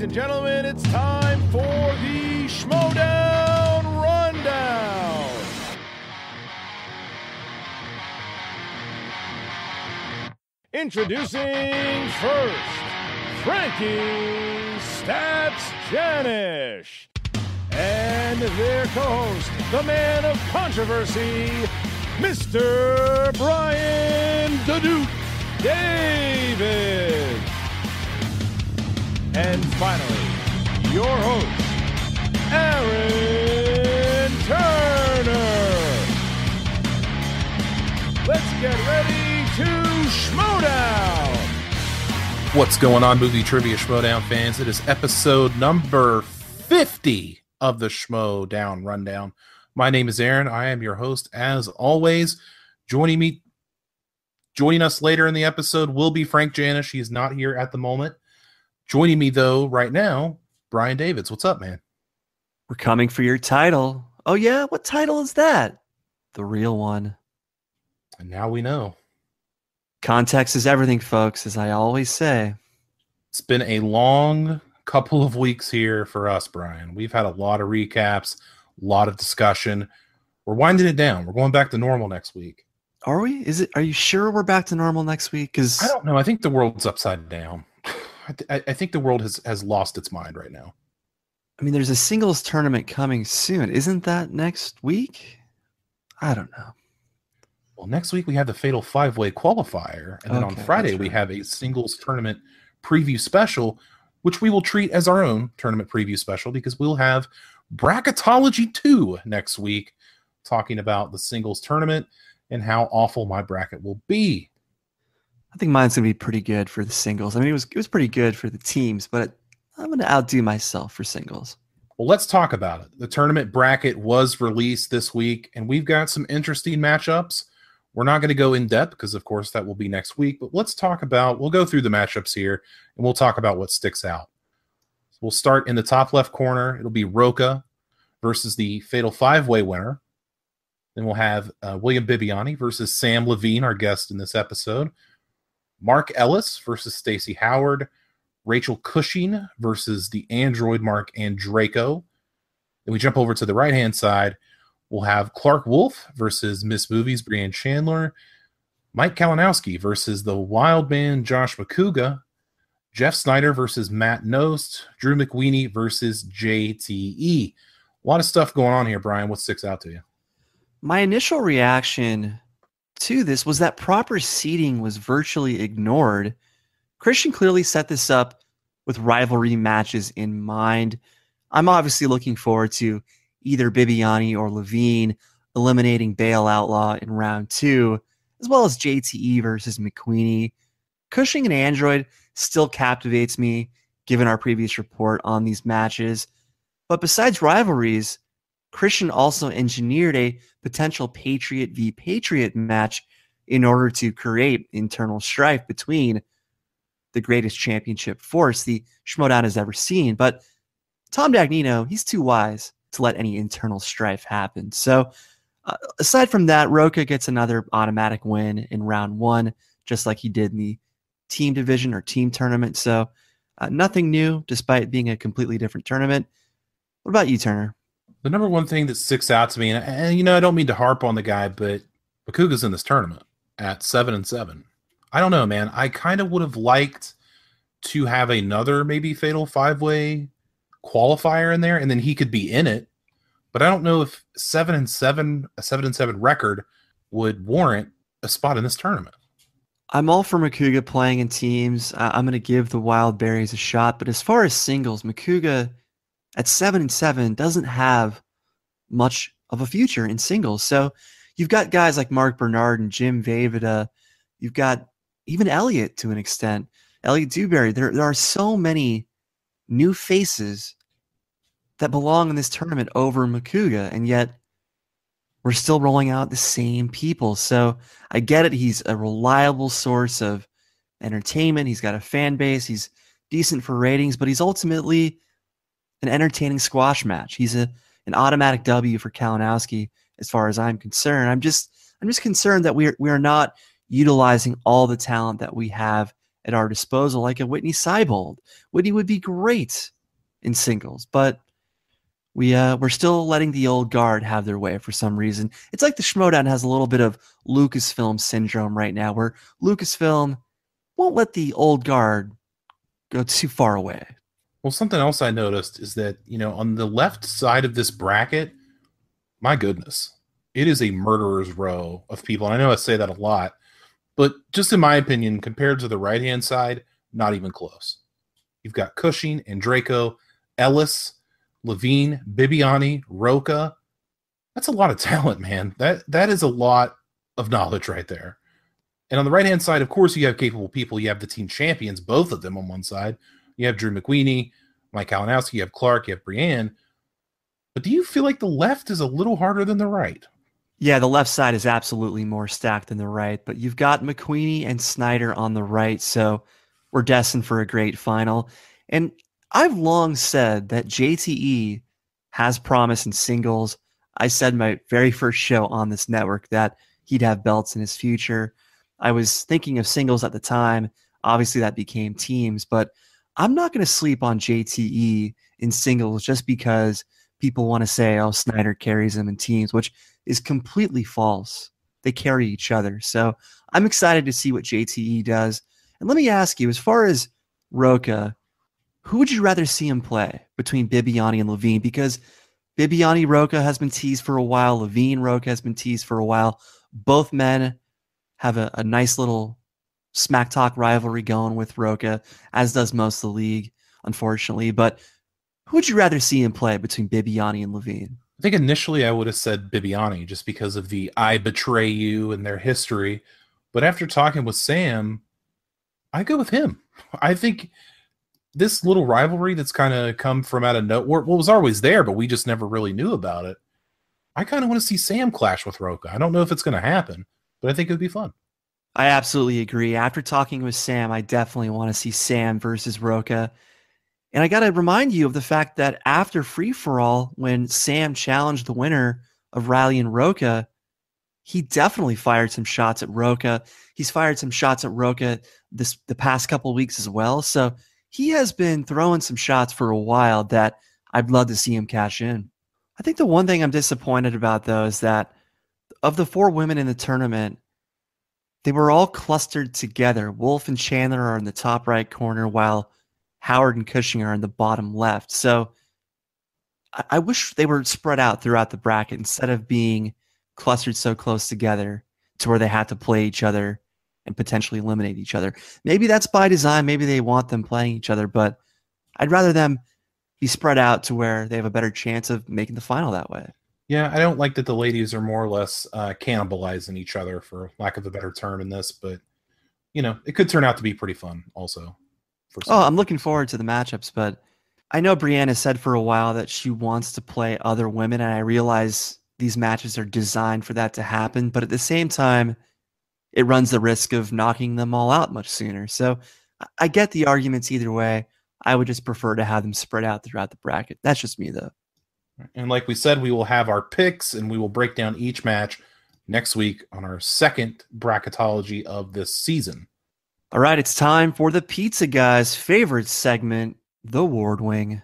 Ladies and gentlemen, it's time for the Schmoedown Rundown. Introducing first, Frankie Stats Janisch. And their co-host, the man of controversy, Mr. Bryan Davids. And finally, your host, Aaron Turner. Let's get ready to Schmoedown. What's going on, Movie Trivia Schmoedown fans? It is episode number 50 of the Schmoedown Rundown. My name is Aaron. I am your host, as always. Joining us later in the episode will be Frank Janisch. He is not here at the moment. Joining me, though, right now, Brian Davids. What's up, man? We're coming for your title. Oh, yeah? What title is that? The real one. And now we know. Context is everything, folks, as I always say. It's been a long couple of weeks here for us, Brian. We've had a lot of recaps, a lot of discussion. We're winding it down. We're going back to normal next week. Are we? Are you sure we're back to normal next week? Because I don't know. I think the world's upside down. I think the world has lost its mind right now. I mean, there's a singles tournament coming soon. Isn't that next week? I don't know. Well, next week we have the Fatal 5-Way qualifier. And then on Friday we have a singles tournament preview special, which we will treat as our own tournament preview special because we'll have Bracketology 2 next week, talking about the singles tournament and how awful my bracket will be. I think mine's going to be pretty good for the singles. I mean, it was pretty good for the teams, but I'm going to outdo myself for singles. Well, let's talk about it. The tournament bracket was released this week, and we've got some interesting matchups. We're not going to go in depth because, of course, that will be next week, but we'll go through the matchups here, and we'll talk about what sticks out. So we'll start in the top left corner. It'll be Roca versus the Fatal 5-Way winner. Then we'll have William Bibbiani versus Samm Levine, our guest in this episode. Mark Ellis versus Stacey Howard. Rachel Cushing versus the android Mark Andraco. Then we jump over to the right-hand side. We'll have Clark Wolf versus Miss Movies Brianne Chandler. Mike Kalinowski versus the wild man Josh McCouga. Jeff Snyder versus Matt Nost. Drew McWeeny versus JTE. A lot of stuff going on here, Brian. What sticks out to you? My initial reaction to this was that proper seeding was virtually ignored. Kristian clearly set this up with rivalry matches in mind. I'm obviously looking forward to either Bibbiani or Levine eliminating Bale Outlaw in round 2, as well as JTE versus McQueenie. Cushing and Android still captivates me, given our previous report on these matches. But besides rivalries, Kristian also engineered a potential Patriot v. Patriot match in order to create internal strife between the greatest championship force the Schmoedown has ever seen. But Tom Dagnino, he's too wise to let any internal strife happen. So aside from that, Roca gets another automatic win in round 1, just like he did in the team division or team tournament. So nothing new, despite being a completely different tournament. What about you, Turner? The number one thing that sticks out to me, and I don't mean to harp on the guy, but McCouga's in this tournament at 7-7. I don't know, man. I kind of would have liked to have another maybe Fatal 5-Way qualifier in there, and then he could be in it. But I don't know if 7-7, a 7-7 record would warrant a spot in this tournament. I'm all for McCouga playing in teams. I'm going to give the Wild Berries a shot. But as far as singles, McCouga at 7-7 doesn't have much of a future in singles. So you've got guys like Mark Bernard and Jim Vavida. You've got even Elliot to an extent. Elliot Dewberry. There are so many new faces that belong in this tournament over McCouga, and yet we're still rolling out the same people. So I get it. He's a reliable source of entertainment. He's got a fan base. He's decent for ratings, but he's ultimately an entertaining squash match. He's an automatic W for Kalinowski as far as I'm concerned. I'm just concerned that we are not utilizing all the talent that we have at our disposal, like a Whitney Seibold. Whitney would be great in singles, but we're still letting the old guard have their way for some reason. It's like the Schmoedown has a little bit of Lucasfilm syndrome right now, where Lucasfilm won't let the old guard go too far away. Well, something else I noticed is that, on the left side of this bracket, my goodness, it is a murderer's row of people. And I know I say that a lot, but just in my opinion, compared to the right-hand side, not even close. You've got Cushing and Draco, Ellis, Levine, Bibiani, Roca. That's a lot of talent, man. That is a lot of knowledge right there. And on the right-hand side, of course, you have capable people. You have the team champions, both of them on one side. You have Drew McWeeny, Mike Kalinowski, you have Clark, you have Bryan. But do you feel like the left is a little harder than the right? Yeah, the left side is absolutely more stacked than the right, but you've got McWeeny and Snyder on the right, so we're destined for a great final. And I've long said that JTE has promise in singles. I said my very first show on this network that he'd have belts in his future. I was thinking of singles at the time. Obviously, that became teams, but I'm not going to sleep on JTE in singles just because people want to say, oh, Snyder carries him in teams, which is completely false. They carry each other. So I'm excited to see what JTE does. And let me ask you, as far as Roca, who would you rather see him play between Bibiani and Levine? Because Bibiani Roca has been teased for a while. Levine Roca has been teased for a while. Both men have a nice little smack talk rivalry going with Roca, as does most of the league, unfortunately. But who would you rather see him play between Bibiani and Levine? I think initially I would have said Bibiani just because of the I betray you and their history. But after talking with Sam, I go with him. I think this little rivalry that's kind of come from out of nowhere, well, was always there, but we just never really knew about it. I kind of want to see Sam clash with Roca. I don't know if it's going to happen, but I think it would be fun. I absolutely agree. After talking with Sam, I definitely want to see Sam versus Roca. And I got to remind you of the fact that after Free For All, when Sam challenged the winner of Riley and Roca, he definitely fired some shots at Roca. He's fired some shots at Roca the past couple of weeks as well. So he has been throwing some shots for a while that I'd love to see him cash in. I think the one thing I'm disappointed about, though, is that of the 4 women in the tournament, they were all clustered together. Wolf and Chandler are in the top right corner, while Howard and Cushing are in the bottom left. So I wish they were spread out throughout the bracket instead of being clustered so close together to where they had to play each other and potentially eliminate each other. Maybe that's by design. Maybe they want them playing each other, but I'd rather them be spread out to where they have a better chance of making the final that way. Yeah, I don't like that the ladies are more or less cannibalizing each other, for lack of a better term in this, but, it could turn out to be pretty fun also. I'm looking forward to the matchups, but I know Brienne has said for a while that she wants to play other women, and I realize these matches are designed for that to happen, but at the same time, it runs the risk of knocking them all out much sooner. So I get the arguments either way. I would just prefer to have them spread out throughout the bracket. That's just me, though. And like we said, we will have our picks, and we will break down each match next week on our second bracketology of this season. All right, it's time for the Pizza Guy's favorite segment, the Ward Wing.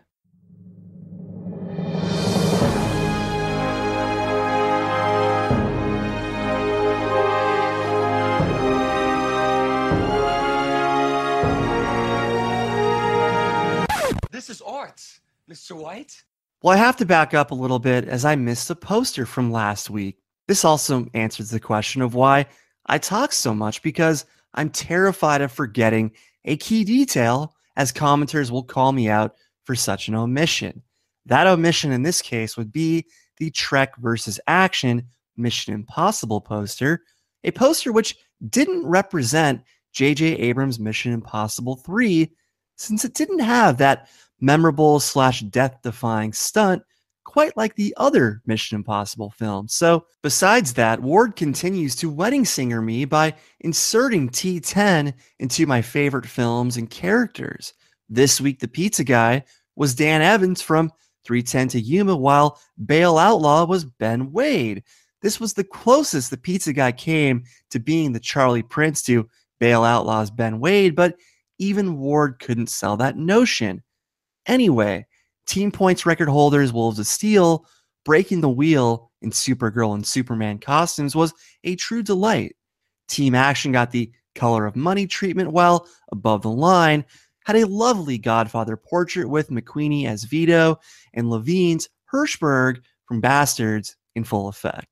This is art, Mr. White. Well, I have to back up a little bit as I missed a poster from last week. This also answers the question of why I talk so much, because I'm terrified of forgetting a key detail, as commenters will call me out for such an omission. That omission in this case would be the Trek versus Action Mission Impossible poster, a poster which didn't represent J.J. Abrams' Mission Impossible 3, since it didn't have that memorable / death-defying stunt quite like the other Mission Impossible films. So besides that, Ward continues to wedding singer me by inserting T10 into my favorite films and characters. This week, the pizza guy was Dan Evans from 310 to Yuma, while Bale Outlaw was Ben Wade. This was the closest the pizza guy came to being the Charlie Prince to Bale Outlaw's Ben Wade, but even Ward couldn't sell that notion. Anyway, team points record holders Wolves of Steel breaking the wheel in Supergirl and Superman costumes was a true delight. Team Action got the color of money treatment, while Above the Line had a lovely Godfather portrait with McQueenie as Vito and Levine's Hirschberg from Bastards in full effect.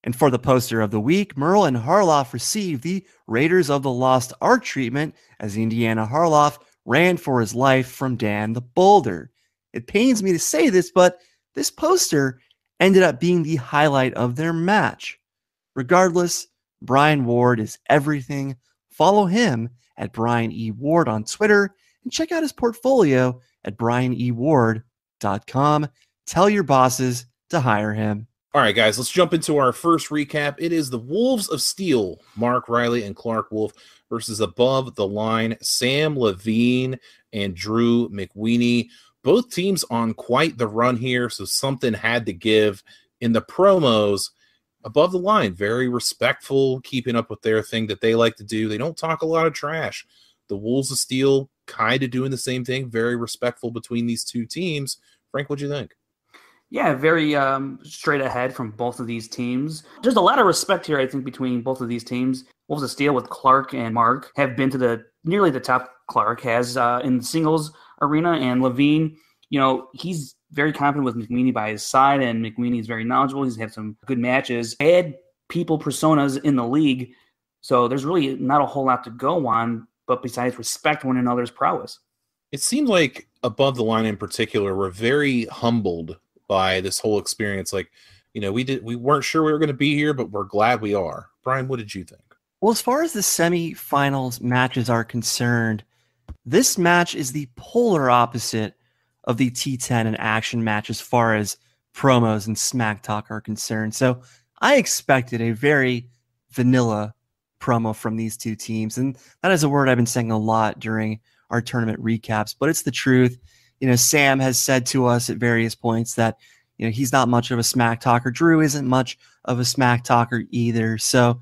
And for the poster of the week, Murrell and Harloff received the Raiders of the Lost Ark treatment as Indiana Harloff ran for his life from Dan the Boulder. It pains me to say this, but this poster ended up being the highlight of their match. Regardless, Brian Ward is everything. Follow him at Brian E. Ward on Twitter and check out his portfolio at brianeward.com. Tell your bosses to hire him. All right, guys, let's jump into our first recap. It is the Wolves of Steel, Mark Riley and Clark Wolf versus Above the Line, Samm Levine and Drew McWeeny. Both teams on quite the run here, so something had to give. In the promos, Above the Line, very respectful, keeping up with their thing that they like to do. They don't talk a lot of trash. The Wolves of Steel kind of doing the same thing, very respectful between these two teams. Frank, what'd you think? Yeah, very straight ahead from both of these teams. There's a lot of respect here, I think, between both of these teams. Wolves of Steel with Clark and Mark have been to nearly the top. Clark has in the singles arena, and Levine, he's very confident with McWeeny by his side, and McWeeny is very knowledgeable. He's had some good matches, had people personas in the league, so there's really not a whole lot to go on, but besides respect one another's prowess. It seemed like Above the Line in particular were very humbled by this whole experience. Like, we weren't sure we were going to be here, but we're glad we are. Brian, what did you think? Well, as far as the semifinals matches are concerned, this match is the polar opposite of the T10 and Action match as far as promos and smack talk are concerned. So I expected a very vanilla promo from these two teams. And that is a word I've been saying a lot during our tournament recaps, but it's the truth. Sam has said to us at various points that, he's not much of a smack talker. Drew isn't much of a smack talker either. So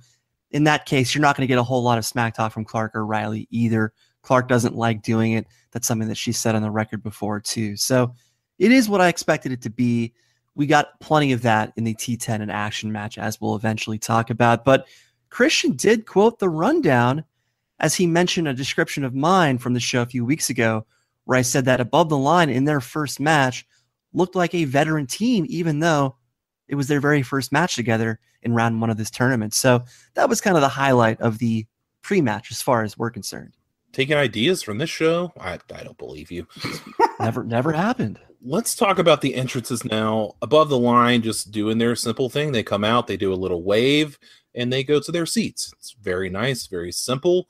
in that case, you're not going to get a whole lot of smack talk from Clark or Riley either. Clark doesn't like doing it. That's something that she said on the record before too. So it is what I expected it to be. We got plenty of that in the T10 and Action match, as we'll eventually talk about. But Kristian did quote the rundown as he mentioned a description of mine from the show a few weeks ago, where I said that Above the Line in their first match looked like a veteran team, even though it was their very first match together in round one of this tournament. So that was kind of the highlight of the pre-match as far as we're concerned. Taking ideas from this show? I don't believe you. Never happened. Let's talk about the entrances now. Above the Line, just doing their simple thing. They come out, they do a little wave, and they go to their seats. It's very nice, very simple.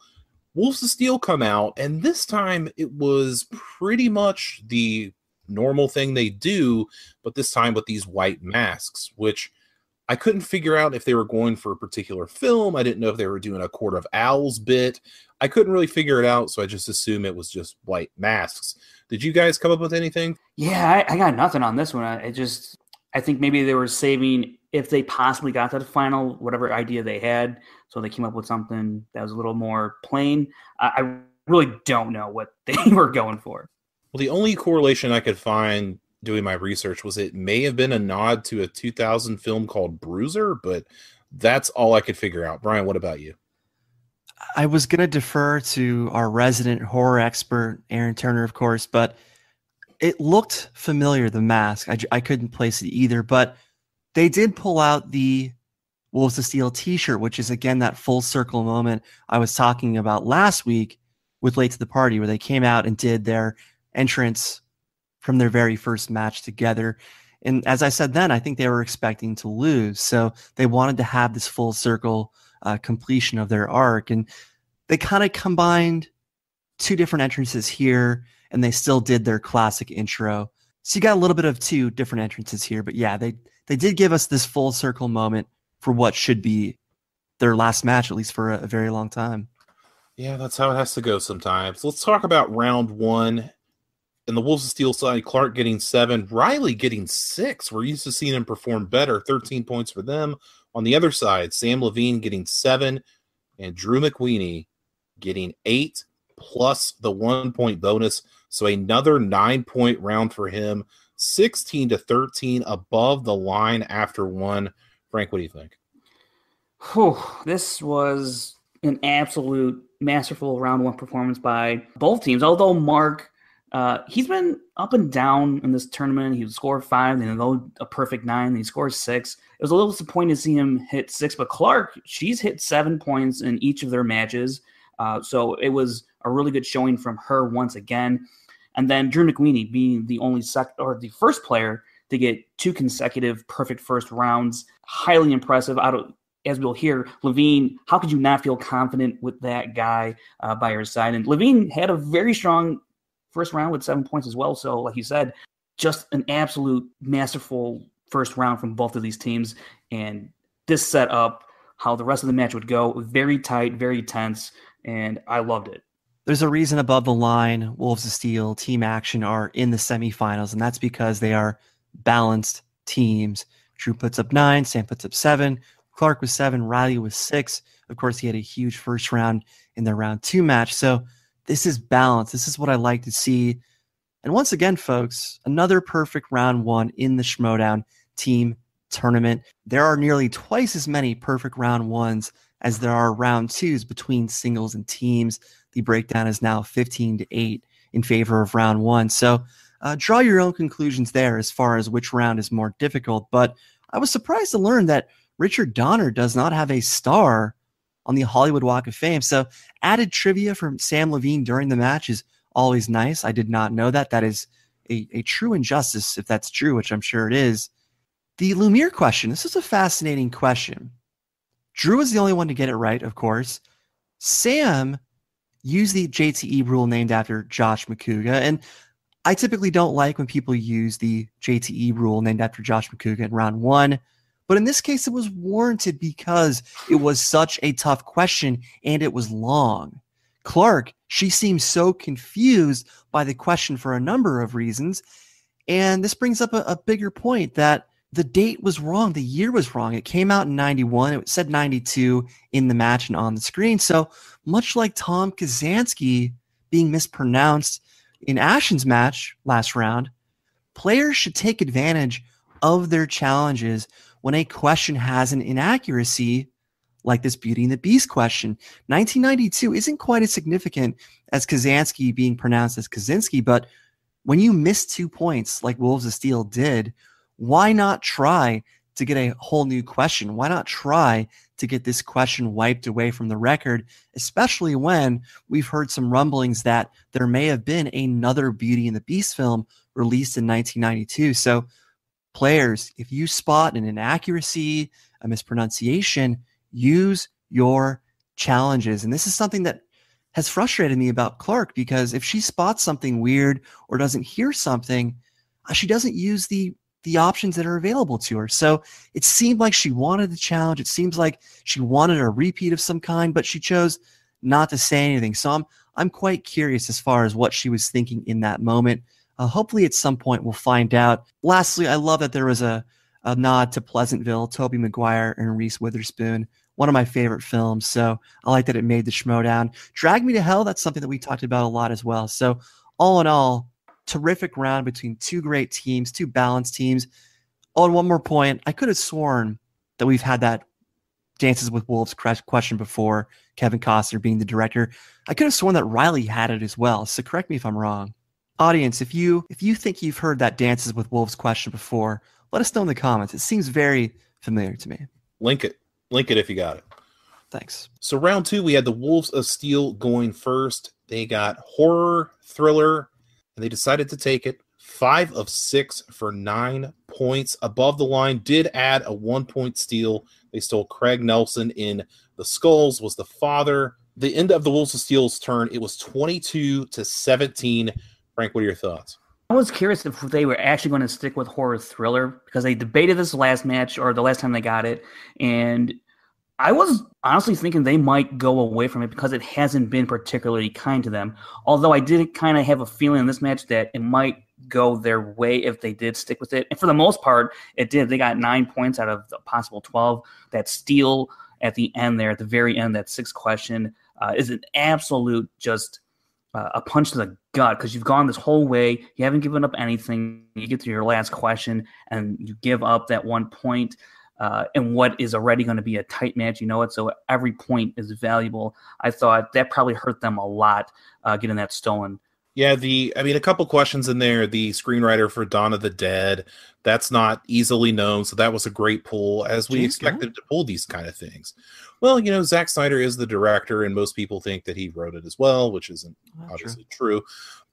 Wolves of Steel come out, and this time it was pretty much the normal thing they do, but this time with these white masks, which I couldn't figure out if they were going for a particular film. I didn't know if they were doing a Court of Owls bit. I couldn't really figure it out, so I just assumed it was just white masks. Did you guys come up with anything? Yeah, I got nothing on this one. I think maybe they were saving, if they possibly got to the final, whatever idea they had, so they came up with something that was a little more plain. I really don't know what they were going for. Well, the only correlation I could find doing my research was it may have been a nod to a 2000 film called Bruiser, but that's all I could figure out. Brian, what about you? I was going to defer to our resident horror expert, Aaron Turner, of course, but it looked familiar, the mask. I couldn't place it either, but they did pull out the Wolves of Steel t-shirt, which is, again, that full circle moment I was talking about last week with Late to the Party, where they came out and did their entrance from their very first match together. And as I said then, I think they were expecting to lose. So they wanted to have this full circle completion of their arc. And they kind of combined two different entrances here, and they still did their classic intro. So you got a little bit of two different entrances here. But yeah, they did give us this full circle moment for what should be their last match, at least for a very long time. Yeah, that's how it has to go sometimes. Let's talk about round one. And the Wolves of Steel side, Clark getting 7, Riley getting 6. We're used to seeing him perform better. 13 points for them. On the other side, Samm Levine getting 7, and Drew McWeeny getting 8 plus the 1 point bonus. So another 9-point round for him, 16-13 above the line after one. Frank, what do you think? This was an absolute masterful round one performance by both teams. Although Mark, he's been up and down in this tournament. He would score 5, then go a perfect 9, then he scores 6. It was a little disappointing to see him hit 6, but Clark, she's hit 7 points in each of their matches. So it was a really good showing from her once again. And then Drew McWeeny being the only the first player to get 2 consecutive perfect first rounds. Highly impressive. As we'll hear, Levine, how could you not feel confident with that guy by your side? And Levine had a very strong first round with 7 points as well. So like you said, just an absolute masterful first round from both of these teams. And this set up how the rest of the match would go. Very tight, very tense, and I loved it. There's a reason Above the Line, Wolves of Steel, Team Action are in the semifinals, and that's because they are balanced teams. Drew puts up 9, Sam puts up 7, Clark was 7, Riley was 6. Of course, he had a huge first round in their round 2 match. So this is balance. This is what I like to see. And once again, folks, another perfect round 1 in the Schmoedown team tournament. There are nearly twice as many perfect round 1s as there are round 2s between singles and teams. The breakdown is now 15-8 in favor of round 1. So draw your own conclusions there as far as which round is more difficult. But I was surprised to learn that Richard Donner does not have a star on the Hollywood Walk of Fame. So added trivia from Samm Levine during the match is always nice. I did not know that. That is a true injustice if that's true, which I'm sure it is. The Lumiere question. This is a fascinating question. Drew was the only one to get it right, of course. Sam used the JTE rule named after Josh McCouga, and I typically don't like when people use the JTE rule named after Josh McCouga in round 1, but in this case it was warranted because it was such a tough question and it was long. Clark, she seems so confused by the question for a number of reasons, and this brings up a bigger point that the date was wrong. The year was wrong. It came out in 91. It said 92 in the match and on the screen. So much like Tom Kazansky being mispronounced in Ashen's match last round, players should take advantage of their challenges when a question has an inaccuracy like this Beauty and the Beast question. 1992 isn't quite as significant as Kazansky being pronounced as Kaczynski, but when you miss 2 points like Wolves of Steel did, why not try to get a whole new question? Why not try to get this question wiped away from the record, especially when we've heard some rumblings that there may have been another Beauty and the Beast film released in 1992. So players, if you spot an inaccuracy, a mispronunciation, use your challenges. And this is something that has frustrated me about Clark, because if she spots something weird or doesn't hear something, she doesn't use the options that are available to her. So it seemed like she wanted the challenge. It seems like she wanted a repeat of some kind, but she chose not to say anything. So I'm quite curious as far as what she was thinking in that moment. Hopefully at some point we'll find out. Lastly, I love that there was a nod to Pleasantville, Tobey Maguire and Reese Witherspoon, one of my favorite films. So I like that it made the Schmoedown. Drag Me to Hell, that's something that we talked about a lot as well. So all in all, terrific round between 2 great teams, 2 balanced teams. Oh, and one more point. I could have sworn that we've had that Dances with Wolves question before, Kevin Costner being the director. I could have sworn that Riley had it as well. So correct me if I'm wrong. Audience, if you think you've heard that Dances with Wolves question before, let us know in the comments. It seems very familiar to me. Link it if you got it. Thanks. So round 2, we had the Wolves of Steel going first. They got horror, thriller, and they decided to take it. 5 of 6 for 9 points. Above the Line did add a 1-point steal. They stole Craig Nelson in The Skulls, was the father. The end of the Wolves of Steel's turn, it was 22-17. Frank, what are your thoughts? I was curious if they were actually going to stick with horror thriller, because they debated this last match, or the last time they got it, and I was honestly thinking they might go away from it because it hasn't been particularly kind to them. Although I did kind of have a feeling in this match that it might go their way if they did stick with it. And for the most part, it did. They got 9 points out of the possible 12. That steal at the end there, at the very end, that 6th question is an absolute just a punch to the gut because you've gone this whole way. You haven't given up anything. You get to your last question and you give up that 1 point in what is already going to be a tight match. You know it, so every point is valuable. I thought that probably hurt them a lot getting that stolen. Yeah, a couple questions in there. The screenwriter for Dawn of the Dead, that's not easily known, so that was a great pull, as we expected to pull these kind of things. Well, Zack Snyder is the director, and most people think that he wrote it as well, which isn't obviously true.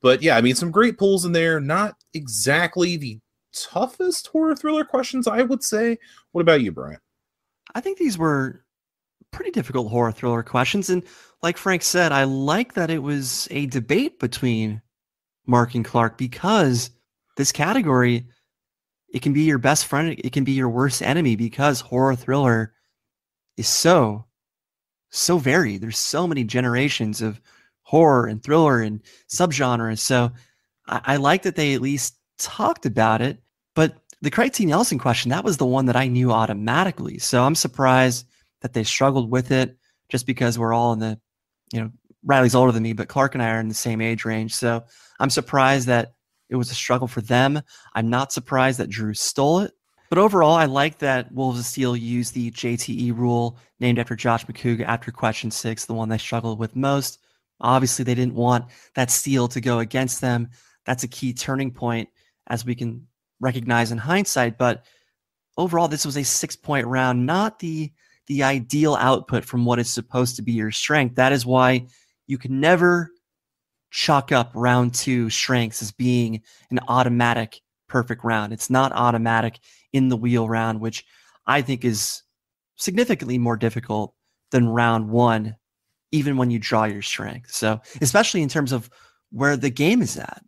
But yeah, some great pulls in there. Not exactly the toughest horror thriller questions, I would say. What about you, Brian? I think these were pretty difficult horror thriller questions, and like Frank said, I like that it was a debate between Mark and Clark, because this category, it can be your best friend, it can be your worst enemy, because horror thriller is so varied. There's so many generations of horror and thriller and subgenres. So I like that they at least talked about it. But the Craig T. Nelson question, that was the one that I knew automatically. So I'm surprised that they struggled with it, just because we're all in the, Riley's older than me, but Clark and I are in the same age range. So I'm surprised that it was a struggle for them. I'm not surprised that Drew stole it. But overall, I like that Wolves of Steel used the JTE rule named after Josh McCouga after question 6, the one they struggled with most. Obviously, they didn't want that steal to go against them. That's a key turning point, as we can recognize in hindsight. But overall, this was a 6-point round, not the ideal output from what is supposed to be your strength. That is why you can never chalk up round 2 strengths as being an automatic perfect round. It's not automatic in the wheel round, which I think is significantly more difficult than round 1, even when you draw your strength. So, especially in terms of where the game is at.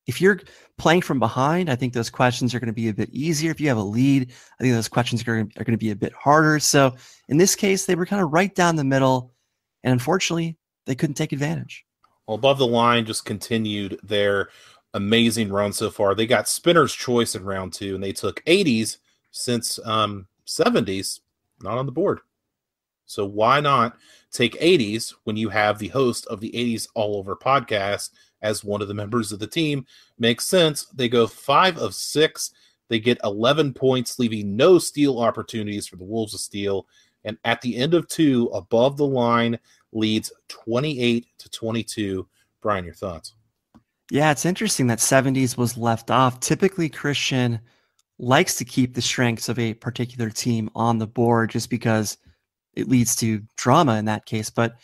If you're playing from behind, I think those questions are going to be a bit easier. If you have a lead, I think those questions are going to be a bit harder. So in this case, they were kind of right down the middle, and unfortunately, they couldn't take advantage. Well, Above the Line just continued their amazing run so far. They got Spinner's Choice in round 2, and they took 80s since 70s, not on the board. So why not take 80s when you have the host of the 80s All Over podcast as one of the members of the team? Makes sense. They go 5 of 6. They get 11 points, leaving no steal opportunities for the Wolves of Steel. And at the end of 2, Above the Line leads 28-22. Brian, your thoughts? Yeah, it's interesting that 70s was left off. Typically, Kristian likes to keep the strengths of a particular team on the board just because it leads to drama in that case. But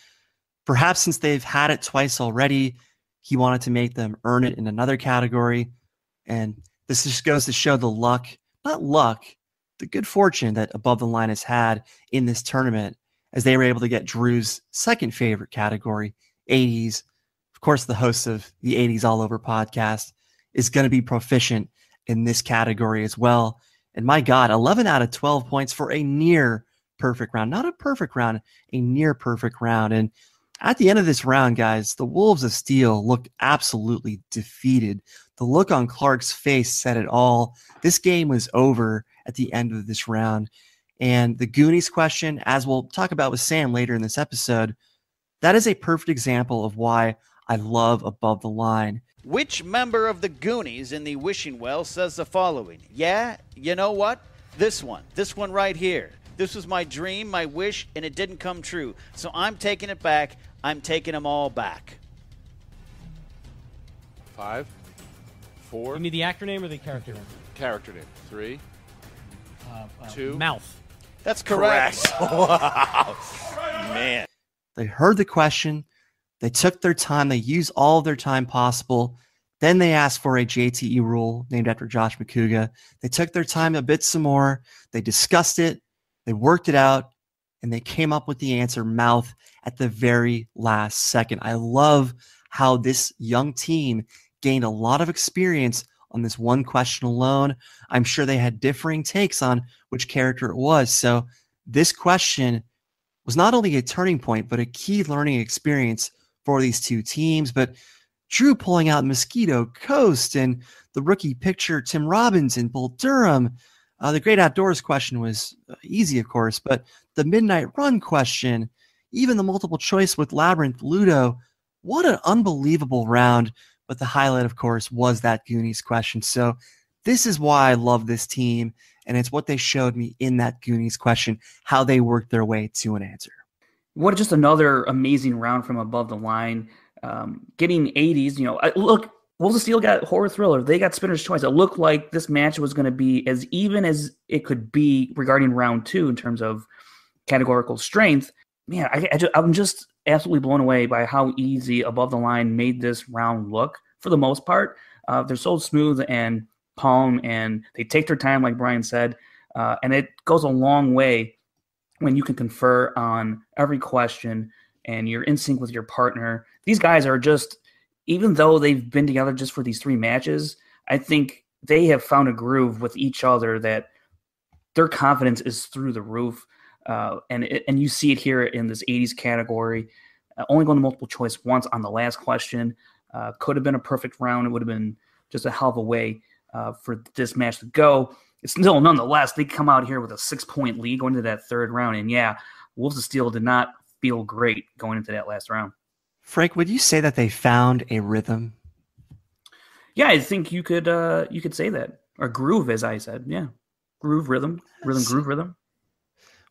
perhaps since they've had it twice already, he wanted to make them earn it in another category. And this just goes to show the the good fortune that Above the Line has had in this tournament, as they were able to get Drew's second favorite category, 80s. Of course, the host of the 80s All Over podcast is going to be proficient in this category as well. And my God, 11 out of 12 points for a near perfect round. Not a perfect round, a near perfect round. And at the end of this round, guys, the Wolves of Steel looked absolutely defeated. The look on Clark's face said it all. This game was over at the end of this round. And the Goonies question, as we'll talk about with Sam later in this episode, that is a perfect example of why I love Above the Line. Which member of the Goonies in the wishing well says the following? Yeah, you know what? This one right here. This was my dream, my wish, and it didn't come true. So I'm taking it back. I'm taking them all back. 5, 4. You need the actor name or the character name? Character name. 3, 2. Mouth. That's correct. Wow. Man. They heard the question. They took their time. They used all of their time possible. Then they asked for a JTE rule named after Josh McCouga. They took their time a bit some more. They discussed it. They worked it out. And they came up with the answer, mouth, at the very last second. I love how this young team gained a lot of experience on this one question alone. I'm sure they had differing takes on which character it was. So this question was not only a turning point, but a key learning experience for these two teams. But Drew pulling out Mosquito Coast and the rookie pitcher Tim Robbins and Bull Durham. The Great Outdoors question was easy, of course, but the Midnight Run question, even the multiple choice with Labyrinth Ludo, What an unbelievable round. But the highlight, of course, was that Goonies question. So this is why I love this team, and it's what they showed me in that Goonies question, how they worked their way to an answer. What just another amazing round from above the line. Getting 80s, look, Wolves of Steel got Horror Thriller. They got Spinner's Choice. It looked like this match was going to be as even as it could be regarding round 2 in terms of categorical strength. Man, I'm just absolutely blown away by how easy Above the Line made this round look for the most part. They're so smooth and calm, and they take their time, like Brian said, and it goes a long way when you can confer on every question and you're in sync with your partner. These guys are just, even though they've been together just for these 3 matches, I think they have found a groove with each other that their confidence is through the roof. And you see it here in this 80s category. Only going to multiple choice once on the last question. Could have been a perfect round. It would have been just a hell of a way for this match to go. It's still, nonetheless, they come out here with a 6-point lead going into that 3rd round. And yeah, Wolves of Steel did not feel great going into that last round. Frank, would you say that they found a rhythm? Yeah, I think you could say that. Or groove, as I said. Yeah. Groove, rhythm, groove, rhythm.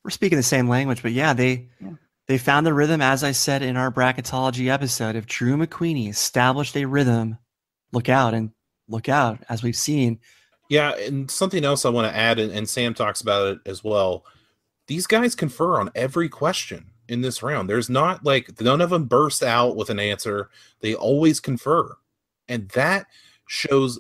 We're speaking the same language, but yeah, they found the rhythm, as I said in our bracketology episode. If Drew McQueenie established a rhythm, look out, as we've seen. Yeah, and something else I want to add, and Sam talks about it as well. These guys confer on every question in this round. There's not none of them burst out with an answer. They always confer. And that shows,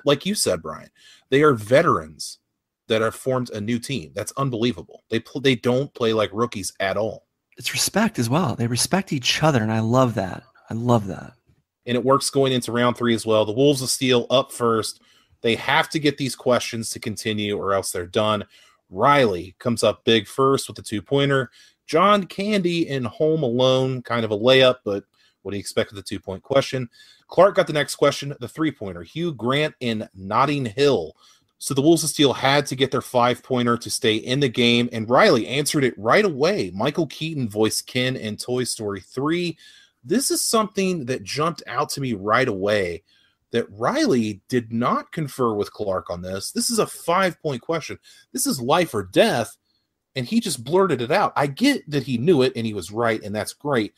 like you said, Brian, they are veterans that have formed a new team. That's unbelievable. They don't play like rookies at all. It's respect as well. They respect each other, and I love that. And it works going into round 3 as well. The Wolves of Steel up first. They have to get these questions to continue or else they're done. Riley comes up big first with the 2-pointer. John Candy in Home Alone, kind of a layup, but what do you expect with the 2-point question? Clark got the next question, the 3-pointer. Hugh Grant in Notting Hill. So the Wolves of Steel had to get their 5-pointer to stay in the game, and Riley answered it right away. Michael Keaton voiced Ken in Toy Story 3. This is something that jumped out to me right away, that Riley did not confer with Clark on this. This is a 5-point question. This is life or death, and he just blurted it out. I get that he knew it, and he was right, and that's great,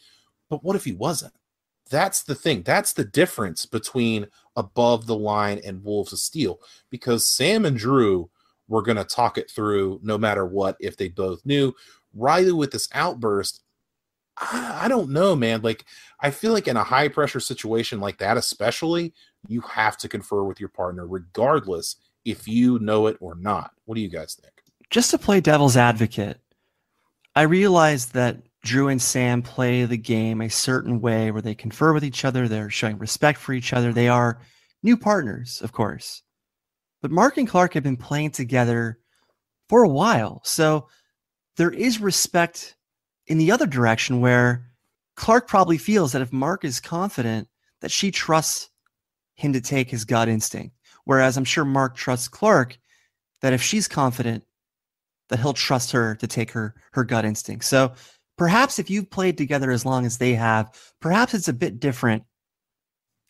but what if he wasn't? That's the thing. That's the difference between Above the Line and Wolves of Steel, because Sam and Drew were going to talk it through no matter what if they both knew. Riley with this outburst, I don't know, man. I feel like in a high-pressure situation like that especially, you have to confer with your partner regardless if you know it or not. What do you guys think? Just to play devil's advocate, I realized that Drew and Sam play the game a certain way where they confer with each other. They're showing respect for each other. They are new partners, of course. But Mark and Clark have been playing together for a while. So there is respect in the other direction where Clark probably feels that if Mark is confident, that she trusts him to take his gut instinct. Whereas I'm sure Mark trusts Clark that if she's confident, that he'll trust her to take her gut instinct. So perhaps if you've played together as long as they have, perhaps it's a bit different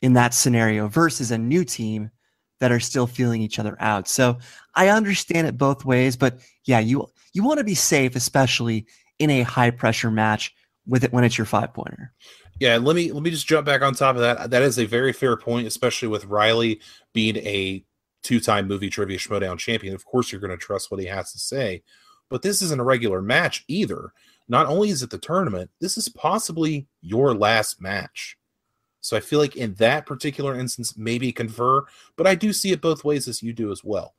in that scenario versus a new team that are still feeling each other out. So I understand it both ways, but yeah, you want to be safe, especially in a high pressure match with it when it's your 5-pointer. Yeah, let me just jump back on top of that. That is a very fair point, especially with Riley being a 2-time Movie Trivia Schmoedown champion. Of course, you're going to trust what he has to say, but this isn't a regular match either. Not only is it the tournament, this is possibly your last match. So I feel like in that particular instance, maybe confer, but I do see it both ways as you do as well.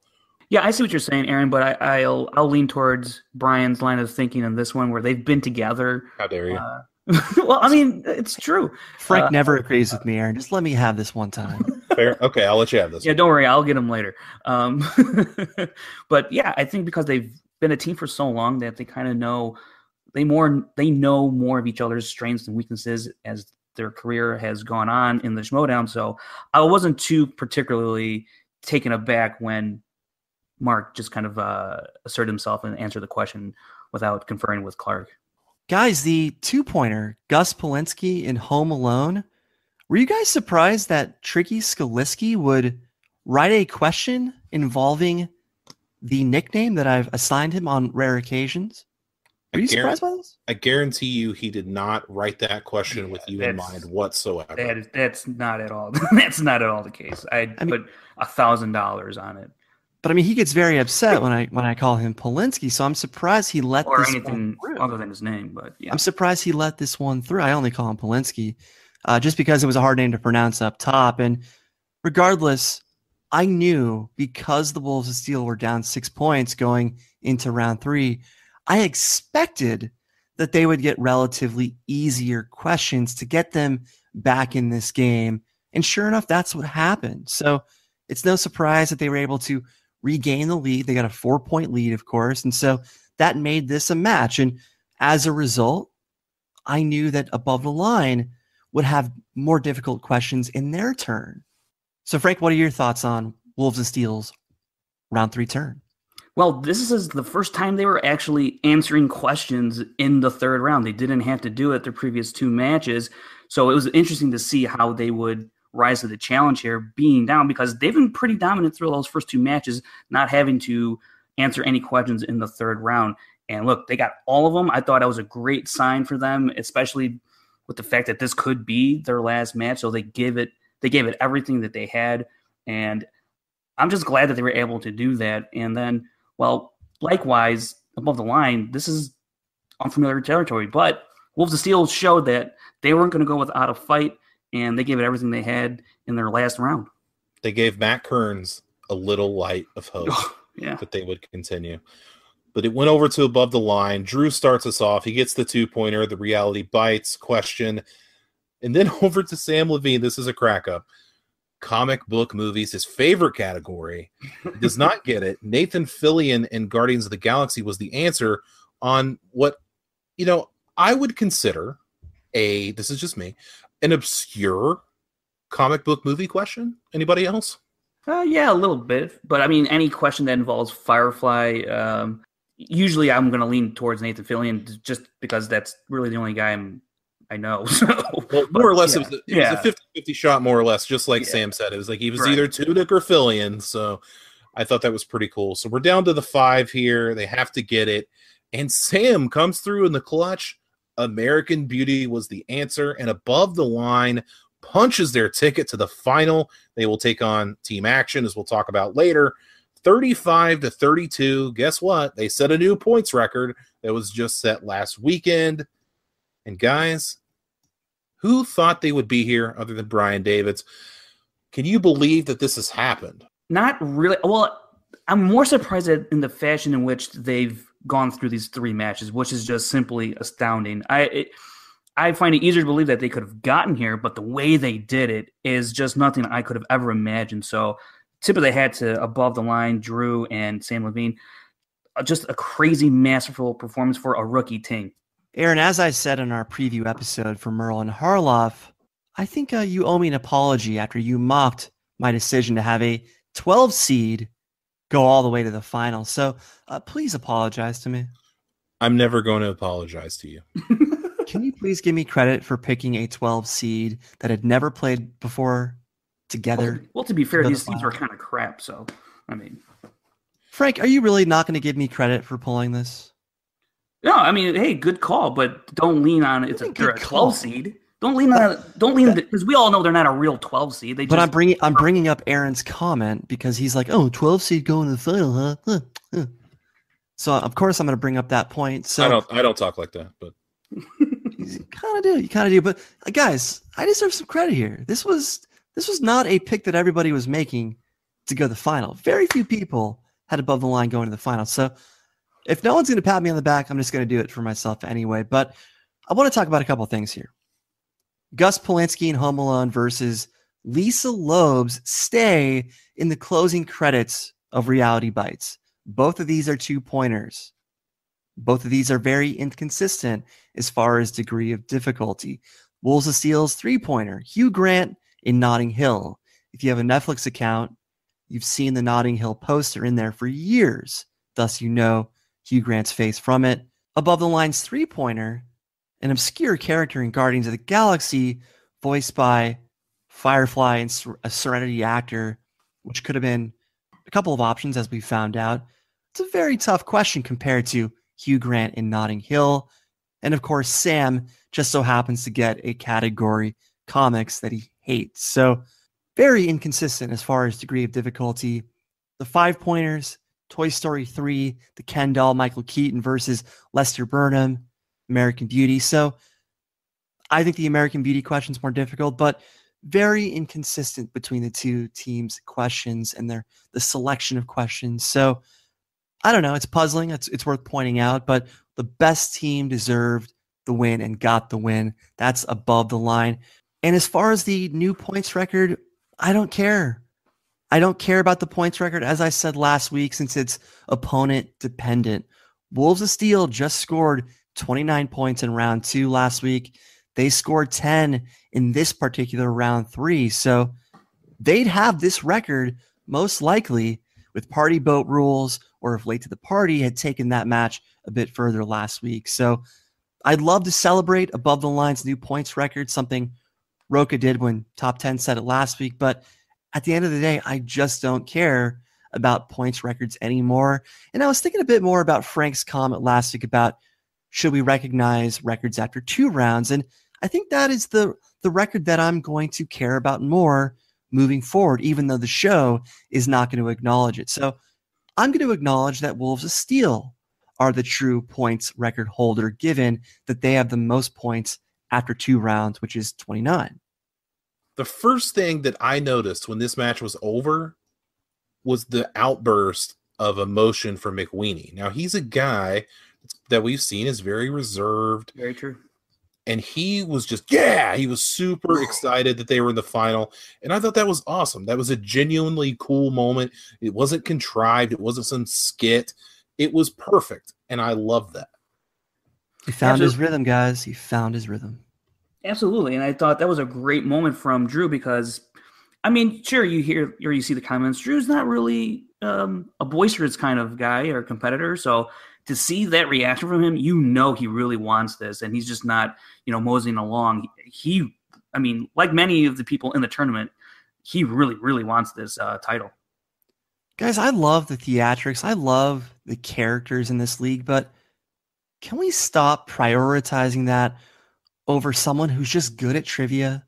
Yeah, I see what you're saying, Aaron, but I'll lean towards Brian's line of thinking on this one where they've been together. How dare you? Well, I mean, it's true. Frank never agrees with me, Aaron. Just let me have this one time. Fair. Okay, I'll let you have this. Yeah, don't worry. I'll get him later. But yeah, I think because they've been a team for so long that they kind of know they know more of each other's strengths and weaknesses as their career has gone on in the Schmoedown. So I wasn't too particularly taken aback when Mark just kind of asserted himself and answered the question without conferring with Clark. Guys, the 2-pointer, Gus Polinski in Home Alone. Were you guys surprised that Tricky Skaliski would write a question involving the nickname that I've assigned him on rare occasions? Are you surprised by this? I guarantee you he did not write that question with you in mind whatsoever. That's not at all. That's not at all the case. I put $1,000 on it. But I mean, he gets very upset when I call him Polinsky, so I'm surprised he let or this anything one through. other than his name. But yeah. I'm surprised he let this one through. I only call him Polinsky, just because it was a hard name to pronounce up top. And regardless, I knew because the Wolves of Steel were down 6 points going into round 3, I expected that they would get relatively easier questions to get them back in this game. And sure enough, that's what happened. So it's no surprise that they were able to regain the lead. They got a 4-point lead, of course. And so that made this a match. And as a result, I knew that Above the Line would have more difficult questions in their turn. So Frank, what are your thoughts on Wolves of Steel's round 3 turn? Well, this is the first time they were actually answering questions in the third round. They didn't have to do it their previous 2 matches. So it was interesting to see how they would rise to the challenge here, being down, because they've been pretty dominant through those first 2 matches, not having to answer any questions in the third round. And look, they got all of them. I thought that was a great sign for them, especially with the fact that this could be their last match. So they gave it everything that they had. And I'm just glad that they were able to do that. And then, well, likewise, Above the Line, this is unfamiliar territory, but Wolves of Steel showed that they weren't going to go without a fight, and they gave it everything they had in their last round. They gave Matt Kearns a little light of hope that they would continue. But it went over to Above the Line. Drew starts us off. He gets the 2-pointer, the reality bites question. And then over to Samm Levine. This is a crack up. Comic book movies, his favorite category. He does not get it. Nathan Fillion in Guardians of the Galaxy was the answer on what, I would consider this is just me, an obscure comic book movie question. Anybody else? Yeah, a little bit. But I mean, any question that involves Firefly, usually I'm going to lean towards Nathan Fillion just because that's really the only guy I know. So, well, more or less, it was a 50-50 shot, more or less, just like Sam said. It was like he was either Tudyk or Fillion. So I thought that was pretty cool. So we're down to the 5 here. They have to get it. And Sam comes through in the clutch. American Beauty was the answer. And Above the Line punches their ticket to the final. They will take on Team Action, as we'll talk about later. 35-32. Guess what? They set a new points record that was just set last weekend. And guys, who thought they would be here other than Brian Davids? Can you believe that this has happened? Not really. Well, I'm more surprised in the fashion in which they've gone through these 3 matches, which is just simply astounding. I find it easier to believe that they could have gotten here, but the way they did it is just nothing I could have ever imagined. So tip of the hat to Above the Line, Drew and Samm Levine. Just a crazy, masterful performance for a rookie team. Aaron, as I said in our preview episode for Murrell and Harloff, I think you owe me an apology after you mocked my decision to have a 12 seed go all the way to the final. So please apologize to me. I'm never going to apologize to you. Can you please give me credit for picking a 12 seed that had never played before together? Well, to be fair, these seeds were kind of crap. So, I mean. Frank, are you really not going to give me credit for pulling this? No, I mean, hey, good call, but don't lean on it. They're a 12 seed. Don't lean on it. Don't lean because we all know they're not a real 12 seed. But I'm bringing up Aaron's comment because he's like, "Oh, 12 seed going to the final, huh?" So of course I'm going to bring up that point. So I don't talk like that, but you kind of do. But guys, I deserve some credit here. This was not a pick that everybody was making to go to the final. Very few people had Above the Line going to the final. So if no one's going to pat me on the back, I'm just going to do it for myself anyway. But I want to talk about a couple of things here. Gus Polinski in Home Alone versus Lisa Loeb's stay in the closing credits of Reality Bites. Both of these are 2-pointers. Both of these are very inconsistent as far as degree of difficulty. Wolves of Steel's 3-pointer, Hugh Grant in Notting Hill. If you have a Netflix account, you've seen the Notting Hill poster in there for years. Thus, you know Hugh Grant's face from it. Above the Line's 3-pointer, an obscure character in Guardians of the Galaxy voiced by Firefly and a Serenity actor, which could have been a couple of options as we found out. It's a very tough question compared to Hugh Grant in Notting Hill. And of course, Sam just so happens to get a category comics that he hates. So very inconsistent as far as degree of difficulty. The 5-pointers, Toy Story 3, the Ken doll, Michael Keaton versus Lester Burnham, American Beauty. So I think the American Beauty question is more difficult, but very inconsistent between the two teams' questions and the selection of questions. So I don't know. It's puzzling. It's worth pointing out, but the best team deserved the win and got the win. That's above the line. And as far as the new points record, I don't care. I don't care about the points record, as I said last week, since it's opponent dependent. Wolves of Steel just scored 29 points in round 2 last week. They scored 10 in this particular round 3. So they'd have this record most likely with party boat rules, or if Late to the Party had taken that match a bit further last week. So I'd love to celebrate above the line's new points record, something Roca did when Top 10 said it last week. But at the end of the day, I just don't care about points records anymore. And I was thinking a bit more about Frank's comment last week about should we recognize records after 2 rounds? And I think that is the record that I'm going to care about more moving forward, even though the show is not going to acknowledge it. So I'm going to acknowledge that Wolves of Steel are the true points record holder, given that they have the most points after 2 rounds, which is 29. The first thing that I noticed when this match was over was the outburst of emotion from McWeeny. Now, he's a guy that we've seen is very reserved. Very true. And he was just, he was super excited that they were in the final. And I thought that was awesome. That was a genuinely cool moment. It wasn't contrived. It wasn't some skit. It was perfect. And I love that. He found his rhythm, guys. He found his rhythm. Absolutely. And I thought that was a great moment from Drew because, I mean, sure, you hear or you see the comments. Drew's not really a boisterous kind of guy or competitor. So to see that reaction from him, you know he really wants this. And he's just not, moseying along. I mean, like many of the people in the tournament, he really, really wants this title. Guys, I love the theatrics. I love the characters in this league, but can we stop prioritizing that over someone who's just good at trivia?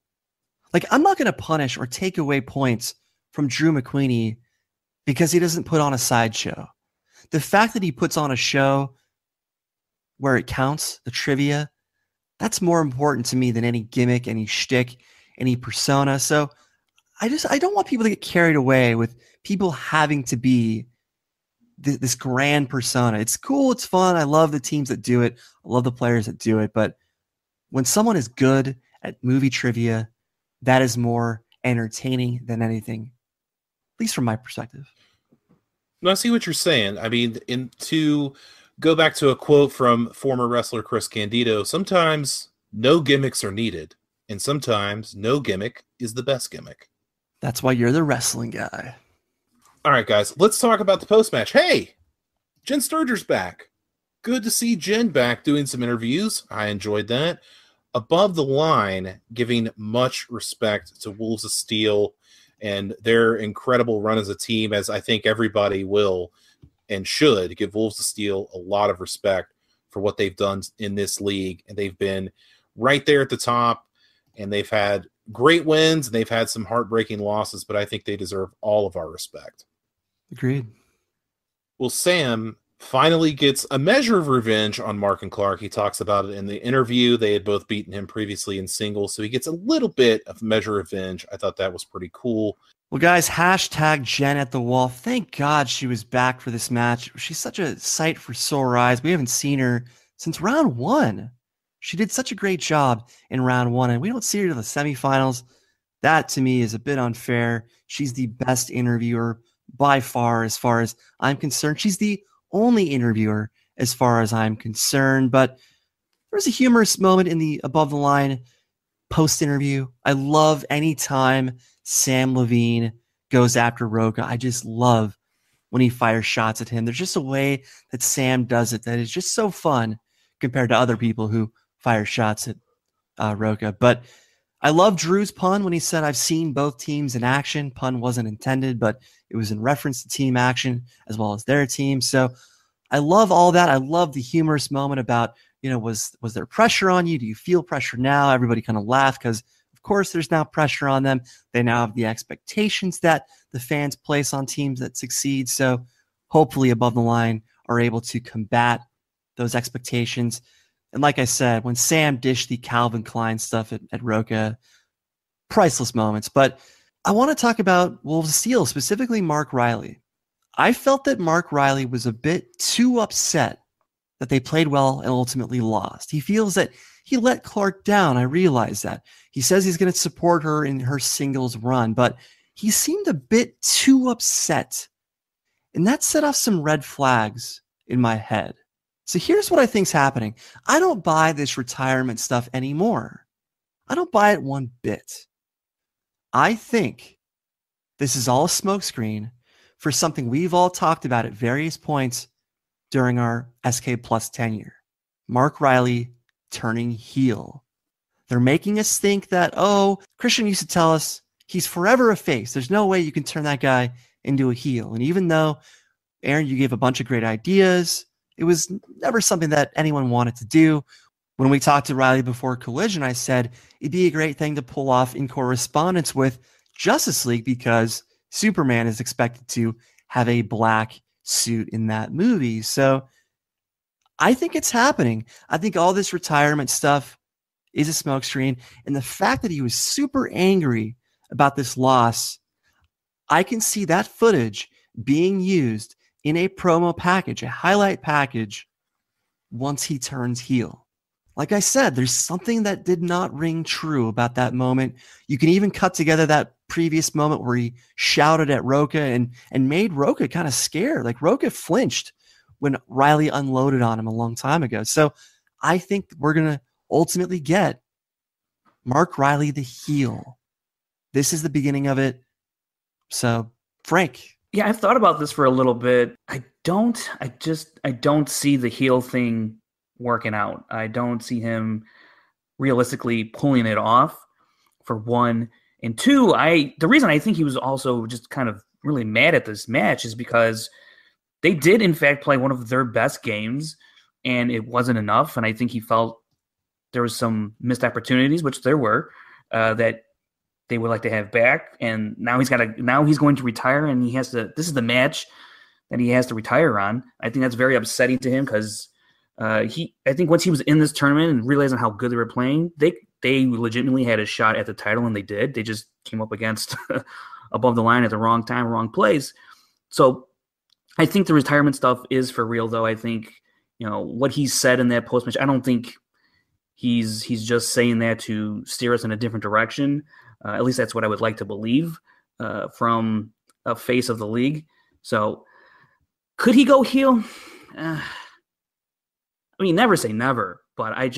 Like, I'm not going to punish or take away points from Drew McWeeny because he doesn't put on a sideshow. The fact that he puts on a show where it counts, the trivia, that's more important to me than any gimmick, any shtick, any persona. So I don't want people to get carried away with people having to be this grand persona. It's cool. It's fun. I love the teams that do it. I love the players that do it. But when someone is good at movie trivia, that is more entertaining than anything, at least from my perspective. No, I see what you're saying. I mean, to go back to a quote from former wrestler Chris Candido, sometimes no gimmicks are needed, and sometimes no gimmick is the best gimmick. That's why you're the wrestling guy. All right, guys, let's talk about the post-match. Hey, Jen Sturger's back. Good to see Jen back doing some interviews. I enjoyed that. Above the line, giving much respect to Wolves of Steel and their incredible run as a team, as I think everybody will and should give Wolves of Steel a lot of respect for what they've done in this league. And they've been right there at the top, and they've had great wins, and they've had some heartbreaking losses, but I think they deserve all of our respect. Agreed. Well, Sam finally gets a measure of revenge on Mark and Clark. He talks about it in the interview. They had both beaten him previously in singles, so he gets a little bit of measure of revenge. I thought that was pretty cool. Well, guys, hashtag Jen at the wall. Thank God she was back for this match. She's such a sight for sore eyes. We haven't seen her since round 1. She did such a great job in round 1, and we don't see her to the semifinals. That, to me, is a bit unfair. She's the best interviewer by far as I'm concerned. She's the only interviewer as far as I'm concerned. But there's a humorous moment in the Above the Line post-interview. I love any time Samm Levine goes after Roca. I just love when he fires shots at him. There's just a way that Sam does it that is just so fun compared to other people who fire shots at Roca. But I love Drew's pun when he said, I've seen both teams in action. Pun wasn't intended, but it was in reference to team action as well as their team. So I love all that. I love the humorous moment about, was there pressure on you? Do you feel pressure now? Everybody kind of laughed because, of course, there's now pressure on them. They now have the expectations that the fans place on teams that succeed. So hopefully Above the Line are able to combat those expectations. And like I said, when Sam dished the Calvin Klein stuff at Roca, priceless moments. But I want to talk about Wolves of Steel, specifically Mark Riley. I felt that Mark Riley was a bit too upset that they played well and ultimately lost. He feels that he let Clark down. I realize that. He says he's going to support her in her singles run, but he seemed a bit too upset. And that set off some red flags in my head. So here's what I think's happening. I don't buy this retirement stuff anymore. I don't buy it one bit. I think this is all a smokescreen for something we've all talked about at various points during our SK Plus tenure. Mark Riley turning heel. They're making us think that, Kristian used to tell us he's forever a face. There's no way you can turn that guy into a heel. And even though, Aaron, you gave a bunch of great ideas, it was never something that anyone wanted to do. When we talked to Riley before Collision, I said it'd be a great thing to pull off in correspondence with Justice League because Superman is expected to have a black suit in that movie. So I think it's happening. I think all this retirement stuff is a smokescreen. And the fact that he was super angry about this loss, I can see that footage being used in a promo package, a highlight package, once he turns heel. Like I said, there's something that did not ring true about that moment. You can even cut together that previous moment where he shouted at Roca and made Roca kind of scared. Like Roca flinched when Riley unloaded on him a long time ago. So I think we're going to ultimately get Mark Riley the heel. This is the beginning of it. So, Frank. Yeah, I've thought about this for a little bit. I don't see the heel thing working out. I don't see him realistically pulling it off, for one. And two, the reason I think he was also just kind of really mad at this match is because they did, in fact, play one of their best games, and it wasn't enough. And I think he felt there was some missed opportunities, which there were, that they would like to have back. And now he's going to retire, and this is the match that he has to retire on. I think that's very upsetting to him because I think once he was in this tournament and realizing how good they were playing, they legitimately had a shot at the title, and they did. They just came up against Above the Line at the wrong time, wrong place. So I think the retirement stuff is for real, though. I think, what he said in that post-match, I don't think he's just saying that to steer us in a different direction. At least that's what I would like to believe from a face of the league. So could he go heel? Never say never, but I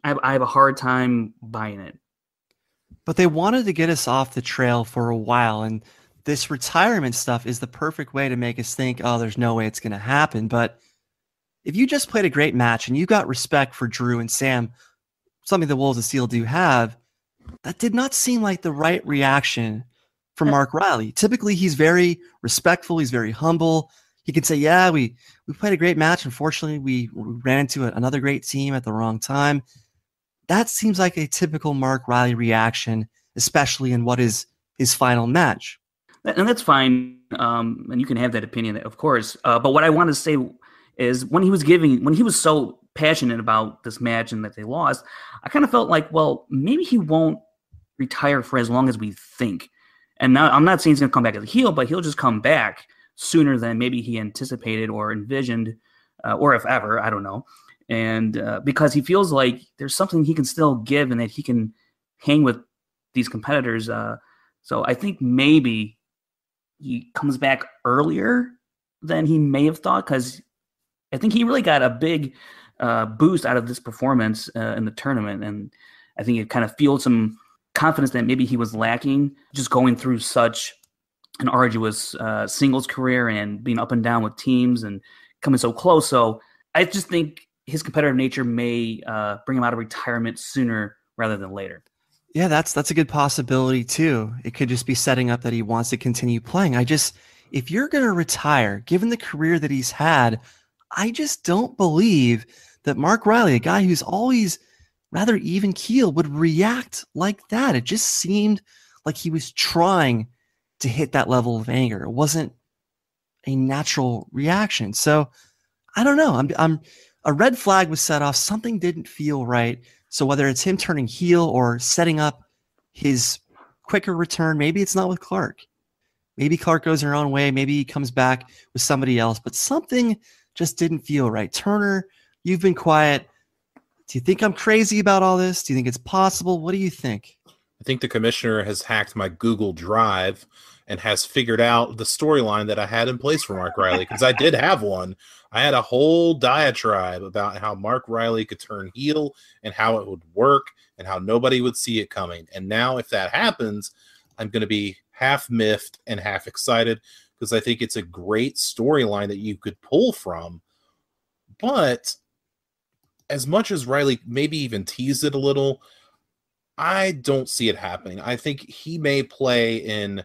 have a hard time buying it. But they wanted to get us off the trail for a while, and this retirement stuff is the perfect way to make us think, there's no way it's going to happen. But if you just played a great match and you got respect for Drew and Sam, something the Wolves of Steel do have, that did not seem like the right reaction from Mark Riley. Typically, he's very respectful. He's very humble. He can say, yeah, we played a great match. Unfortunately, we ran into another great team at the wrong time. That seems like a typical Mark Riley reaction, especially in what is his final match. And that's fine. And you can have that opinion, of course. But what I want to say is when he was so passionate about this match and that they lost, I kind of felt like, well, maybe he won't retire for as long as we think. And now I'm not saying he's going to come back as a heel, but he'll just come back sooner than maybe he anticipated or envisioned, or if ever, I don't know. And because he feels like there's something he can still give and that he can hang with these competitors. So I think maybe he comes back earlier than he may have thought, because I think he really got a big boost out of this performance in the tournament. And I think it kind of fueled some confidence that maybe he was lacking, just going through such an arduous singles career and being up and down with teams and coming so close. So I just think his competitive nature may bring him out of retirement sooner rather than later. Yeah, that's a good possibility too. It could just be setting up that he wants to continue playing. If you're going to retire, given the career that he's had, I just don't believe that Mark Riley, a guy who's always rather even keel, would react like that. It just seemed like he was trying to hit that level of anger. It wasn't a natural reaction. So I don't know. I'm a red flag was set off. Something didn't feel right. So whether it's him turning heel or setting up his quicker return, maybe it's not with Clark. Maybe Clark goes her own way. Maybe he comes back with somebody else, but something just didn't feel right. Turner, you've been quiet. Do you think I'm crazy about all this? Do you think it's possible? What do you think? I think the commissioner has hacked my Google Drive and has figured out the storyline that I had in place for Mark Riley, because I did have one. I had a whole diatribe about how Mark Riley could turn heel and how it would work and how nobody would see it coming. And now if that happens, I'm going to be half miffed and half excited, because I think it's a great storyline that you could pull from. But as much as Riley maybe even teased it a little, I don't see it happening. I think he may play in,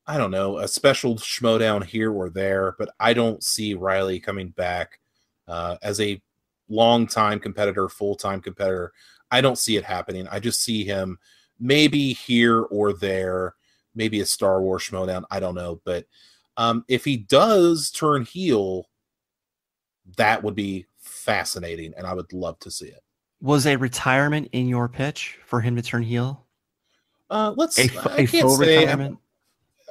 I don't know, a special Schmoedown here or there, but I don't see Riley coming back as a long-time competitor, full-time competitor. I don't see it happening. I just see him maybe here or there, maybe a Star Wars Schmoedown. I don't know. But if he does turn heel, that would be fascinating, and I would love to see it. Was a retirement in your pitch for him to turn heel? A full retirement.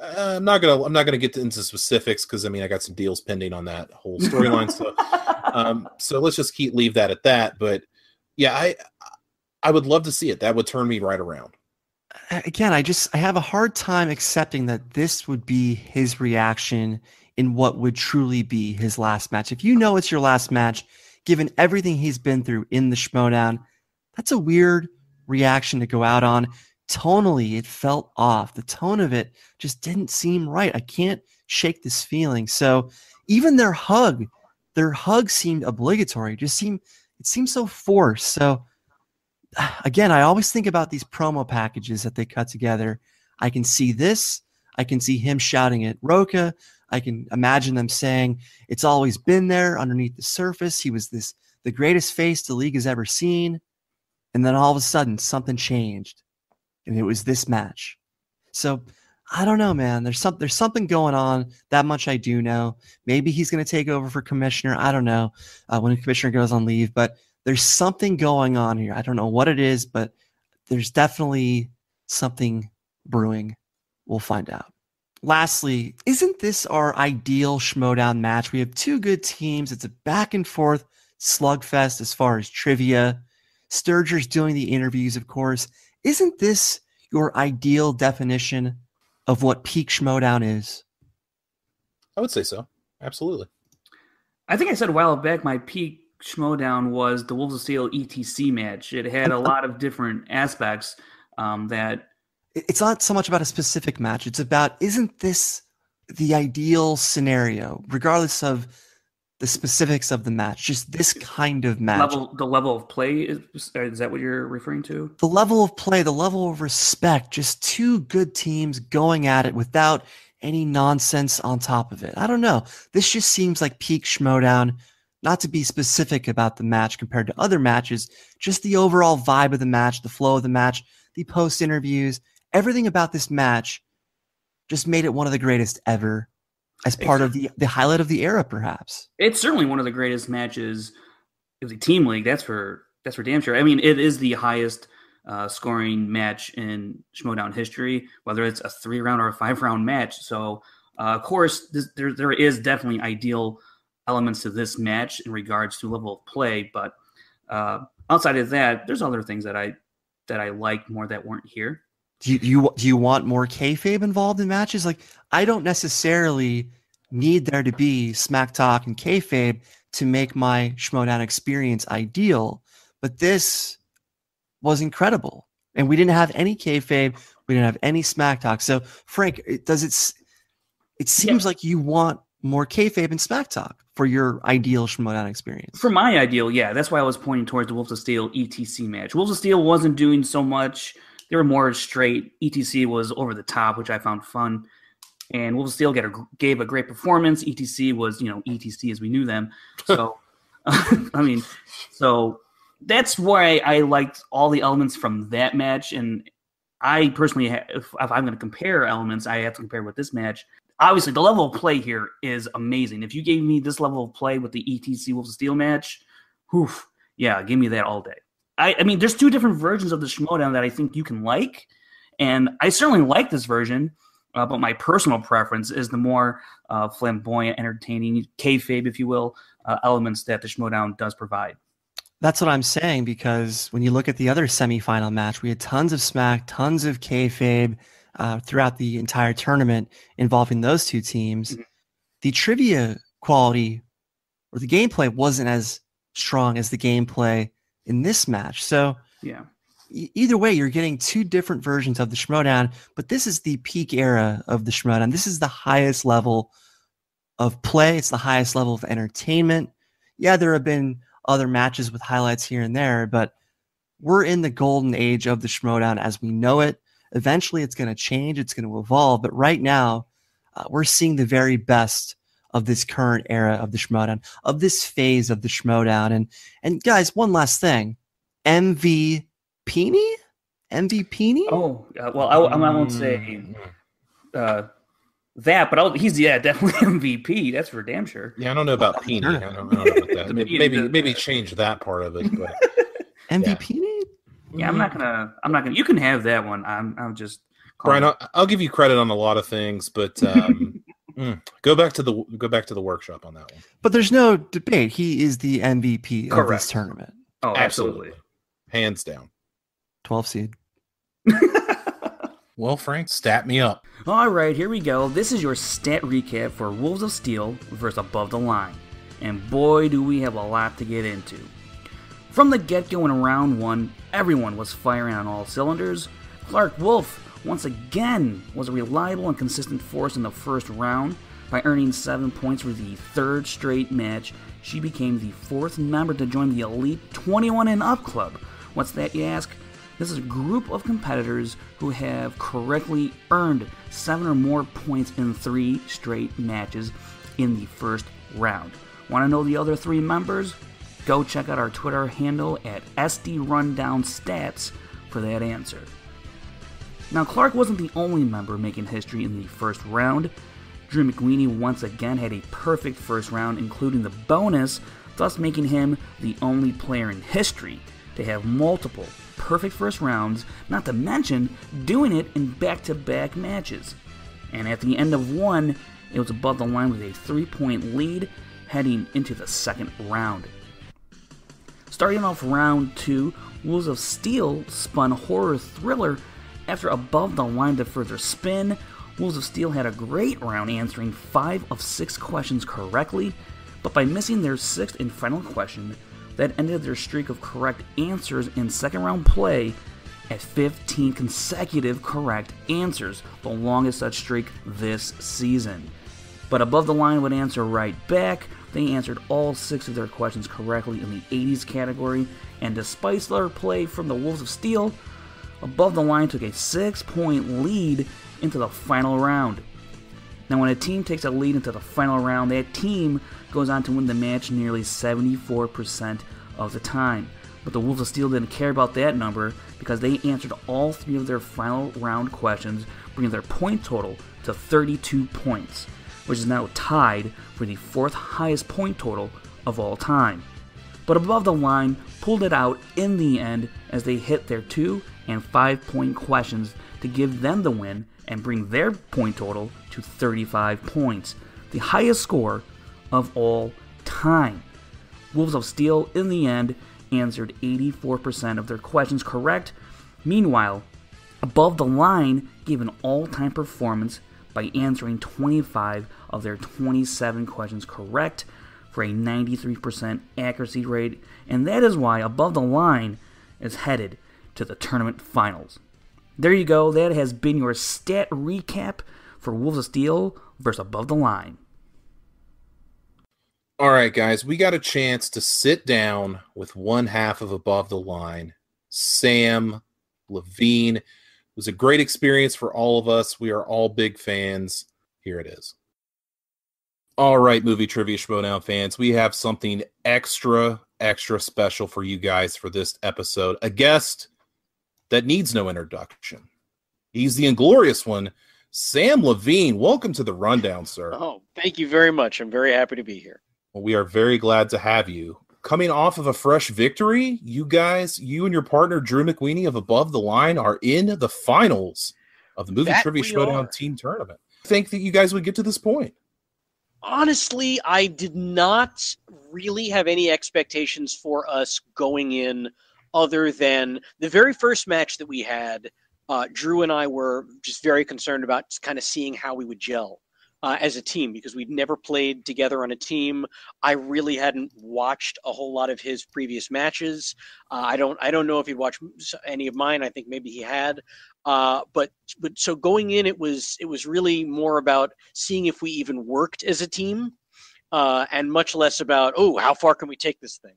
I'm not gonna get into specifics, because I mean I got some deals pending on that whole storyline. So let's just leave that at that. But yeah, I would love to see it. That would turn me right around. Again, I have a hard time accepting that this would be his reaction in what would truly be his last match. If you know it's your last match, given everything he's been through in the Schmoedown, that's a weird reaction to go out on. Tonally, it felt off. The tone of it just didn't seem right. I can't shake this feeling. So even their hug seemed obligatory. It seemed so forced. So again, I always think about these promo packages that they cut together. I can see this. I can see him shouting at Roca. I can imagine them saying, it's always been there underneath the surface. He was the greatest face the league has ever seen. And then all of a sudden, something changed. And it was this match. So I don't know, man. There's something going on. That much I do know. Maybe he's going to take over for commissioner. I don't know when the commissioner goes on leave. But there's something going on here. I don't know what it is, but there's definitely something brewing. We'll find out. Lastly, isn't this our ideal Schmoedown match? We have two good teams. It's a back and forth slugfest as far as trivia. Sturger's doing the interviews, of course. Isn't this your ideal definition of what peak Schmoedown is? I would say so. Absolutely. I think I said a while back my peak Schmoedown was the Wolves of Steel ETC match. It had a lot of different aspects that... It's not so much about a specific match. It's about, isn't this the ideal scenario, regardless of the specifics of the match, just this kind of match? The level of play, is that what you're referring to? The level of play, the level of respect, just two good teams going at it without any nonsense on top of it. I don't know. This just seems like peak Schmoedown, not to be specific about the match compared to other matches, just the overall vibe of the match, the flow of the match, the post interviews. Everything about this match just made it one of the greatest ever, as part of the highlight of the era, perhaps. It's certainly one of the greatest matches. It was a team league, that's for damn sure. I mean, it is the highest scoring match in Schmoedown history, whether it's a 3-round or a 5-round match. So, of course, there is definitely ideal elements to this match in regards to level of play. But outside of that, there's other things that I like more that weren't here. Do you want more kayfabe involved in matches? Like, I don't necessarily need there to be smack talk and kayfabe to make my Schmoedown experience ideal, but this was incredible, and we didn't have any kayfabe, we didn't have any smack talk. So, Frank, it seems like you want more kayfabe and smack talk for your ideal Schmoedown experience. For my ideal, yeah. That's why I was pointing towards the Wolves of Steel ETC match. Wolves of Steel wasn't doing so much. They were more straight. ETC was over the top, which I found fun. And Wolves of Steel gave a great performance. ETC was, ETC as we knew them. So, so that's why I liked all the elements from that match. And I personally, if I'm going to compare elements, I have to compare with this match. Obviously, the level of play here is amazing. If you gave me this level of play with the ETC Wolves of Steel match, yeah, give me that all day. I mean, there's two different versions of the Schmoedown that I think you can like, and I certainly like this version, but my personal preference is the more flamboyant, entertaining, kayfabe, if you will, elements that the Schmoedown does provide. That's what I'm saying, because when you look at the other semifinal match, we had tons of smack, tons of kayfabe throughout the entire tournament involving those two teams. Mm-hmm. The trivia quality or the gameplay wasn't as strong as the gameplay in this match. So yeah, either way, you're getting two different versions of the Schmoedown, but this is the peak era of the Schmoedown. This is the highest level of play. It's the highest level of entertainment. Yeah, there have been other matches with highlights here and there, but we're in the golden age of the Schmoedown as we know it. Eventually, it's going to change. It's going to evolve. But right now, we're seeing the very best of this current era of the Schmoedown, of this phase of the Schmoedown. And guys, one last thing. MVP? Oh, well, I won't say that, but he's definitely MVP. That's for damn sure. Yeah, I don't know about Peeny. I don't know about that. Maybe change that part of it. But MVP? Yeah, I'm not gonna. You can have that one. I'm just. Brian, I'll give you credit on a lot of things, but go back to the workshop on that one. But there's no debate. He is the MVP of this tournament. Oh, absolutely, hands down. 12 seed. Well, Frank, stat me up. All right, here we go. This is your stat recap for Wolves of Steel versus Above the Line, and boy, do we have a lot to get into. From the get-go in round one, everyone was firing on all cylinders. Clark Wolf, once again, was a reliable and consistent force in the first round. By earning 7 points for the third straight match, she became the fourth member to join the Elite 21 and Up Club. What's that, you ask? This is a group of competitors who have correctly earned 7 or more points in 3 straight matches in the first round. Want to know the other 3 members? Go check out our Twitter handle at SDRundownStats for that answer. Now, Clark wasn't the only member making history in the first round. Drew McWeeny once again had a perfect first round, including the bonus, thus making him the only player in history to have multiple perfect first rounds, not to mention doing it in back-to-back matches. And at the end of one, it was above the line with a 3-point lead heading into the second round. Starting off round 2, Wolves of Steel spun horror thriller after Above the Line to further spin. Wolves of Steel had a great round, answering 5 of 6 questions correctly, but by missing their 6th and final question, that ended their streak of correct answers in second round play at 15 consecutive correct answers, the longest such streak this season. But Above the Line would answer right back. They answered all 6 of their questions correctly in the 80s category, and despite their play from the Wolves of Steel, Above the Line took a 6-point lead into the final round. Now, when a team takes a lead into the final round, that team goes on to win the match nearly 74% of the time. But the Wolves of Steel didn't care about that number because they answered all 3 of their final round questions, bringing their point total to 32 points, which is now tied for the 4th highest point total of all time. But Above the Line pulled it out in the end as they hit their 2- and 5-point questions to give them the win and bring their point total to 35 points, the highest score of all time. Wolves of Steel, in the end, answered 84% of their questions correct. Meanwhile, Above the Line gave an all-time performance by answering 25 of their 27 questions correct for a 93% accuracy rate, and that is why Above the Line is headed to the tournament finals. There you go. That has been your stat recap for Wolves of Steel versus Above the Line. All right, guys, we got a chance to sit down with one half of Above the Line, Samm Levine. It was a great experience for all of us. We are all big fans. Here it is. All right, Movie Trivia Schmoedown fans, we have something extra special for you guys for this episode. A guest that needs no introduction. He's the inglorious one, Samm Levine. Welcome to the Rundown, sir. Oh, thank you very much. I'm very happy to be here. Well, we are very glad to have you. Coming off of a fresh victory, you and your partner, Drew McWeeny of Above the Line, are in the finals of the Movie Trivia Schmoedown team tournament. I think that you guys would get to this point. Honestly, I did not really have any expectations for us going in other than the very first match that we had. Drew and I were just very concerned about just kind of seeing how we would gel as a team, because we'd never played together on a team. I really hadn't watched a whole lot of his previous matches. I don't know if he'd watched any of mine. I think maybe he had. But so going in, it was really more about seeing if we even worked as a team, and much less about, oh, how far can we take this thing?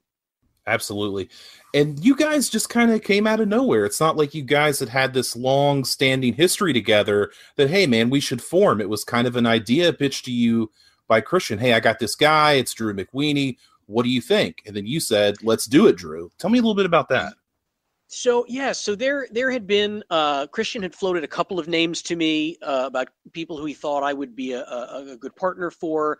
Absolutely. And you guys just kind of came out of nowhere. It's not like you guys had this long-standing history together that, hey, man, we should form. It was kind of an idea pitched to you by Kristian. Hey, I got this guy. It's Drew McWeeny. What do you think? And then you said, let's do it, Drew. Tell me a little bit about that. So there had been Kristian had floated a couple of names to me about people who he thought I would be a good partner for,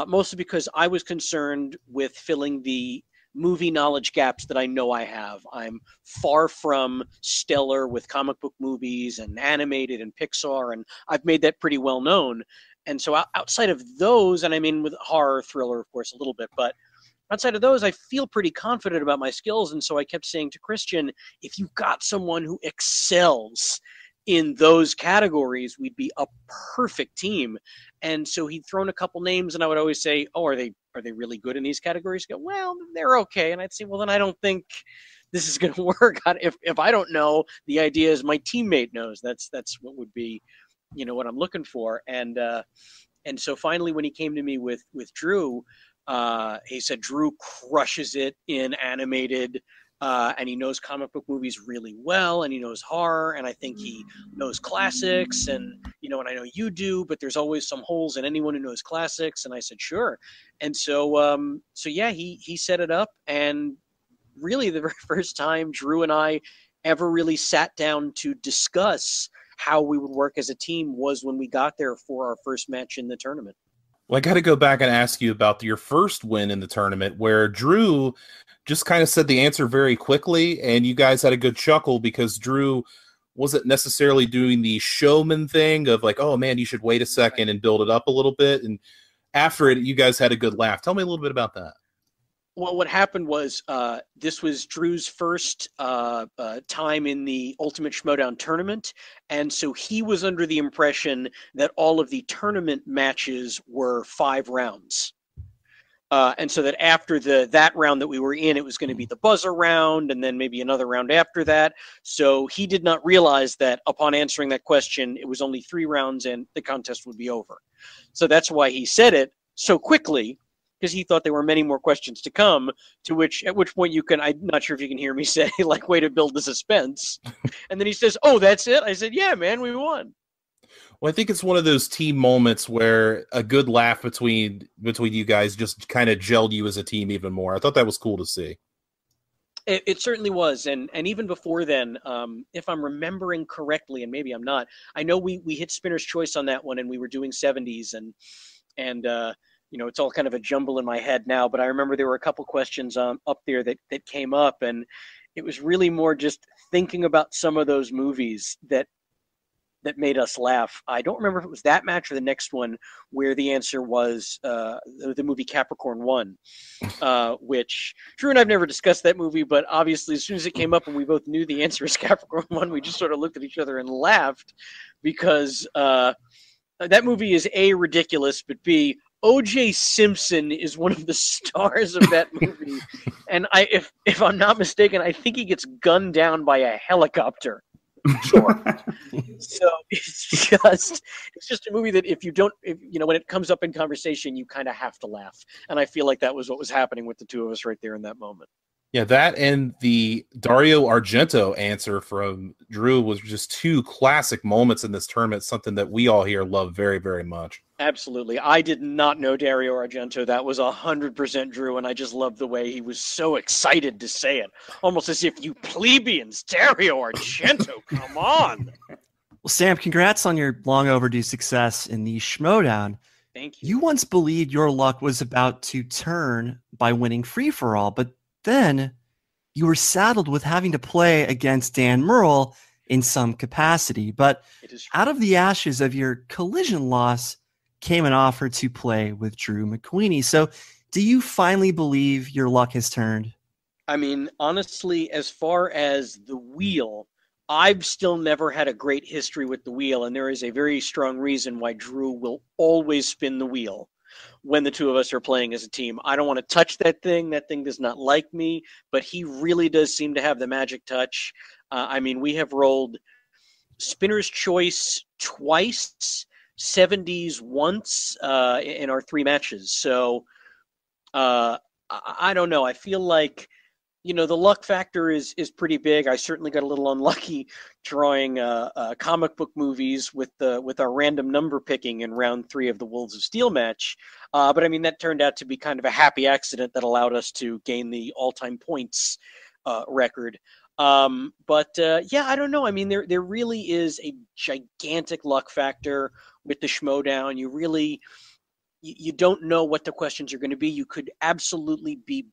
mostly because I was concerned with filling the movie knowledge gaps that I know I have. I'm far from stellar with comic book movies and animated and Pixar, and I've made that pretty well known. And so outside of those, and I mean with horror, thriller, of course, a little bit, but outside of those, I feel pretty confident about my skills. And so I kept saying to Kristian, if you've got someone who excels in those categories, we'd be a perfect team. And so he'd thrown a couple names, and I would always say, oh, are they really good in these categories? He'd go, well, they're okay. And I'd say, well, then I don't think this is going to work. If I don't know, the idea is my teammate knows. That's what would be, what I'm looking for. And so finally, when he came to me with Drew, he said Drew crushes it in animated, and he knows comic book movies really well, and he knows horror, and I think he knows classics, and and I know you do, but there's always some holes in anyone who knows classics. And I said sure. And so yeah, he set it up, and really the very first time Drew and I ever really sat down to discuss how we would work as a team was when we got there for our first match in the tournament. Well, I got to go back and ask you about your first win in the tournament, where Drew just kind of said the answer very quickly, and you guys had a good chuckle because Drew wasn't necessarily doing the showman thing of like, oh, man, you should wait a second and build it up a little bit. And after it, you guys had a good laugh. Tell me a little bit about that. Well, what happened was this was Drew's first time in the Ultimate Schmoedown tournament, and so he was under the impression that all of the tournament matches were 5 rounds. And so that after that round that we were in, it was going to be the buzzer round, and then maybe another round after that. So he did not realize that upon answering that question, it was only 3 rounds and the contest would be over. So that's why he said it so quickly, because he thought there were many more questions to come, at which point I'm not sure if you can hear me say, like, way to build the suspense. And then he says, oh, that's it? I said, yeah, man, we won. Well, I think it's one of those team moments where a good laugh between you guys just kind of gelled you as a team even more. I thought that was cool to see. It certainly was. And even before then, if I'm remembering correctly, and maybe I'm not, I know we hit Spinner's Choice on that one, and we were doing 70s, and it's all kind of a jumble in my head now, but I remember there were a couple questions up there that came up, and it was really more just thinking about some of those movies that made us laugh. I don't remember if it was that match or the next one where the answer was the movie Capricorn 1, which Drew and I've never discussed that movie, but obviously as soon as it came up and we both knew the answer is Capricorn 1, we just sort of looked at each other and laughed because that movie is A, ridiculous, but B, O.J. Simpson is one of the stars of that movie. And if I'm not mistaken, I think he gets gunned down by a helicopter. Sure. So it's just a movie that if you don't, when it comes up in conversation, you kind of have to laugh. And I feel like that was what was happening with the two of us right there in that moment. Yeah, that and the Dario Argento answer from Drew was just two classic moments in this tournament, something that we all here love very, very much. Absolutely. I did not know Dario Argento. That was 100% Drew, and I just loved the way he was so excited to say it. Almost as if, you plebeians, Dario Argento, come on. Well, Sam, congrats on your long overdue success in the Schmoedown. Thank you. You once believed your luck was about to turn by winning free-for-all, but then you were saddled with having to play against Dan Murrell in some capacity. But out of the ashes of your collision loss came an offer to play with Drew McQueenie. So do you finally believe your luck has turned? I mean, honestly, as far as the wheel, I've still never had a great history with the wheel, and there is a very strong reason why Drew will always spin the wheel when the two of us are playing as a team. I don't want to touch that thing. That thing does not like me, but he really does seem to have the magic touch. I mean, we have rolled Spinner's Choice twice, 70s once in our 3 matches. So I don't know. I feel like, the luck factor is pretty big. I certainly got a little unlucky drawing comic book movies with our random number picking in round 3 of the Wolves of Steel match. But I mean, that turned out to be kind of a happy accident that allowed us to gain the all-time points record. Yeah, I don't know. I mean, there really is a gigantic luck factor with the Schmoedown. You don't know what the questions are going to be. You could absolutely be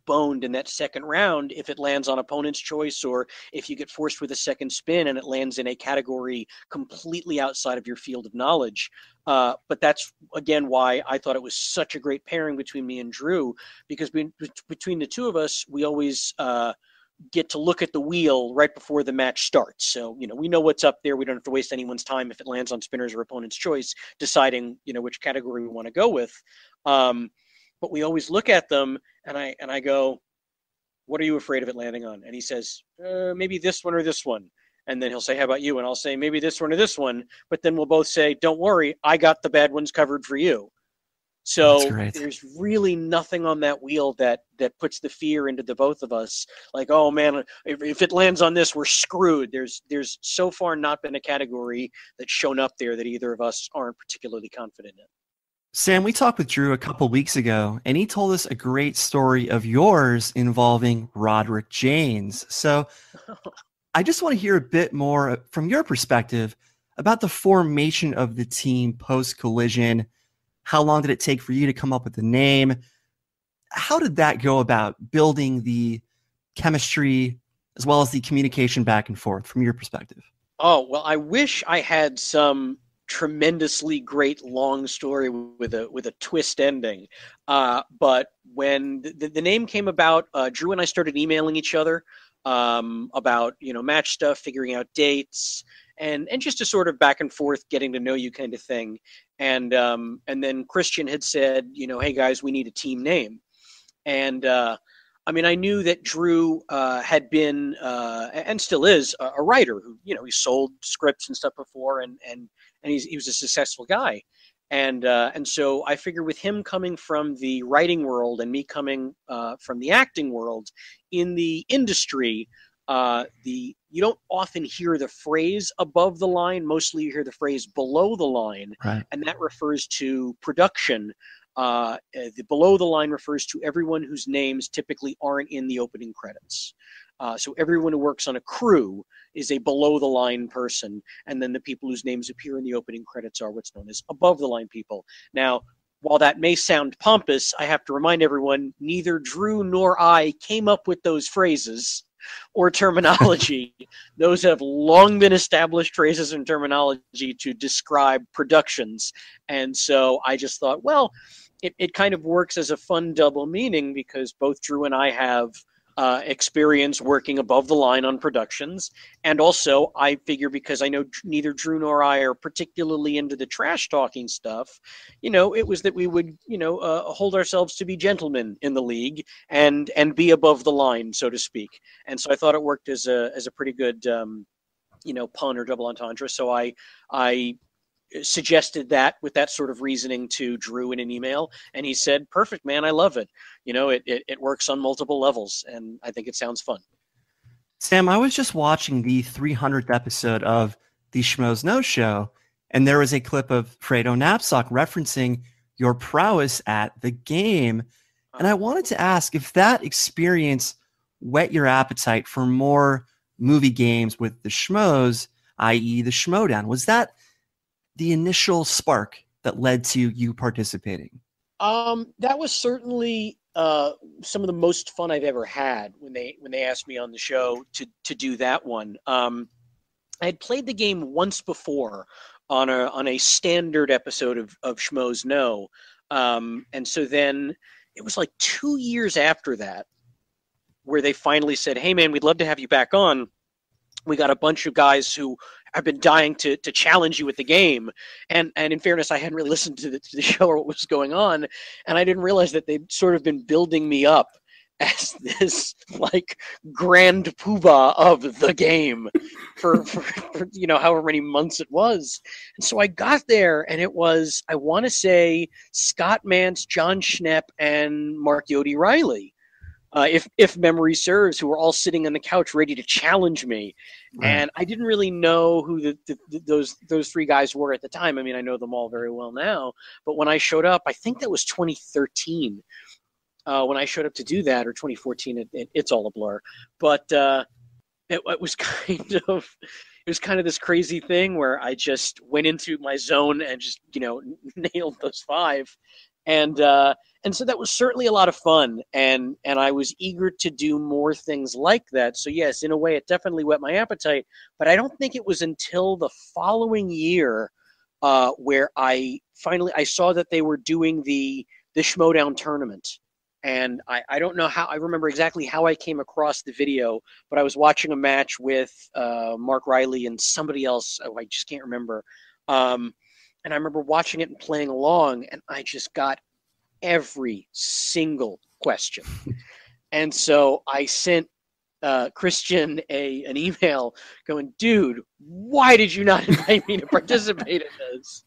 boned in that second round if it lands on opponent's choice, or if you get forced with a second spin and it lands in a category completely outside of your field of knowledge. But that's, again, why I thought it was such a great pairing between me and Drew, because between the two of us, we always get to look at the wheel right before the match starts. So, we know what's up there. We don't have to waste anyone's time if it lands on spinners or opponent's choice, deciding, which category we want to go with. But we always look at them, and I go, what are you afraid of it landing on? And he says, maybe this one or this one. And then he'll say, how about you? And I'll say, maybe this one or this one. But then we'll both say, don't worry, I got the bad ones covered for you. So there's really nothing on that wheel that puts the fear into the both of us. Like, oh man, if it lands on this, we're screwed. There's so far not been a category that's shown up there that either of us aren't particularly confident in. Sam, we talked with Drew a couple weeks ago, and he told us a great story of yours involving Roderick Janes. So I just want to hear a bit more from your perspective about the formation of the team post-collision. How long did it take for you to come up with the name? How did that go about building the chemistry as well as the communication back and forth from your perspective? Oh, well, I wish I had some tremendously great long story with a twist ending. But when the name came about, Drew and I started emailing each other about, match stuff, figuring out dates, and just a sort of back and forth, getting to know you kind of thing. And then Kristian had said, hey guys, we need a team name. And I mean, I knew that Drew had been and still is a writer who, he sold scripts and stuff before, and he was a successful guy. And so I figure with him coming from the writing world and me coming from the acting world, in the industry, you don't often hear the phrase above the line. Mostly you hear the phrase below the line, right. And that refers to production. The below the line refers to everyone whose names typically aren't in the opening credits. So everyone who works on a crew is a below the line person, and then the people whose names appear in the opening credits are what's known as above the line people. Now, while that may sound pompous, I have to remind everyone, neither Drew nor I came up with those phrases or terminology. Those have long been established phrases and terminology to describe productions. And so I just thought, well, it kind of works as a fun double meaning, because both Drew and I have experience working above the line on productions. And also, I figure because I know neither Drew nor I are particularly into the trash talking stuff, it was that we would, hold ourselves to be gentlemen in the league and be above the line, so to speak. And so I thought it worked as a pretty good pun or double entendre. So I suggested that with that sort of reasoning to Drew in an email, and he said, "Perfect, man, I love it. It works on multiple levels, and I think it sounds fun." Sam, I was just watching the 300th episode of the Schmoes Know Show, and there was a clip of Fredo Knapsack referencing your prowess at the game. And I wanted to ask if that experience whet your appetite for more movie games with the Schmoes, i.e. the Schmoedown. Was that the initial spark that led to you participating? That was certainly some of the most fun I've ever had when they asked me on the show to do that one. I had played the game once before on a standard episode of Schmoes Know, and so then it was like 2 years after that where they finally said, "Hey man, we'd love to have you back on. We got a bunch of guys who have been dying to challenge you with the game." And in fairness, I hadn't really listened to the show or what was going on, and I didn't realize that they'd sort of been building me up as this like grand poobah of the game for however many months it was. And so I got there, and it was, I want to say, Scott Mantz, John Schnepp, and Mark Yodi Riley, if memory serves, who were all sitting on the couch ready to challenge me. Right. And I didn't really know who those three guys were at the time. I mean, I know them all very well now, but when I showed up, I think that was 2013. When I showed up to do that, or 2014, it's all a blur. But it was kind of this crazy thing where I just went into my zone and just nailed those five, and so that was certainly a lot of fun, and I was eager to do more things like that. So yes, in a way, it definitely whet my appetite. But I don't think it was until the following year where I saw that they were doing the Schmoedown tournament. And I don't know how, I remember exactly how I came across the video, but I was watching a match with Mark Riley and somebody else. Oh, I just can't remember. And I remember watching it and playing along, and I just got every single question. And so I sent Kristian an email going, "Dude, why did you not invite me to participate in this?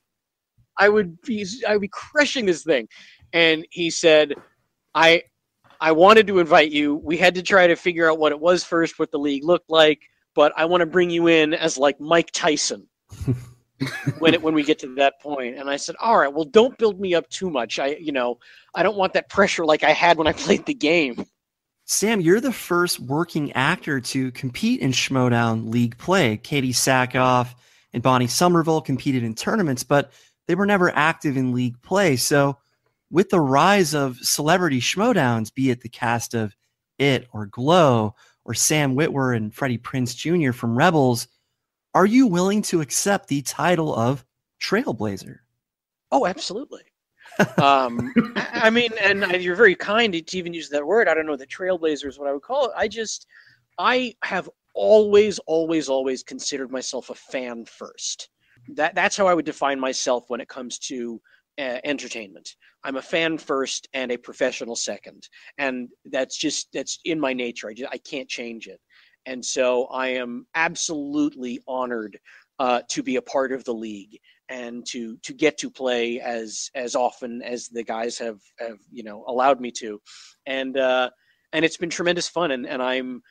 I would be crushing this thing." And he said, I wanted to invite you. We had to try to figure out what it was first, what the league looked like, but I want to bring you in as like Mike Tyson when we get to that point." And I said, "All right, well, don't build me up too much. I don't want that pressure like I had when I played the game." Sam, you're the first working actor to compete in Schmoedown League play. Katie Sackhoff and Bonnie Somerville competed in tournaments, but they were never active in league play. So with the rise of celebrity Schmoedowns, be it the cast of It or Glow or Sam Witwer and Freddie Prinze Jr. from Rebels, are you willing to accept the title of Trailblazer? Oh, absolutely. I mean, and you're very kind to even use that word. I don't know that Trailblazer is what I would call it. I have always considered myself a fan first. That's how I would define myself when it comes to entertainment. I'm a fan first and a professional second, and that's in my nature. I can't change it. And so I am absolutely honored to be a part of the league and to get to play as often as the guys have allowed me to, and it's been tremendous fun. And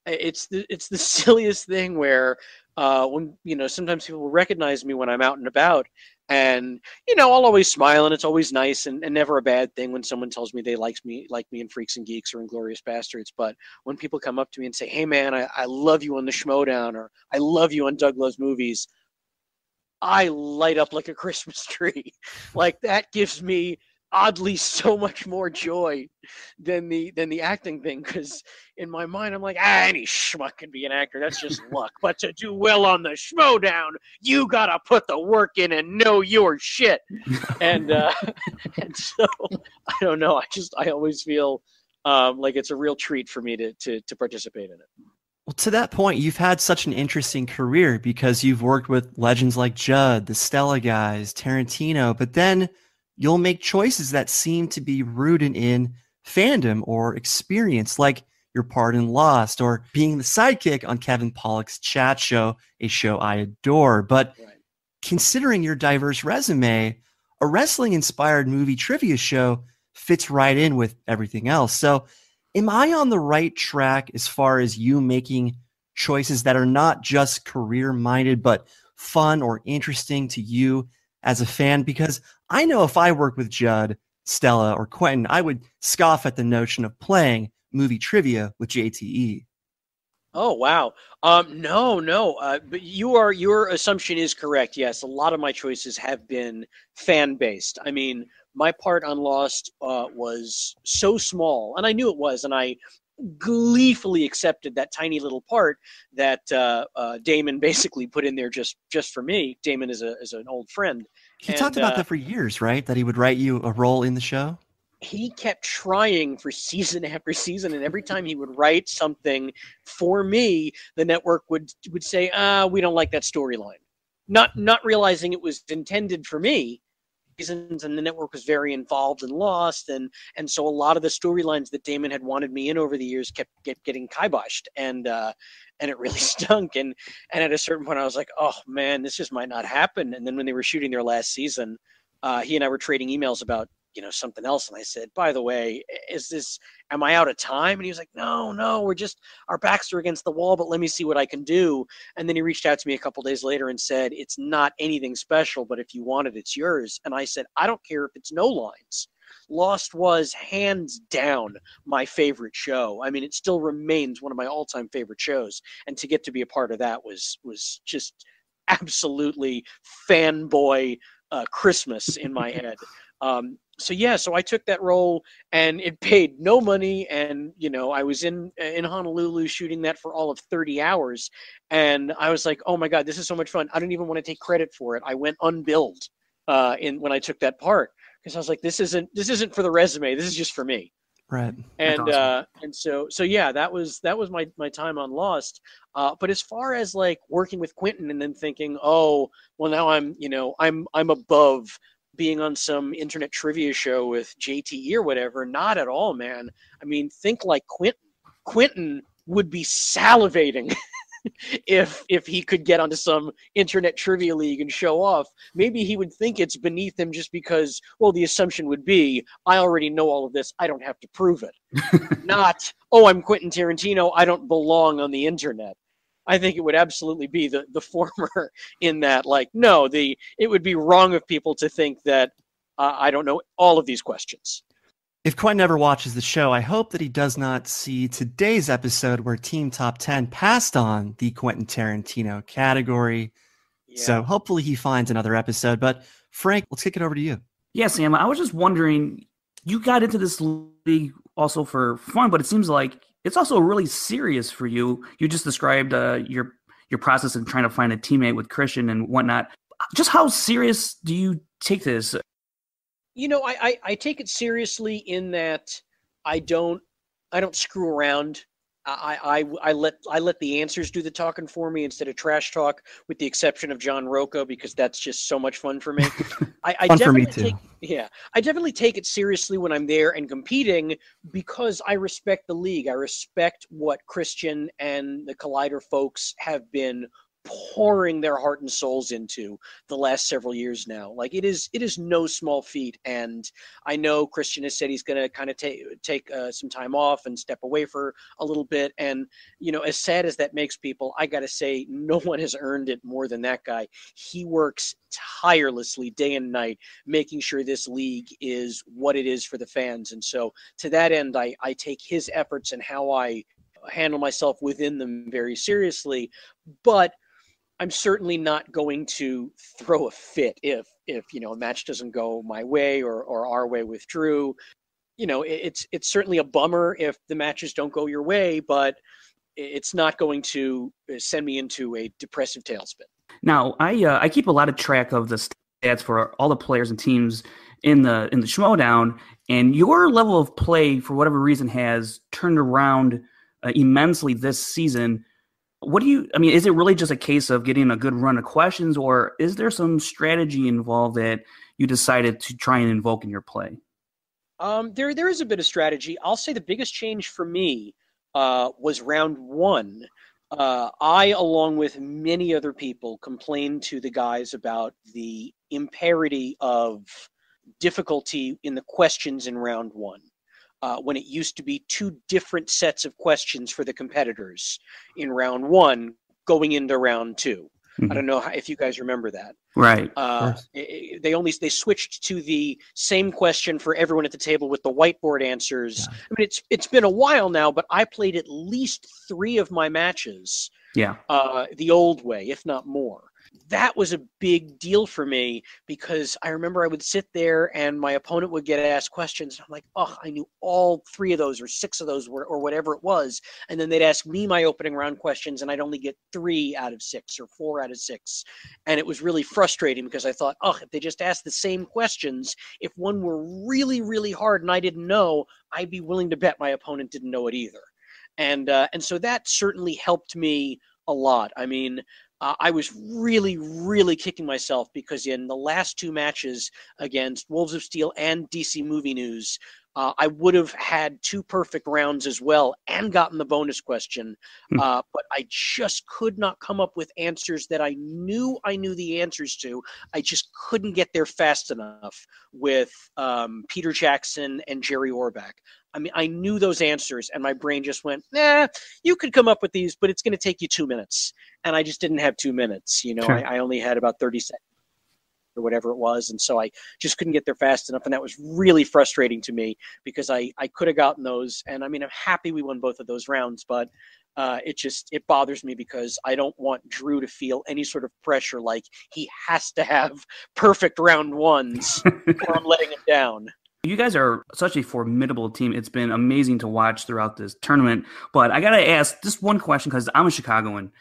it's the silliest thing where when sometimes people recognize me when I'm out and about, and I'll always smile, and it's always nice and never a bad thing when someone tells me they like me in Freaks and Geeks or Inglourious Bastards. But when people come up to me and say, "Hey man, I love you on the Schmoedown," or "I love you on Doug Loves Movies," I light up like a Christmas tree. Like, that gives me oddly so much more joy than the acting thing, because in my mind I'm like, any schmuck can be an actor, that's just luck. But to do well on the Schmoedown, you gotta put the work in and know your shit. And so I don't know, I always feel like it's a real treat for me to participate in it. Well, to that point, you've had such an interesting career because you've worked with legends like Judd, the Stella guys, Tarantino, but then you'll make choices that seem to be rooted in fandom or experience, like your part in Lost, or being the sidekick on Kevin Pollak's Chat Show, a show I adore. But considering your diverse resume, a wrestling-inspired movie trivia show fits right in with everything else. So am I on the right track as far as you making choices that are not just career-minded, but fun or interesting to you as a fan? Because I know if I work with Judd, Stella, or Quentin, I would scoff at the notion of playing movie trivia with JTE. Oh, wow. No. But your assumption is correct. Yes, a lot of my choices have been fan-based. I mean, my part on Lost was so small, and I knew it was, and I gleefully accepted that tiny little part that Damon basically put in there just for me. Damon is an old friend. He talked about that for years, right? That he would write you a role in the show? He kept trying for season after season, and every time he would write something for me, the network would say, we don't like that storyline. Not realizing it was intended for me. And the network was very involved and Lost, and so a lot of the storylines that Damon had wanted me in over the years kept getting kiboshed, and it really stunk. And at a certain point, I was like, oh man, this just might not happen. And then when they were shooting their last season, he and I were trading emails about something else, and I said, by the way, am I out of time? And he was like, no, we're just, our backs are against the wall, but let me see what I can do. And then he reached out to me a couple days later and said, it's not anything special, but if you want it, it's yours. And I said, I don't care if it's no lines. Lost was hands down my favorite show. I mean, it still remains one of my all-time favorite shows, and to get to be a part of that was just absolutely fanboy Christmas in my head. So I took that role, and it paid no money. And, I was in Honolulu shooting that for all of 30 hours. And I was like, oh my God, this is so much fun. I don't even want to take credit for it. I went unbilled when I took that part, because I was like, this isn't for the resume. This is just for me. Right. And, awesome. and so yeah, that was my time on Lost. But as far as like working with Quentin and then thinking, oh, well now I'm above being on some internet trivia show with JTE or whatever. Not at all, man. I mean, think like Quentin. Quentin would be salivating if he could get onto some internet trivia league and show off. Maybe he would think it's beneath him just because, well, the assumption would be, I already know all of this, I don't have to prove it. Not, oh, I'm Quentin Tarantino, I don't belong on the internet. I think it would absolutely be the former, in that, like, no, it would be wrong of people to think that I don't know all of these questions. If Quentin ever watches the show, I hope that he does not see today's episode where Team Top 10 passed on the Quentin Tarantino category. Yeah. So hopefully he finds another episode. But Frank, let's kick it over to you. Yeah, Sam, I was just wondering, you got into this league also for fun, but it seems like it's also really serious for you. You just described your process of trying to find a teammate with Kristian and whatnot. Just how serious do you take this? I take it seriously in that I don't screw around. I let the answers do the talking for me instead of trash talk, with the exception of John Rocco, because that's just so much fun for me. I fun for me too. I definitely take it seriously when I'm there and competing, because I respect the league. I respect what Kristian and the Collider folks have been pouring their heart and souls into the last several years now. Like, it is no small feat. And I know Kristian has said he's going to kind of take some time off and step away for a little bit. And, as sad as that makes people, I got to say, no one has earned it more than that guy. He works tirelessly day and night, making sure this league is what it is for the fans. And so to that end, I take his efforts and how I handle myself within them very seriously. But I'm certainly not going to throw a fit if a match doesn't go my way or our way with Drew. It's certainly a bummer if the matches don't go your way, but it's not going to send me into a depressive tailspin. Now, I keep a lot of track of the stats for all the players and teams in the Schmoedown, and your level of play, for whatever reason, has turned around immensely this season. Is it really just a case of getting a good run of questions, or is there some strategy involved that you decided to try and invoke in your play? There is a bit of strategy. I'll say the biggest change for me was round one. I, along with many other people, complained to the guys about the imparity of difficulty in the questions in round one. When it used to be two different sets of questions for the competitors in round one going into round two. I don't know if you guys remember that. Right. They switched to the same question for everyone at the table with the whiteboard answers. Yeah. I mean, it's been a while now, but I played at least 3 of my matches. Yeah. The old way, if not more. That was a big deal for me because I remember I would sit there and my opponent would get asked questions. And I'm like, oh, I knew all 3 of those or 6 of those or whatever it was. And then they'd ask me my opening round questions and I'd only get 3 out of 6 or 4 out of 6. And it was really frustrating because I thought, oh, if they just asked the same questions, if one were really, really hard and I didn't know, I'd be willing to bet my opponent didn't know it either. And so that certainly helped me a lot. I mean, I was really, really kicking myself because in the last 2 matches against Wolves of Steel and DC Movie News, I would have had 2 perfect rounds as well and gotten the bonus question, but I just could not come up with answers that I knew the answers to. I just couldn't get there fast enough with Peter Jackson and Jerry Orbach. I mean, I knew those answers, and my brain just went, nah, you could come up with these, but it's going to take you 2 minutes. And I just didn't have 2 minutes. You know, sure. I only had about 30 seconds or whatever it was, and so I just couldn't get there fast enough, and that was really frustrating to me because I could have gotten those. And, I mean, I'm happy we won both of those rounds, but it bothers me because I don't want Drew to feel any sort of pressure like he has to have perfect round ones or I'm letting him down. You guys are such a formidable team. It's been amazing to watch throughout this tournament. But I got to ask just one question because I'm a Chicagoan.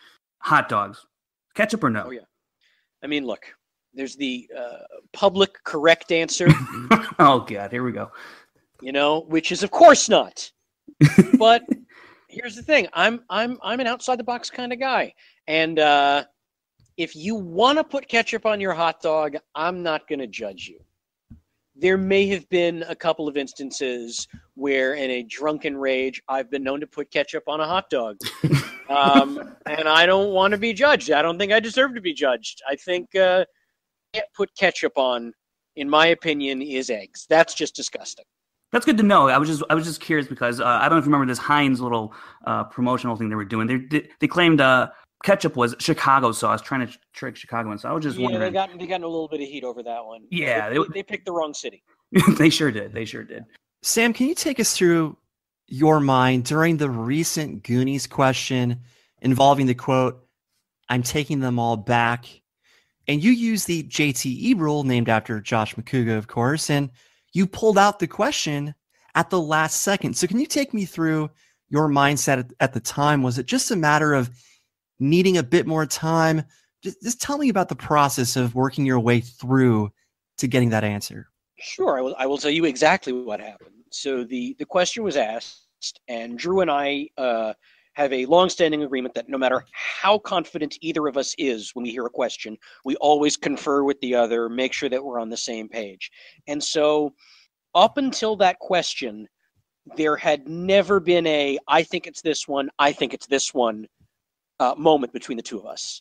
Hot dogs, ketchup or no? Oh, yeah. I mean, look, there's the public correct answer. Oh, God, here we go. You know, which is, of course, not. But here's the thing. I'm an outside-the-box kind of guy. And if you want to put ketchup on your hot dog, I'm not going to judge you. There may have been a couple of instances where in a drunken rage, I've been known to put ketchup on a hot dog. And I don't want to be judged. I don't think I deserve to be judged. I think put ketchup on, in my opinion, is eggs. That's just disgusting. That's good to know. I was just curious because I don't know if you remember this Heinz little promotional thing they were doing. They claimed ketchup was Chicago sauce, trying to trick Chicagoans. So I was just wondering. Yeah, they got in a little bit of heat over that one. Yeah. They picked the wrong city. They sure did. Sam, can you take us through your mind during the recent Goonies question involving the quote, "I'm taking them all back," and you used the JTE rule named after Josh McCouga, of course, and you pulled out the question at the last second. So can you take me through your mindset at the time? Was it just a matter of needing a bit more time? Just tell me about the process of working your way through to getting that answer. Sure, I will tell you exactly what happened. So the question was asked, and Drew and I have a long-standing agreement that no matter how confident either of us is when we hear a question, we always confer with the other, make sure that we're on the same page. And so up until that question, there had never been I think it's this one, I think it's this one moment between the two of us.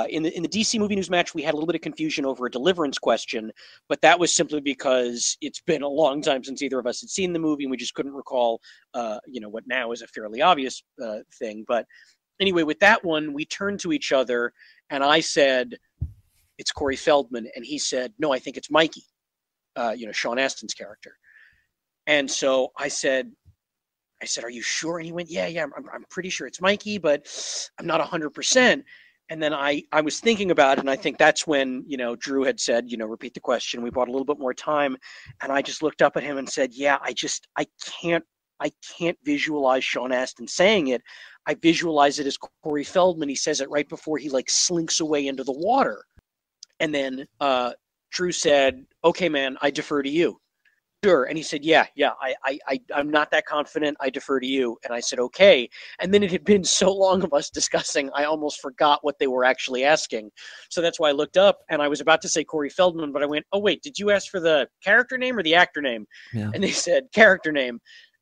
In the DC Movie News match, we had a little bit of confusion over a deliverance question, but that was simply because it's been a long time since either of us had seen the movie, and we just couldn't recall, what now is a fairly obvious thing. But anyway, with that one, we turned to each other, and I said, "It's Corey Feldman," and he said, "No, I think it's Mikey," Sean Astin's character. And so I said, "Are you sure?" And he went, "Yeah, I'm pretty sure it's Mikey, but I'm not 100%. And then I was thinking about it, and I think that's when, Drew had said, repeat the question. We bought a little bit more time, and I just looked up at him and said, "Yeah, I can't visualize Sean Astin saying it. I visualize it as Corey Feldman. He says it right before he slinks away into the water." And then Drew said, "Okay, man, I defer to you." Sure. And he said, yeah, I'm not that confident. I defer to you. And I said, okay. And then it had been so long of us discussing, I almost forgot what they were actually asking. So that's why I looked up, and I was about to say Corey Feldman, but I went, oh, wait, did you ask for the character name or the actor name? Yeah. And they said character name.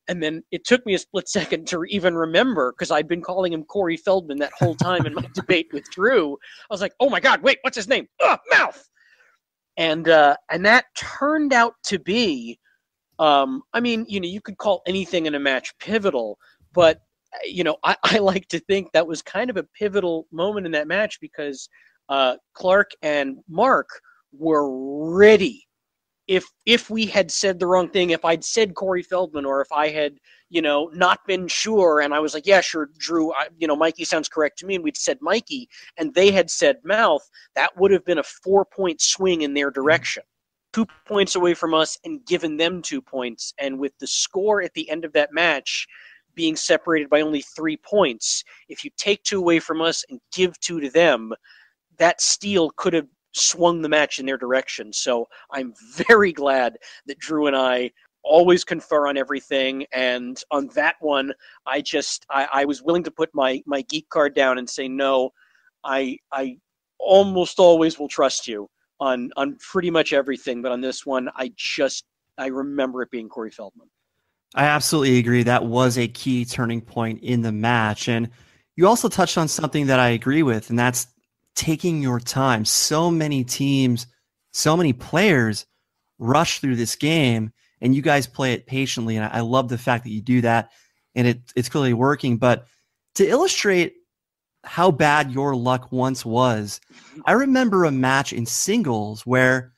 And then it took me a split second to even remember, because I'd been calling him Corey Feldman that whole time in my debate with Drew. I was like, oh my God, wait, what's his name? Mouth. And that turned out to be, I mean, you could call anything in a match pivotal, but, I like to think that was kind of a pivotal moment in that match because Clark and Mark were ready. If we had said the wrong thing, if I'd said Corey Feldman, or if I had, not been sure, and I was like, yeah, sure, Drew, Mikey sounds correct to me, and we'd said Mikey, and they had said Mouth, that would have been a 4-point swing in their direction. 2 points away from us and given them 2 points. And with the score at the end of that match being separated by only 3 points, if you take 2 away from us and give 2 to them, that steal could have swung the match in their direction. So I'm very glad that Drew and I always confer on everything. And on that one, I was willing to put my geek card down and say, no, I almost always will trust you on pretty much everything. But on this one, I remember it being Corey Feldman. I absolutely agree. That was a key turning point in the match. And you also touched on something that I agree with, and that's taking your time. So many teams, so many players rush through this game, and you guys play it patiently. And I love the fact that you do that, and it's clearly working. But to illustrate how bad your luck once was, I remember a match in singles where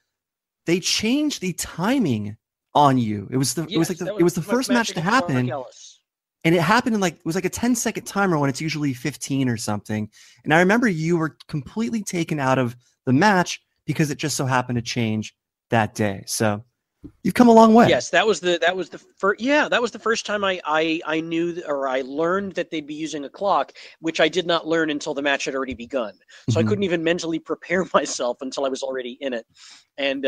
they changed the timing on you. It was the first match to happen. And it happened in it was like a 10-second timer when it's usually 15 or something. And I remember you were completely taken out of the match because it just so happened to change that day. So you've come a long way. Yes, that was the first time I knew, or I learned that they'd be using a clock, which I did not learn until the match had already begun. So I couldn't even mentally prepare myself until I was already in it. And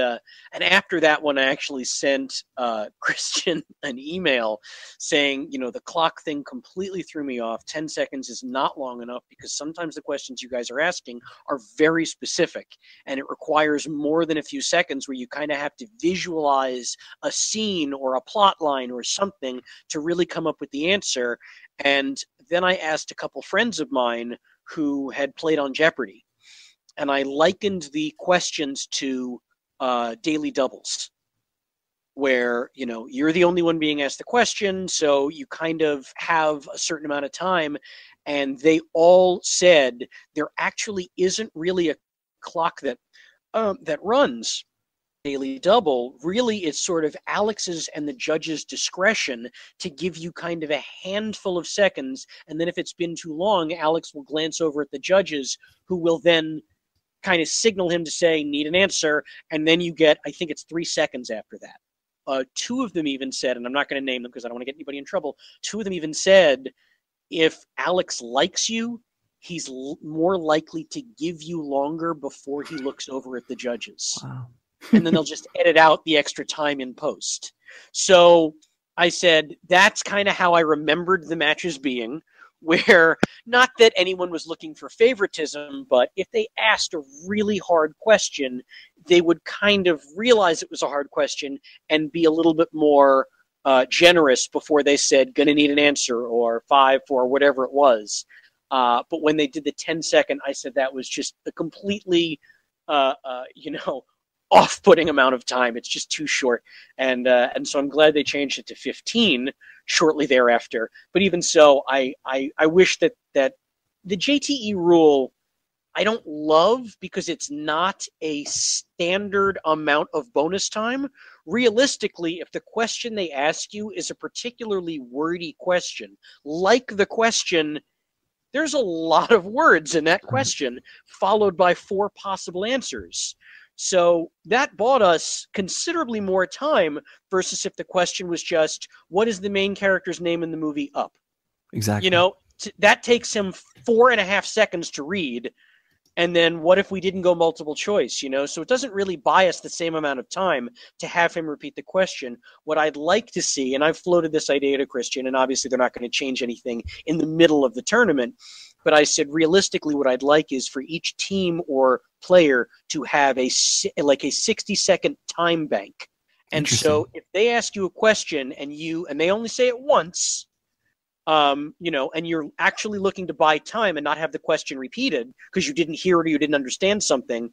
after that one, I actually sent Kristian an email saying, the clock thing completely threw me off. 10 seconds is not long enough because sometimes the questions you guys are asking are very specific, and it requires more than a few seconds where you kind of have to visualize a scene or a plot line or something to really come up with the answer. And then I asked a couple friends of mine who had played on Jeopardy, and I likened the questions to daily doubles, where you're the only one being asked the question, so you kind of have a certain amount of time. And they all said there actually isn't really a clock that runs daily double. Really, it's sort of Alex's and the judge's discretion to give you kind of a handful of seconds, and then if it's been too long, Alex will glance over at the judges, who will then kind of signal him to say, need an answer, and then you get, I think it's 3 seconds after that. 2 of them even said, and I'm not going to name them because I don't want to get anybody in trouble, 2 of them even said, if Alex likes you, he's more likely to give you longer before he looks over at the judges. Wow. And then they'll just edit out the extra time in post. So I said, that's kind of how I remembered the matches being, where not that anyone was looking for favoritism, but if they asked a really hard question, they would kind of realize it was a hard question and be a little bit more generous before they said, gonna need an answer, or 5, 4, whatever it was. But when they did the 10-second, I said that was just a completely, off-putting amount of time. It's just too short. And so I'm glad they changed it to 15 shortly thereafter. But even so, I wish that the JTE rule I don't love, because it's not a standard amount of bonus time. Realistically, if the question they ask you is a particularly wordy question, like the question, there's a lot of words in that question, followed by 4 possible answers. So that bought us considerably more time versus if the question was just, what is the main character's name in the movie Up? Exactly. That takes him 4.5 seconds to read. And then what if we didn't go multiple choice, So it doesn't really buy us the same amount of time to have him repeat the question. What I'd like to see, and I've floated this idea to Kristian, and obviously they're not going to change anything in the middle of the tournament, but I said realistically what I'd like is for each team or player to have a 60-second time bank. And so if they ask you a question and they only say it once, and you're actually looking to buy time and not have the question repeated because you didn't hear it or you didn't understand something,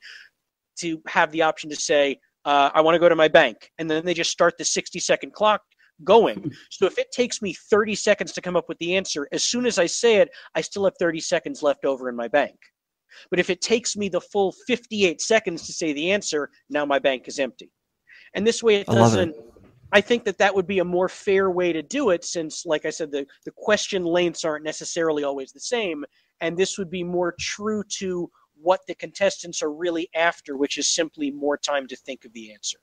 to have the option to say, I want to go to my bank. And then they just start the 60-second clock going. So if it takes me 30 seconds to come up with the answer, as soon as I say it, I still have 30 seconds left over in my bank. But if it takes me the full 58 seconds to say the answer, now my bank is empty. And this way it doesn't, I think that would be a more fair way to do it, since, like I said, the question lengths aren't necessarily always the same. And this would be more true to what the contestants are really after, which is simply more time to think of the answer.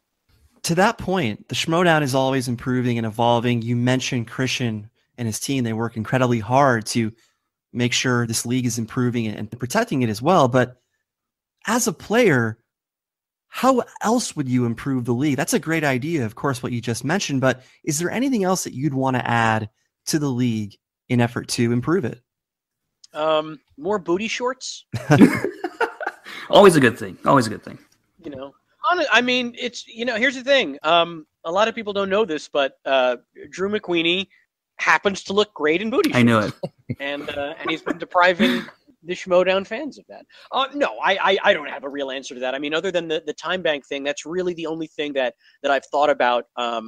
To that point, the Schmoedown is always improving and evolving. You mentioned Kristian and his team. They work incredibly hard to make sure this league is improving and protecting it as well. But as a player, how else would you improve the league? That's a great idea, of course, what you just mentioned, but is there anything else that you'd want to add to the league in effort to improve it? More booty shorts. Always a good thing. Always a good thing. I mean, it's, here's the thing. A lot of people don't know this, but Drew McQueenie happens to look great in booty shorts. I know it. And he's been depriving the Schmoedown fans of that. No, I don't have a real answer to that. I mean, other than the time bank thing, that's really the only thing that I've thought about. I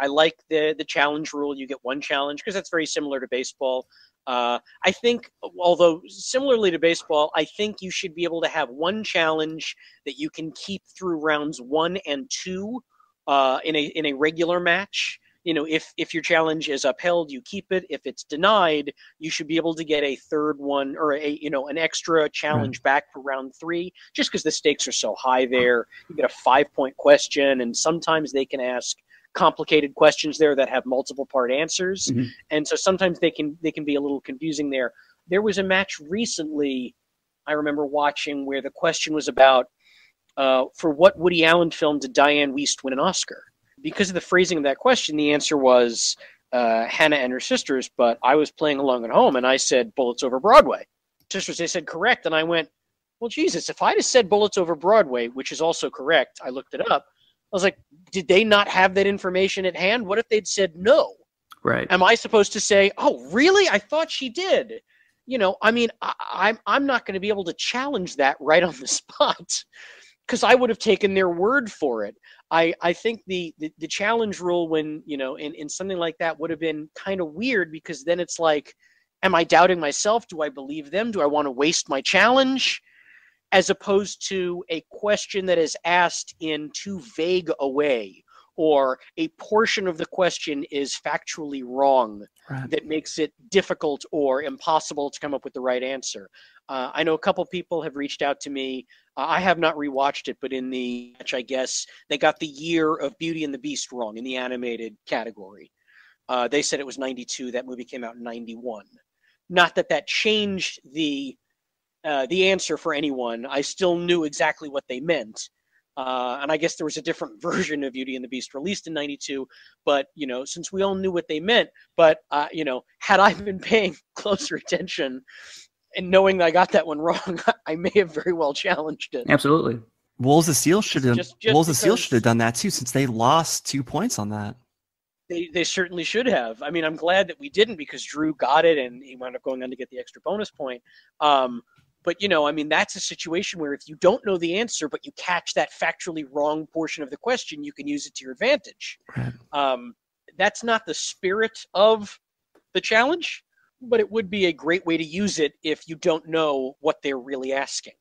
like the challenge rule. You get one challenge because that's very similar to baseball. I think, although similarly to baseball, I think you should be able to have one challenge that you can keep through rounds 1 and 2 in a regular match. If your challenge is upheld, you keep it. If it's denied, you should be able to get a third one or an extra challenge back for round 3, just because the stakes are so high there. You get a 5-point question, and sometimes they can ask complicated questions there that have multiple part answers. Mm-hmm. And so sometimes they can be a little confusing there. There was a match recently I remember watching where the question was about for what Woody Allen film did Diane Wiest win an Oscar? Because of the phrasing of that question, the answer was Hannah and Her Sisters, but I was playing along at home, and I said Bullets Over Broadway. Sisters, they said correct, and I went, well, Jesus, if I'd have said Bullets Over Broadway, which is also correct, I looked it up, I was like, did they not have that information at hand? What if they'd said no? Right. Am I supposed to say, oh, really? I thought she did. I mean, I'm not going to be able to challenge that right on the spot because I would have taken their word for it. I think the challenge rule when, in something like that would have been kind of weird because then it's like, am I doubting myself? Do I believe them? Do I want to waste my challenge? As opposed to a question that is asked in too vague a way, or a portion of the question is factually wrong that makes it difficult or impossible to come up with the right answer. I know a couple people have reached out to me. I have not rewatched it, but in the match, I guess, they got the year of Beauty and the Beast wrong in the animated category. They said it was 92. That movie came out in 91. Not that changed the answer for anyone. I still knew exactly what they meant. And I guess there was a different version of Beauty and the Beast released in 92, but, since we all knew what they meant, but, had I been paying closer attention and knowing that I got that one wrong, I may have very well challenged it. Absolutely. Wolves of Steel should have done that too, since they lost 2 points on that. They certainly should have. I mean, I'm glad that we didn't because Drew got it and he wound up going on to get the extra bonus point. But, I mean, that's a situation where if you don't know the answer, but you catch that factually wrong portion of the question, you can use it to your advantage. That's not the spirit of the challenge, but it would be a great way to use it if you don't know what they're really asking,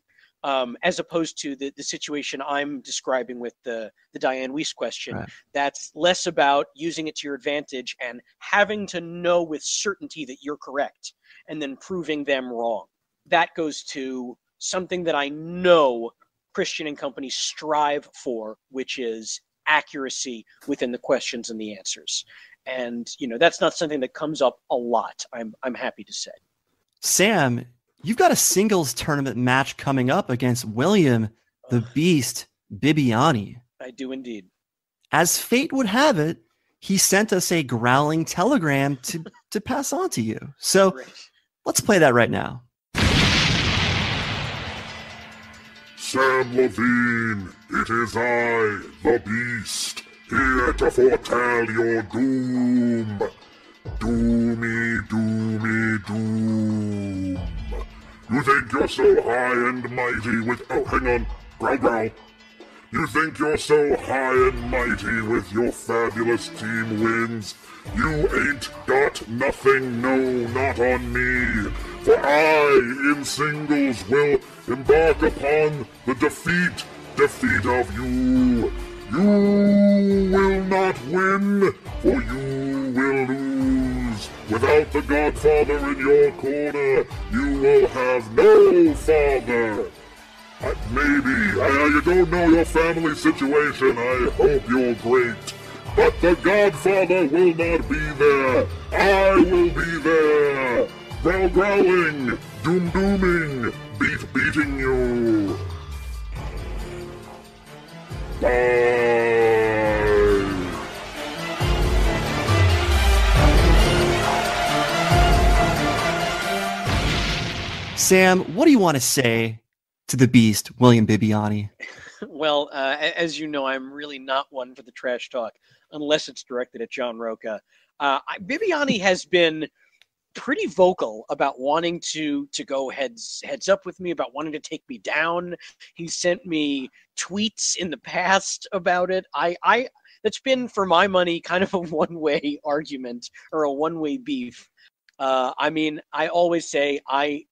as opposed to the situation I'm describing with the Diane Wiest question. Right. That's less about using it to your advantage and having to know with certainty that you're correct and then proving them wrong. That goes to something that I know Kristian and company strive for, which is accuracy within the questions and the answers. And, that's not something that comes up a lot, I'm happy to say. Sam, you've got a singles tournament match coming up against William the Beast Bibbiani. I do indeed. As fate would have it, he sent us a growling telegram to pass on to you. So let's play that right now. Samm Levine. It is I, the Beast, here to foretell your doom. Doomy, doomy, doom. You think you're so high and mighty with... Oh, hang on. Growl, growl. You think you're so high and mighty with your fabulous team wins? You ain't got nothing, no, not on me. For I, in singles, will embark upon the defeat of you. You will not win, for you will lose. Without the Godfather in your corner, you will have no father. Maybe. You don't know your family situation. I hope you're great. But the Godfather will not be there. I will be there. Growl growling. Doom dooming. Beating you. Bye. Sam, what do you want to say to the Beast, William Bibbiani? Well, as you know, I'm really not one for the trash talk, unless it's directed at John Roca. Bibbiani has been pretty vocal about wanting to go heads up with me, about wanting to take me down. He sent me tweets in the past about it. That's been, for my money, kind of a one-way argument or a one-way beef. I always say I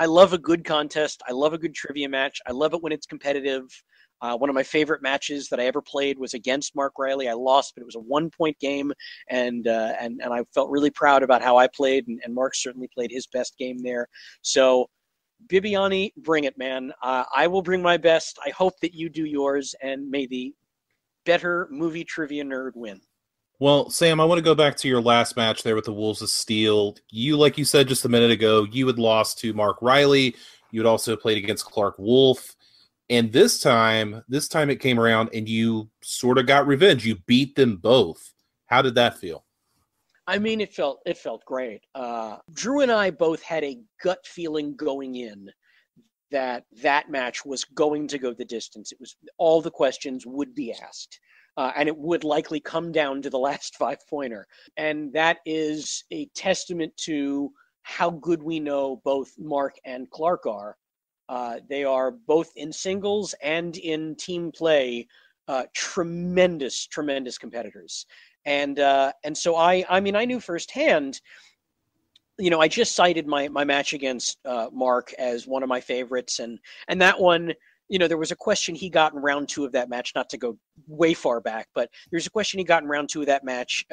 love a good contest. I love a good trivia match. I love it when it's competitive. One of my favorite matches that I ever played was against Mark Riley. I lost, but it was a 1-point game, and I felt really proud about how I played, and Mark certainly played his best game there. So, Bibbiani, bring it, man. I will bring my best. I hope that you do yours, and may the better movie trivia nerd win. Well, Sam, I want to go back to your last match there with the Wolves of Steel. You, like you said just a minute ago, you had lost to Mark Riley. You had also played against Clark Wolf. And this time it came around and you sort of got revenge. You beat them both. How did that feel? I mean, it felt great. Drew and I both had a gut feeling going in that match was going to go the distance. It was all the questions would be asked. And it would likely come down to the last 5-pointer. And that is a testament to how good we know both Mark and Clark are. They are both in singles and in team play tremendous competitors. And so I knew firsthand, I just cited my match against Mark as one of my favorites. And that one, there was a question he got in round 2 of that match, not to go way far back, but there's a question he got in round 2 of that match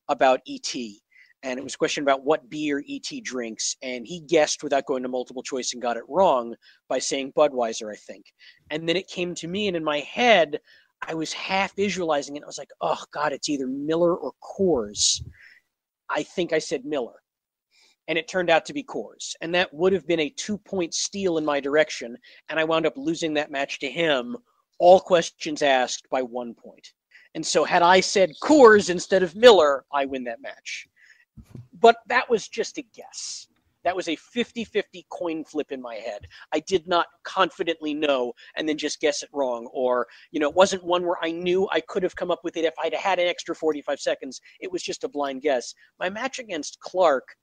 about E.T. And it was a question about what beer E.T. drinks. And he guessed without going to multiple choice and got it wrong by saying Budweiser, I think. And then it came to me, and in my head, I was half visualizing it. I was like, oh, God, it's either Miller or Coors. I think I said Miller. And it turned out to be Coors. And that would have been a 2-point steal in my direction. And I wound up losing that match to him, all questions asked, by 1 point. And so had I said Coors instead of Miller, I win that match. But that was just a guess. That was a 50-50 coin flip in my head. I did not confidently know and then just guess it wrong. Or, it wasn't one where I knew I could have come up with it if I'd had an extra 45 seconds. It was just a blind guess. My match against Clark,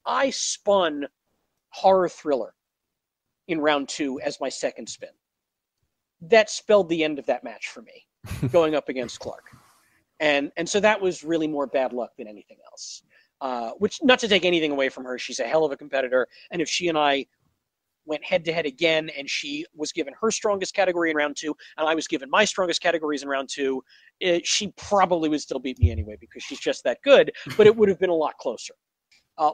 I spun horror thriller in round 2 as my second spin. That spelled the end of that match for me, going up against Clark. And so that was really more bad luck than anything else. Which, not to take anything away from her, she's a hell of a competitor. And if she and I went head-to-head again and she was given her strongest category in round 2 and I was given my strongest categories in round 2, she probably would still beat me anyway because she's just that good, but it would have been a lot closer.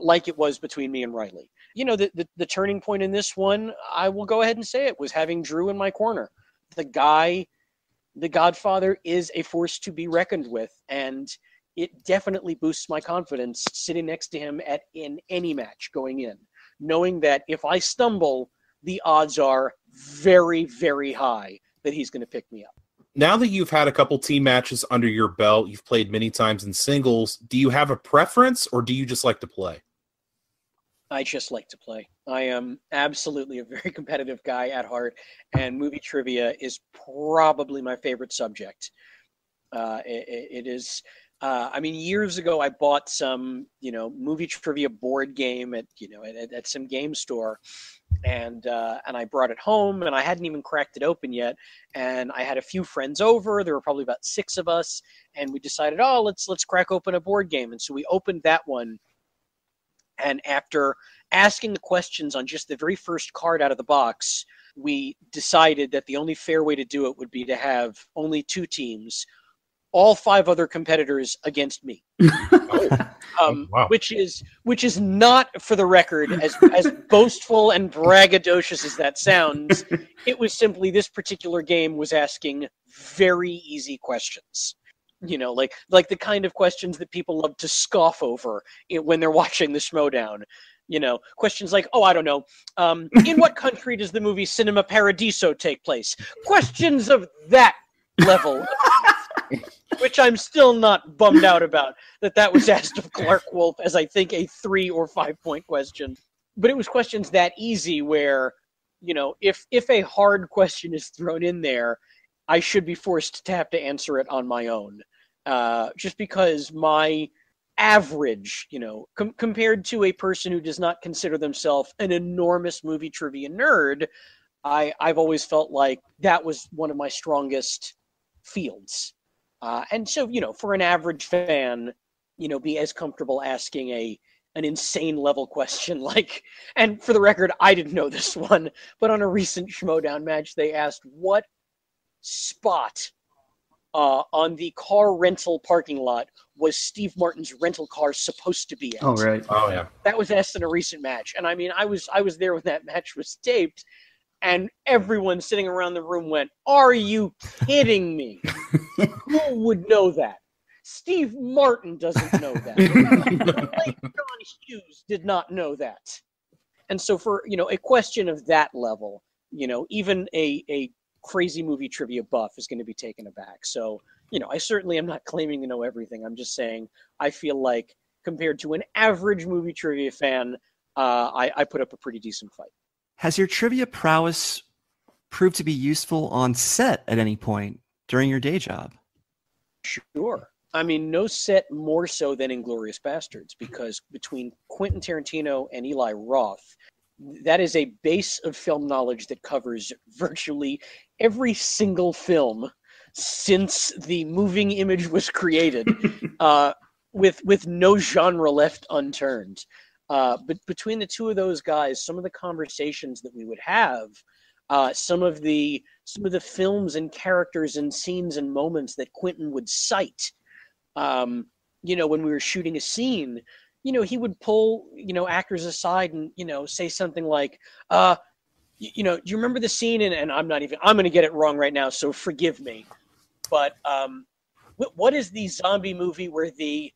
Like it was between me and Riley. The turning point in this one, I will go ahead and say it, was having Drew in my corner. The Godfather, is a force to be reckoned with, and it definitely boosts my confidence sitting next to him in any match going in, knowing that if I stumble, the odds are very, very high that he's going to pick me up. Now that you've had a couple team matches under your belt, you've played many times in singles, do you have a preference or do you just like to play? I just like to play. I am absolutely a very competitive guy at heart, and movie trivia is probably my favorite subject. It is. I mean, years ago, I bought some, movie trivia board game at some game store, and I brought it home, and I hadn't even cracked it open yet. And I had a few friends over. There were probably about 6 of us, and we decided, oh, let's crack open a board game. And so we opened that one. And after asking the questions on just the very first card out of the box, we decided that the only fair way to do it would be to have only 2 teams, all 5 other competitors against me. Wow. Which is not, for the record, as boastful and braggadocious as that sounds. It was simply this particular game was asking very easy questions. Like the kind of questions that people love to scoff over when they're watching the Schmoedown. Questions like, oh, I don't know, in what country does the movie Cinema Paradiso take place? Questions of that level, which I'm still not bummed out about that was asked of Clark Wolf as I think a 3 or 5 point question. But it was questions that easy where, if a hard question is thrown in there, I should be forced to have to answer it on my own. Just because my average, compared to a person who does not consider themselves an enormous movie trivia nerd, I've always felt like that was one of my strongest fields. And so, for an average fan, be as comfortable asking an insane level question like, and for the record, I didn't know this one, but on a recent Schmoedown match, they asked what spot on the car rental parking lot was Steve Martin's rental car supposed to be at. Oh, right. Oh, yeah. That was asked in a recent match. And I mean, I was there when that match was taped, and everyone sitting around the room went, "Are you kidding me? Who would know that? Steve Martin doesn't know that. Like John Hughes did not know that." And so for, a question of that level, even a crazy movie trivia buff is going to be taken aback. So, I certainly am not claiming to know everything. I'm just saying I feel like compared to an average movie trivia fan, I put up a pretty decent fight. Has your trivia prowess proved to be useful on set at any point during your day job? Sure. I mean, no set more so than Inglourious Bastards, because between Quentin Tarantino and Eli Roth, that is a base of film knowledge that covers virtually every single film since the moving image was created, with no genre left unturned. But between the two of those guys, some of the conversations that we would have, some of the films and characters and scenes and moments that Quentin would cite, when we were shooting a scene, he would pull, actors aside and, say something like, do you remember the scene? And I'm going to get it wrong right now, so forgive me. But what is the zombie movie where the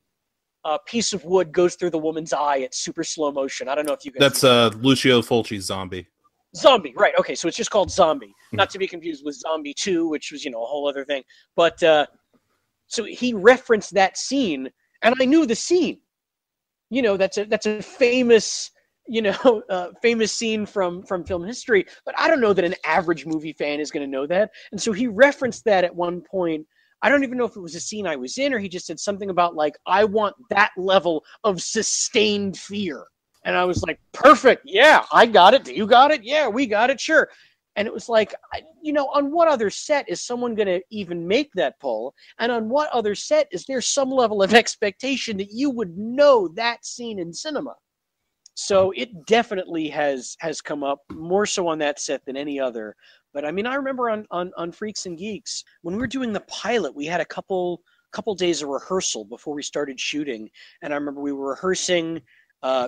piece of wood goes through the woman's eye at super slow motion? I don't know if you guys... That's Lucio Fulci's Zombie. Zombie, right. Okay, so it's just called Zombie. Not to be confused with Zombie 2, which was, a whole other thing. But so he referenced that scene, and I knew the scene. That's a famous, famous scene from film history. But I don't know that an average movie fan is going to know that. And so he referenced that at one point. I don't even know if it was a scene I was in, or he just said something about, like, I want that level of sustained fear. And I was like, perfect. Yeah, I got it. You got it? Yeah, we got it. Sure. And it was like, on what other set is someone going to even make that pull? And on what other set is there some level of expectation that you would know that scene in cinema? So it definitely has come up more so on that set than any other. But I mean, I remember on Freaks and Geeks, when we were doing the pilot, we had a couple days of rehearsal before we started shooting. And I remember we were rehearsing,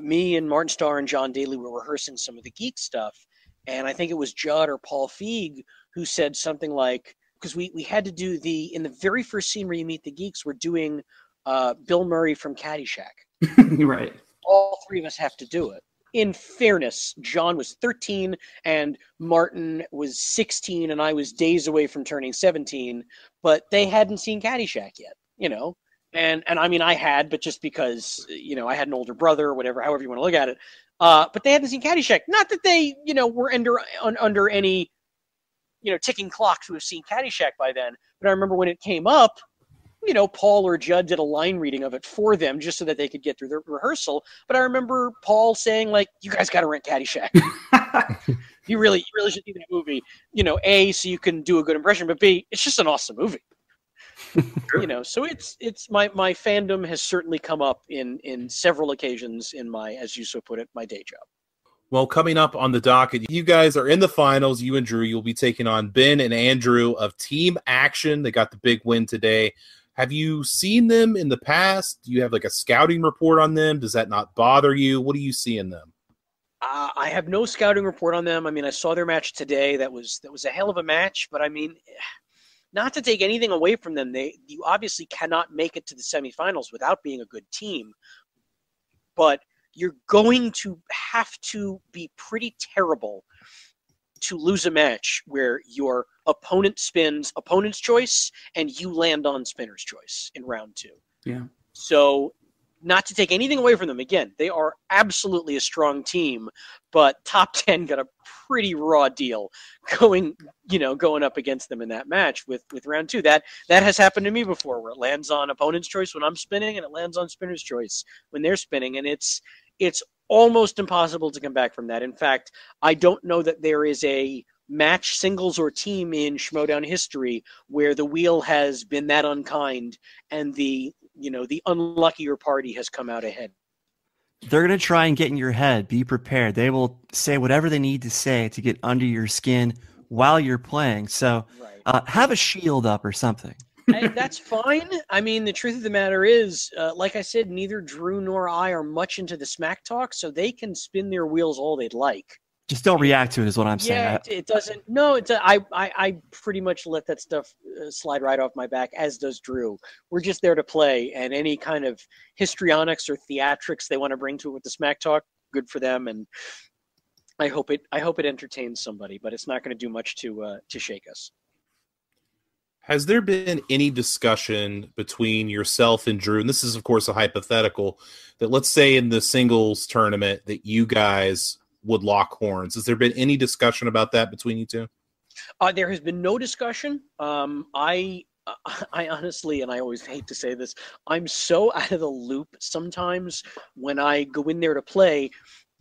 me and Martin Starr and John Daly were rehearsing some of the geek stuff. And I think it was Judd or Paul Feig who said something like, because we had to do in the very first scene where you meet the geeks, we're doing Bill Murray from Caddyshack. Right. All 3 of us have to do it. In fairness, John was 13 and Martin was 16 and I was days away from turning 17, but they hadn't seen Caddyshack yet, And I mean, I had, but just because, I had an older brother or whatever, however you want to look at it. But they hadn't seen Caddyshack. Not that they, were under any, ticking clock to have seen Caddyshack by then. But I remember when it came up, Paul or Judd did a line reading of it for them just so that they could get through the rehearsal. But I remember Paul saying, like, you guys got to rent Caddyshack. You really should see that movie. A, so you can do a good impression, but B, it's just an awesome movie. So it's my fandom has certainly come up in several occasions in my, as you so put it, my day job. Well, coming up on the docket, you guys are in the finals. You and Drew, you'll be taking on Ben and Andrew of Team Action. They got the big win today. Have you seen them in the past? Do you have like a scouting report on them? Does that not bother you? What do you see in them? I have no scouting report on them. I mean, I saw their match today. That was a hell of a match, but I mean, not to take anything away from them, you obviously cannot make it to the semifinals without being a good team. But you're going to have to be pretty terrible to lose a match where your opponent spins opponent's choice and you land on spinner's choice in round 2. Yeah. So not to take anything away from them. Again, they are absolutely a strong team, but top 10 got a pretty raw deal going up against them in that match with round 2. That has happened to me before, where it lands on opponent's choice when I'm spinning and it lands on spinner's choice when they're spinning. And it's almost impossible to come back from that. In fact, I don't know that there is a match, singles or team, in Schmoedown history where the wheel has been that unkind and the unluckier party has come out ahead. They're going to try and get in your head. Be prepared. They will say whatever they need to say to get under your skin while you're playing. So have a shield up or something. And that's fine. I mean, the truth of the matter is, like I said, neither Drew nor I are much into the smack talk, so they can spin their wheels all they'd like. Just don't react to it is what I'm saying. Yeah, it doesn't. No, I pretty much let that stuff slide right off my back, as does Drew. We're just there to play, and any kind of histrionics or theatrics they want to bring to it with the smack talk, good for them. And I hope it entertains somebody, but it's not going to do much to shake us. Has there been any discussion between yourself and Drew, and this is, of course, a hypothetical, that let's say in the singles tournament that you guys would lock horns? Has there been any discussion about that between you two? There has been no discussion. I honestly, and I always hate to say this, I'm so out of the loop sometimes when I go in there to play.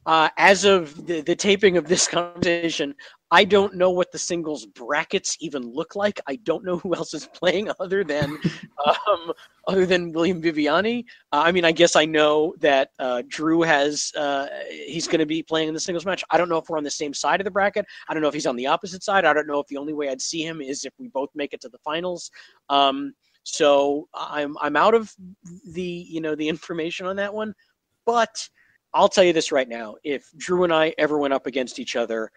As of the taping of this conversation, I don't know what the singles brackets even look like. I don't know who else is playing other than William Viviani. I mean, I guess I know that Drew has he's going to be playing in the singles match. I don't know if we're on the same side of the bracket. I don't know if he's on the opposite side. I don't know if the only way I'd see him is if we both make it to the finals. So I'm out of the information on that one, but I'll tell you this right now. If Drew and I ever went up against each other,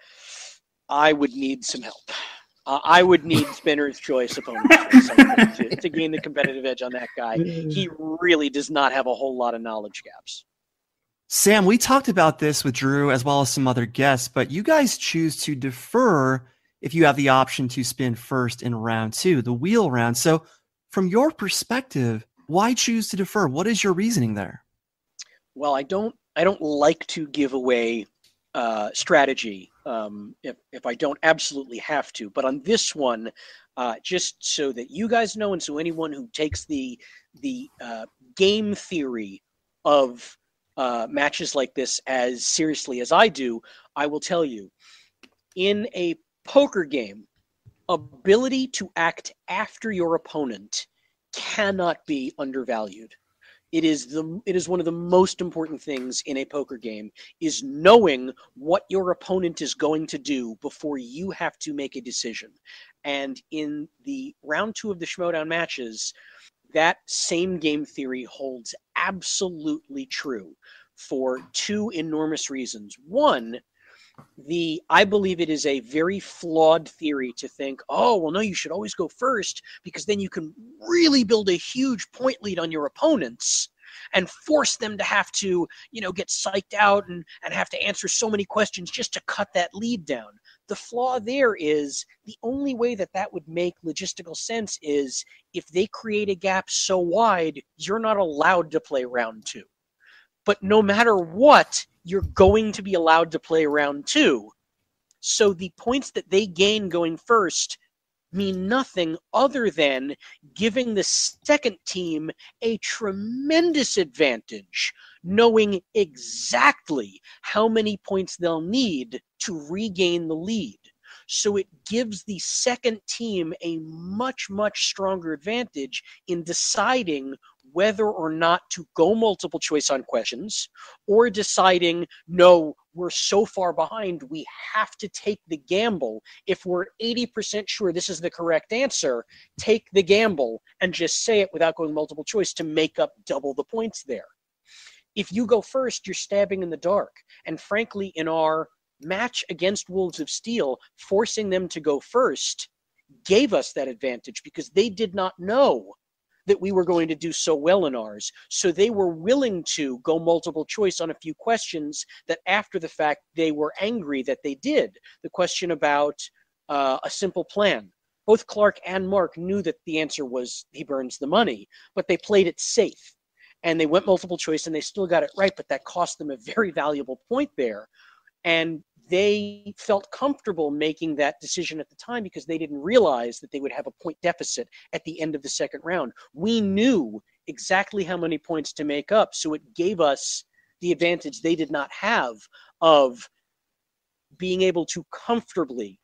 I would need some help. I would need spinner's choice opponents to gain the competitive edge on that guy. He really does not have a whole lot of knowledge gaps. Sam, we talked about this with Drew as well as some other guests, but you guys choose to defer if you have the option to spin first in round 2, the wheel round. So from your perspective, why choose to defer? What is your reasoning there? Well, I don't like to give away strategy if I don't absolutely have to. But on this one, just so that you guys know, and so anyone who takes the game theory of matches like this as seriously as I do, I will tell you, in a poker game, ability to act after your opponent cannot be undervalued. It is one of the most important things in a poker game, is knowing what your opponent is going to do before you have to make a decision. And in the round 2 of the Schmoedown matches, that same game theory holds absolutely true for 2 enormous reasons. One, I believe it is a very flawed theory to think, oh, well, no, you should always go first because then you can really build a huge point lead on your opponents. and force them to have to, get psyched out and have to answer so many questions just to cut that lead down. The flaw there is the only way that would make logistical sense is if they create a gap so wide, you're not allowed to play round 2. But no matter what, you're going to be allowed to play round 2. So the points that they gain going first mean nothing other than giving the second team a tremendous advantage, knowing exactly how many points they'll need to regain the lead. So it gives the second team a much, much stronger advantage in deciding whether or not to go multiple choice on questions, or deciding, no, we're so far behind, we have to take the gamble. If we're 80% sure this is the correct answer, take the gamble and just say it without going multiple choice to make up double the points there. If you go first, you're stabbing in the dark. And frankly, in our match against Wolves of Steel, forcing them to go first gave us that advantage because they did not know that we were going to do so well in ours. So they were willing to go multiple choice on a few questions that after the fact they were angry that they did. The question about a simple plan. Both Clark and Mark knew that the answer was he burns the money, but they played it safe. And they went multiple choice and they still got it right, but that cost them a very valuable point there. And they felt comfortable making that decision at the time because they didn't realize that they would have a point deficit at the end of the second round. We knew exactly how many points to make up, so it gave us the advantage they did not have of being able to comfortably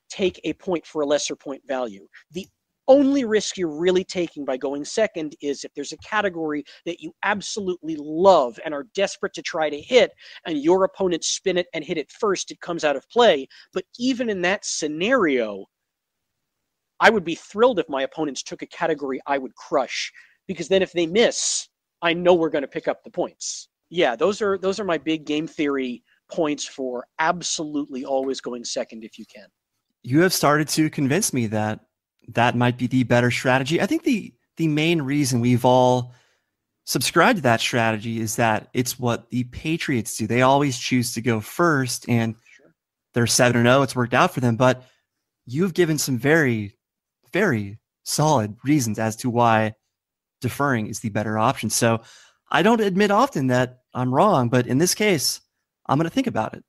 take a point for a lesser point value. The only risk you're really taking by going second is if there's a category that you absolutely love and are desperate to try to hit, and your opponents spin it and hit it first, it comes out of play. But even in that scenario, I would be thrilled if my opponents took a category I would crush, because then if they miss, I know we're going to pick up the points. Yeah, those are my big game theory points for absolutely always going second if you can. You have started to convince me that might be the better strategy. I think the main reason we've all subscribed to that strategy is that it's what the Patriots do. They always choose to go first, and they're 7-0. It's worked out for them. But you've given some very, very solid reasons as to why deferring is the better option. So I don't admit often that I'm wrong, but in this case, I'm going to think about it.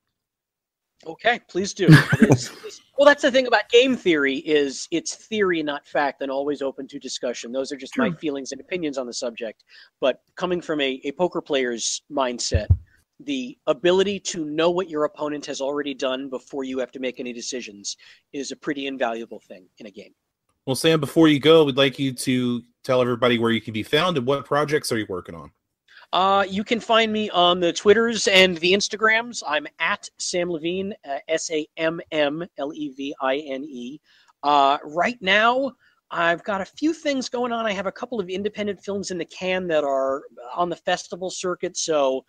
Okay, please do. Well, that's the thing about game theory is it's theory, not fact, and always open to discussion. Those are just my feelings and opinions on the subject. But coming from a poker player's mindset, the ability to know what your opponent has already done before you have to make any decisions is a pretty invaluable thing in a game. Well, Sam, before you go, we'd like you to tell everybody where you can be found and what projects are you working on. You can find me on the Twitters and the Instagrams. I'm at Samm Levine, SammLevine. Right now, I've got a few things going on. I have a couple of independent films in the can that are on the festival circuit. So,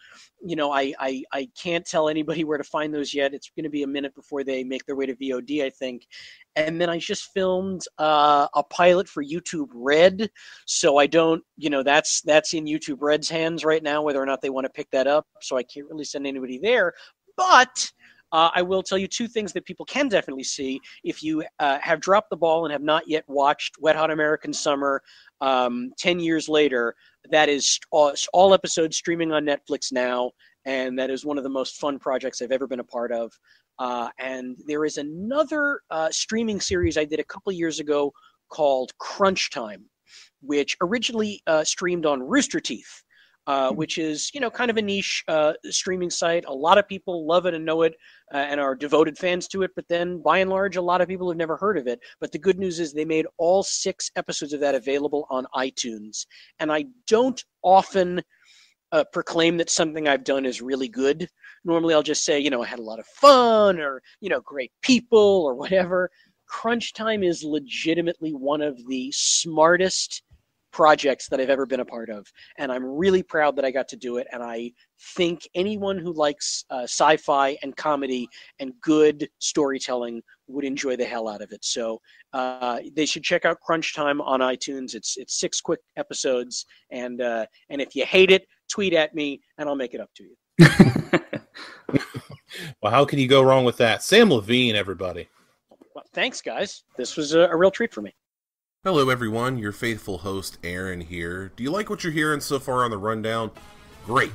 I can't tell anybody where to find those yet. It's going to be a minute before they make their way to VOD, I think. And then I just filmed a pilot for YouTube Red. So I don't, that's in YouTube Red's hands right now, whether or not they want to pick that up. So I can't really send anybody there. But I will tell you two things that people can definitely see. If you have dropped the ball and have not yet watched Wet Hot American Summer 10 years later, that is all episodes streaming on Netflix now. And that is one of the most fun projects I've ever been a part of. And there is another streaming series I did a couple years ago called Crunch Time, which originally streamed on Rooster Teeth, which is, kind of a niche streaming site. A lot of people love it and know it and are devoted fans to it. But then, by and large, a lot of people have never heard of it. But the good news is they made all 6 episodes of that available on iTunes. And I don't often proclaim that something I've done is really good. Normally I'll just say, I had a lot of fun or, great people or whatever. Crunch Time is legitimately one of the smartest projects that I've ever been a part of. And I'm really proud that I got to do it. And I think anyone who likes sci-fi and comedy and good storytelling would enjoy the hell out of it. So they should check out Crunch Time on iTunes. It's 6 quick episodes. And if you hate it, tweet at me and I'll make it up to you. Well, how can you go wrong with that? Samm Levine, everybody. Well, thanks, guys. This was a real treat for me. Hello, everyone. Your faithful host, Aaron, here. Do you like what you're hearing so far on the rundown? Great.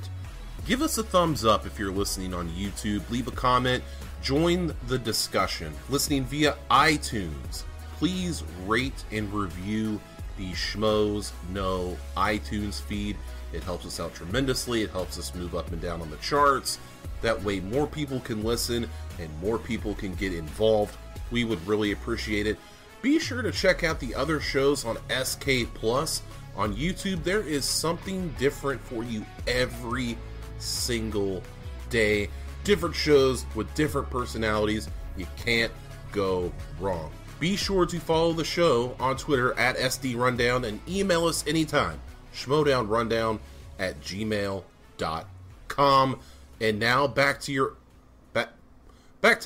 Give us a thumbs up if you're listening on YouTube. Leave a comment. Join the discussion. Listening via iTunes, please rate and review the Schmoes Know iTunes feed. It helps us out tremendously. It helps us move up and down on the charts. That way more people can listen and more people can get involved. We would really appreciate it. Be sure to check out the other shows on SK Plus. On YouTube, there is something different for you every single day. Different shows with different personalities. You can't go wrong. Be sure to follow the show on Twitter at SD Rundown and email us anytime. Schmoedownrundown@gmail.com. And now back to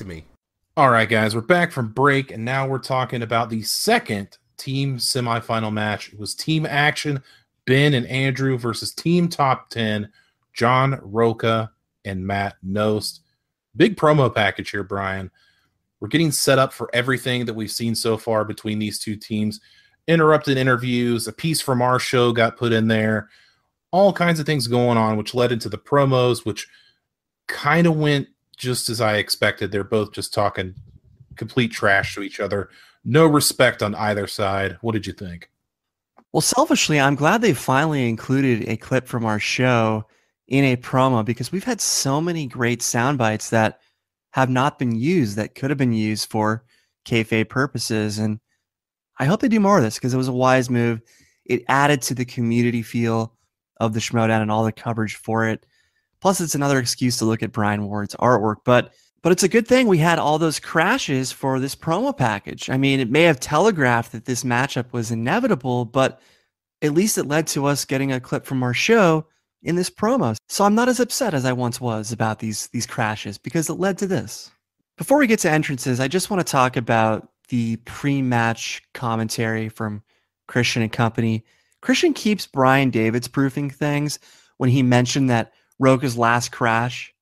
me. All right, guys, we're back from break, and now we're talking about the second team semifinal match. It was Team Action, Ben and Andrew versus Team Top 10, John Roca and Matt Nost. Big promo package here, Brian. We're getting set up for everything that we've seen so far between these two teams. Interrupted interviews, a piece from our show got put in there, all kinds of things going on, which led into the promos, which kind of went just as I expected. They're both just talking complete trash to each other. No respect on either side. What did you think? Well, selfishly, I'm glad they finally included a clip from our show in a promo because we've had so many great sound bites that have not been used that could have been used for kayfabe purposes. And I hope they do more of this because it was a wise move. It added to the community feel of the Schmoedown and all the coverage for it. Plus, it's another excuse to look at Brian Ward's artwork. But it's a good thing we had all those crashes for this promo package. I mean, it may have telegraphed that this matchup was inevitable, but at least it led to us getting a clip from our show in this promo. So I'm not as upset as I once was about these crashes because it led to this. Before we get to entrances, I just want to talk about the pre-match commentary from Kristian and company. Kristian keeps Brian Davids proofing things when he mentioned that Roca's last crash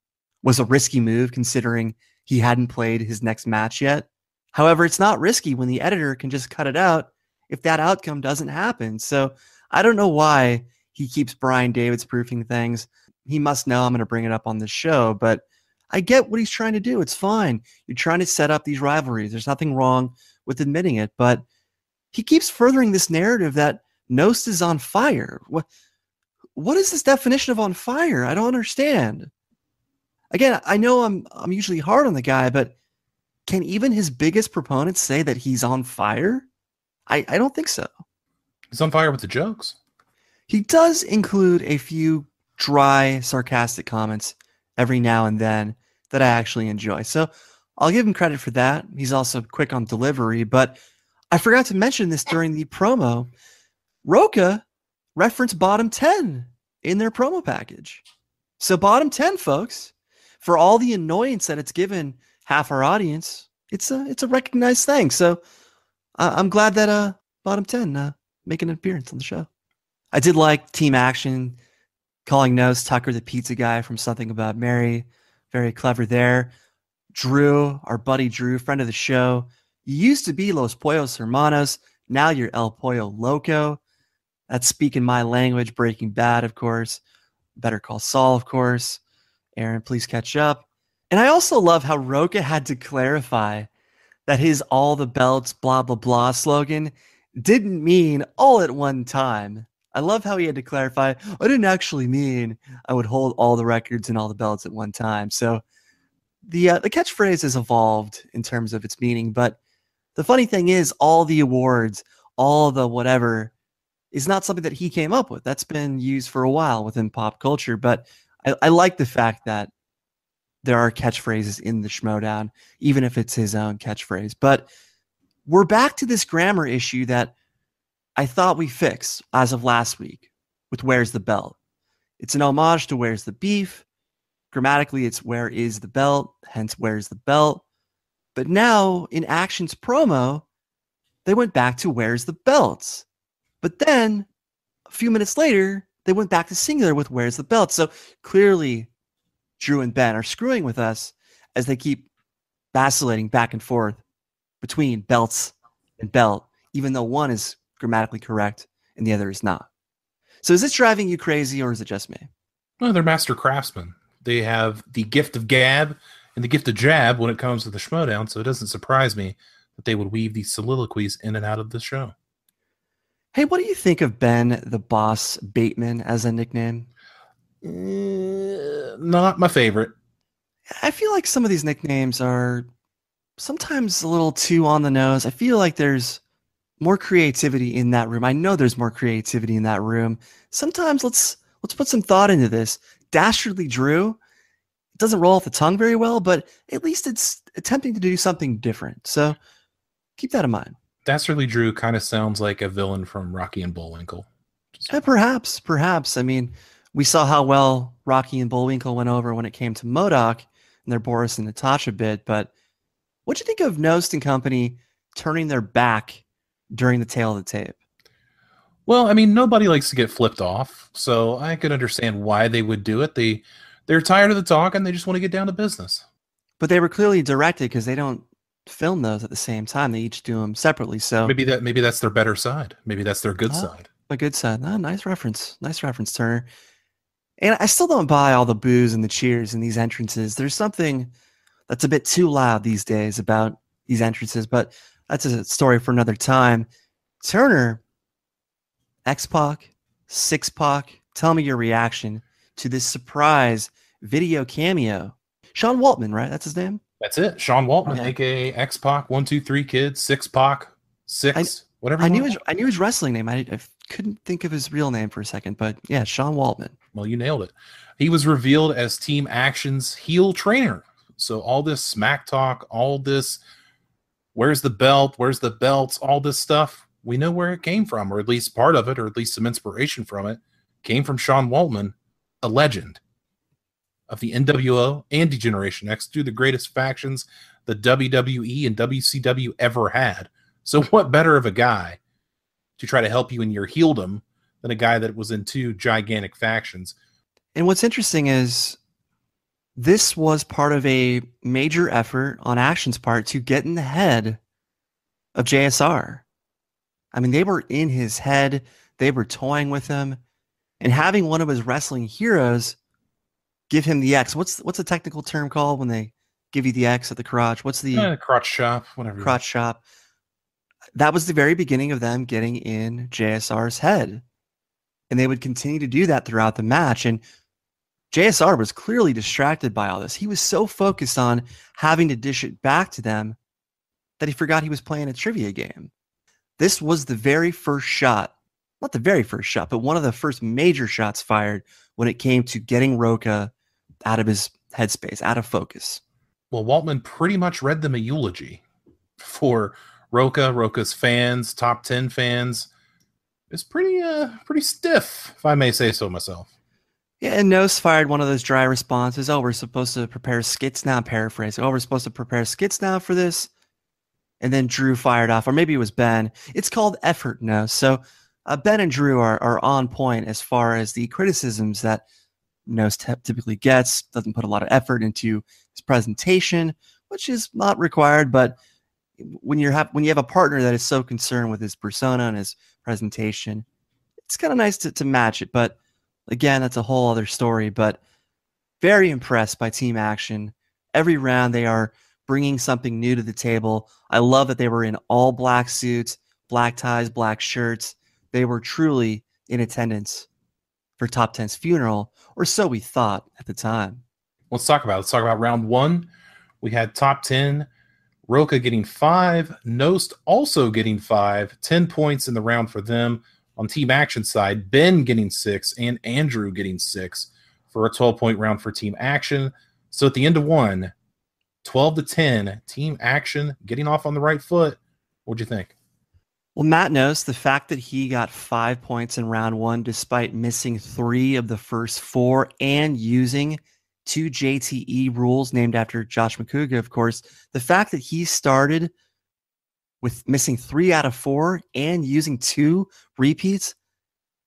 was a risky move considering he hadn't played his next match yet. However, it's not risky when the editor can just cut it out if that outcome doesn't happen. So I don't know why he keeps Brian Davids proofing things. He must know I'm going to bring it up on the show, but I get what he's trying to do. It's fine. You're trying to set up these rivalries. There's nothing wrong with admitting it, but he keeps furthering this narrative that Nost is on fire. What is this definition of on fire? I don't understand. Again, I know I'm usually hard on the guy, but can even his biggest proponents say that he's on fire? I don't think so. He's on fire with the jokes. He does include a few dry, sarcastic comments every now and then that I actually enjoy. So I'll give him credit for that. He's also quick on delivery, but I forgot to mention this during the promo. Roca referenced bottom 10 in their promo package. So bottom 10, folks, for all the annoyance that it's given half our audience, it's a recognized thing. So I'm glad that bottom 10 making an appearance on the show. I did like Team Action calling Nost Tucker the pizza guy from Something About Mary. Very clever there. Drew, our buddy Drew, friend of the show. You used to be Los Pollos Hermanos. Now you're El Pollo Loco. That's speaking my language. Breaking Bad, of course. Better Call Saul, of course. Aaron, please catch up. And I also love how Roca had to clarify that his all the belts, blah, blah, blah slogan didn't mean all at one time. I love how he had to clarify, I didn't actually mean I would hold all the records and all the belts at one time. So the catchphrase has evolved in terms of its meaning. But the funny thing is, all the awards, all the whatever, is not something that he came up with. That's been used for a while within pop culture. But I like the fact that there are catchphrases in the Schmoedown, even if it's his own catchphrase. But we're back to this grammar issue that I thought we fixed as of last week with Where's the Belt. It's an homage to Where's the Beef. Grammatically, it's Where is the Belt, hence Where's the Belt. But now, in Action's promo, they went back to Where's the Belts. But then, a few minutes later, they went back to singular with Where's the Belt. So clearly, Drew and Ben are screwing with us as they keep vacillating back and forth between belts and belt, even though one is grammatically correct and the other is not. So is this driving you crazy, or is it just me? Well, they're master craftsmen. They have the gift of gab and the gift of jab when it comes to the Schmoedown, so it doesn't surprise me that they would weave these soliloquies in and out of the show. Hey, what do you think of Ben the Boss Bateman as a nickname? Not my favorite. I feel like some of these nicknames are sometimes a little too on the nose. I feel like there's more creativity in that room. I know there's more creativity in that room. Sometimes let's put some thought into this. Dastardly Drew, it doesn't roll off the tongue very well, but at least it's attempting to do something different. So keep that in mind. Dastardly Drew kind of sounds like a villain from Rocky and Bullwinkle. Perhaps. I mean, we saw how well Rocky and Bullwinkle went over when it came to MODOK and their Boris and Natasha bit, but what'd you think of Nost and company turning their back during the tail of the tape? Well, I mean, nobody likes to get flipped off, so I could understand why they would do it. They're tired of the talk and they just want to get down to business. But they were clearly directed because they don't film those at the same time. They each do them separately. So maybe that's their better side. Maybe that's their good side. A good side. Oh, nice reference, Turner. And I still don't buy all the boos and the cheers in these entrances. There's something that's a bit too loud these days about these entrances, but that's a story for another time. Turner, X-Pac, 6-Pac, tell me your reaction to this surprise video cameo. Sean Waltman, right? That's his name? That's it. Sean Waltman, aka X-Pac, 1, 2, 3 kids, 6-Pac, 6, whatever. I knew his wrestling name. I couldn't think of his real name for a second, but yeah, Sean Waltman. Well, you nailed it. He was revealed as Team Action's heel trainer. So all this smack talk, all this, where's the belt, where's the belts, all this stuff, we know where it came from, or at least part of it, or at least some inspiration from it, came from Sean Waltman, a legend of the NWO and Degeneration X, two of the greatest factions the WWE and WCW ever had. So what better of a guy to try to help you in your heeldom than a guy that was in two gigantic factions? And what's interesting is this was part of a major effort on Action's part to get in the head of JSR. I mean, they were in his head. They were toying with him. And having one of his wrestling heroes give him the X. What's the technical term called when they give you the X at the crotch? What's the crotch chop? Whatever. Crotch chop. That was the very beginning of them getting in JSR's head. And they would continue to do that throughout the match. And JSR was clearly distracted by all this. He was so focused on having to dish it back to them that he forgot he was playing a trivia game. This was the very first shot, not the very first shot, but one of the first major shots fired when it came to getting Roca out of his headspace, out of focus. Well, Waltman pretty much read them a eulogy for Roca's fans, top 10 fans. It's pretty stiff, if I may say so myself. Yeah, and Nose fired one of those dry responses. Oh, we're supposed to prepare skits now, paraphrase. Oh, we're supposed to prepare skits now for this. And then Drew fired off, or maybe it was Ben. It's called effort, Nose. So Ben and Drew are on point as far as the criticisms that Nose typically gets. Doesn't put a lot of effort into his presentation, which is not required. But when you have a partner that is so concerned with his persona and his presentation, it's kind of nice to match it. But again, that's a whole other story, but very impressed by Team Action. Every round, they are bringing something new to the table. I love that they were in all black suits, black ties, black shirts. They were truly in attendance for Top 10's funeral, or so we thought at the time. Let's talk about round one. We had Top 10, Roca getting 5, Nost also getting 5, 10 points in the round for them. On Team Action side, Ben getting 6 and Andrew getting 6 for a 12-point round for Team Action. So at the end of one, 12-10, Team Action getting off on the right foot. What'd you think? Well, Matt knows the fact that he got 5 points in round one, despite missing 3 of the first 4 and using 2 JTE rules named after Josh McCouga, of course, the fact that he started with missing 3 out of 4 and using 2 repeats,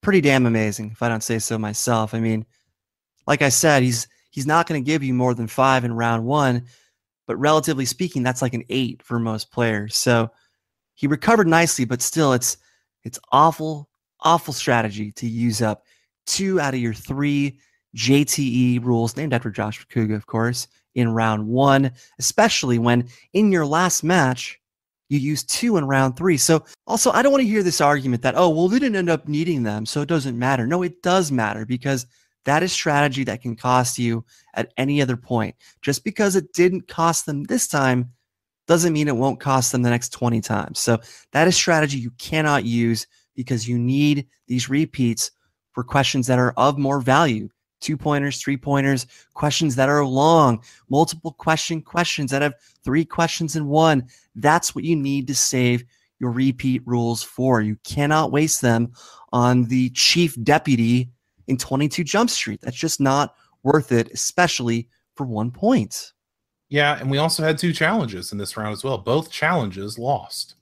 pretty damn amazing, if I don't say so myself. I mean, like I said, he's not going to give you more than 5 in round one, but relatively speaking, that's like an 8 for most players. So he recovered nicely, but still, it's awful strategy to use up 2 out of your 3 JTE rules, named after Josh McCouga, of course, in round one, especially when in your last match, you used 2 in round 3. So also, I don't want to hear this argument that, oh, well, they didn't end up needing them, so it doesn't matter. No, it does matter, because that is strategy that can cost you at any other point. Just because it didn't cost them this time doesn't mean it won't cost them the next 20 times. So that is strategy you cannot use, because you need these repeats for questions that are of more value. 2-pointers, 3-pointers, questions that are long, multiple questions that have 3 questions in one. That's what you need to save your repeat rules for. You cannot waste them on the chief deputy in 22 Jump Street. That's just not worth it, especially for 1 point. Yeah, and we also had 2 challenges in this round as well. Both challenges lost.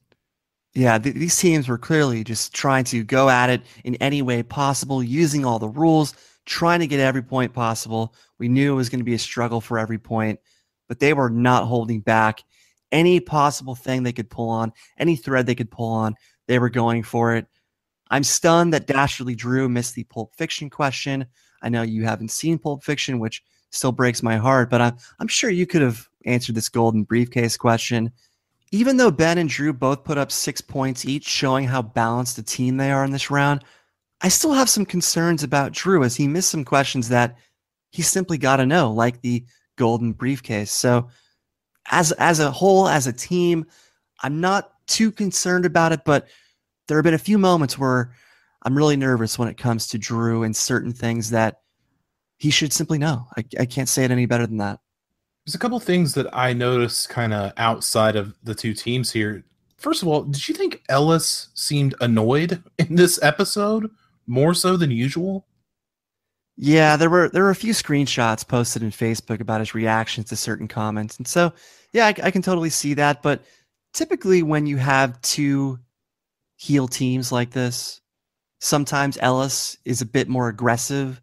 Yeah, these teams were clearly just trying to go at it in any way possible, using all the rules, trying to get every point possible. We knew it was going to be a struggle for every point, but they were not holding back. Any possible thing they could pull on, any thread they could pull on, they were going for it. I'm stunned that Dastardly Drew missed the Pulp Fiction question. I know you haven't seen Pulp Fiction, which still breaks my heart, but I'm sure you could have answered this golden briefcase question. Even though Ben and Drew both put up 6 points each, showing how balanced a team they are in this round, I still have some concerns about Drew, as he missed some questions that he simply got to know, like the golden briefcase. So as a whole, as a team, I'm not too concerned about it, but there have been a few moments where I'm really nervous when it comes to Drew and certain things that he should simply know. I can't say it any better than that. There's a couple things that I noticed kind of outside of the 2 teams here. First of all, did you think Ellis seemed annoyed in this episode more so than usual? Yeah, there were a few screenshots posted in Facebook about his reactions to certain comments. And so, yeah, I can totally see that. But typically when you have 2 heel teams like this, sometimes Ellis is a bit more aggressive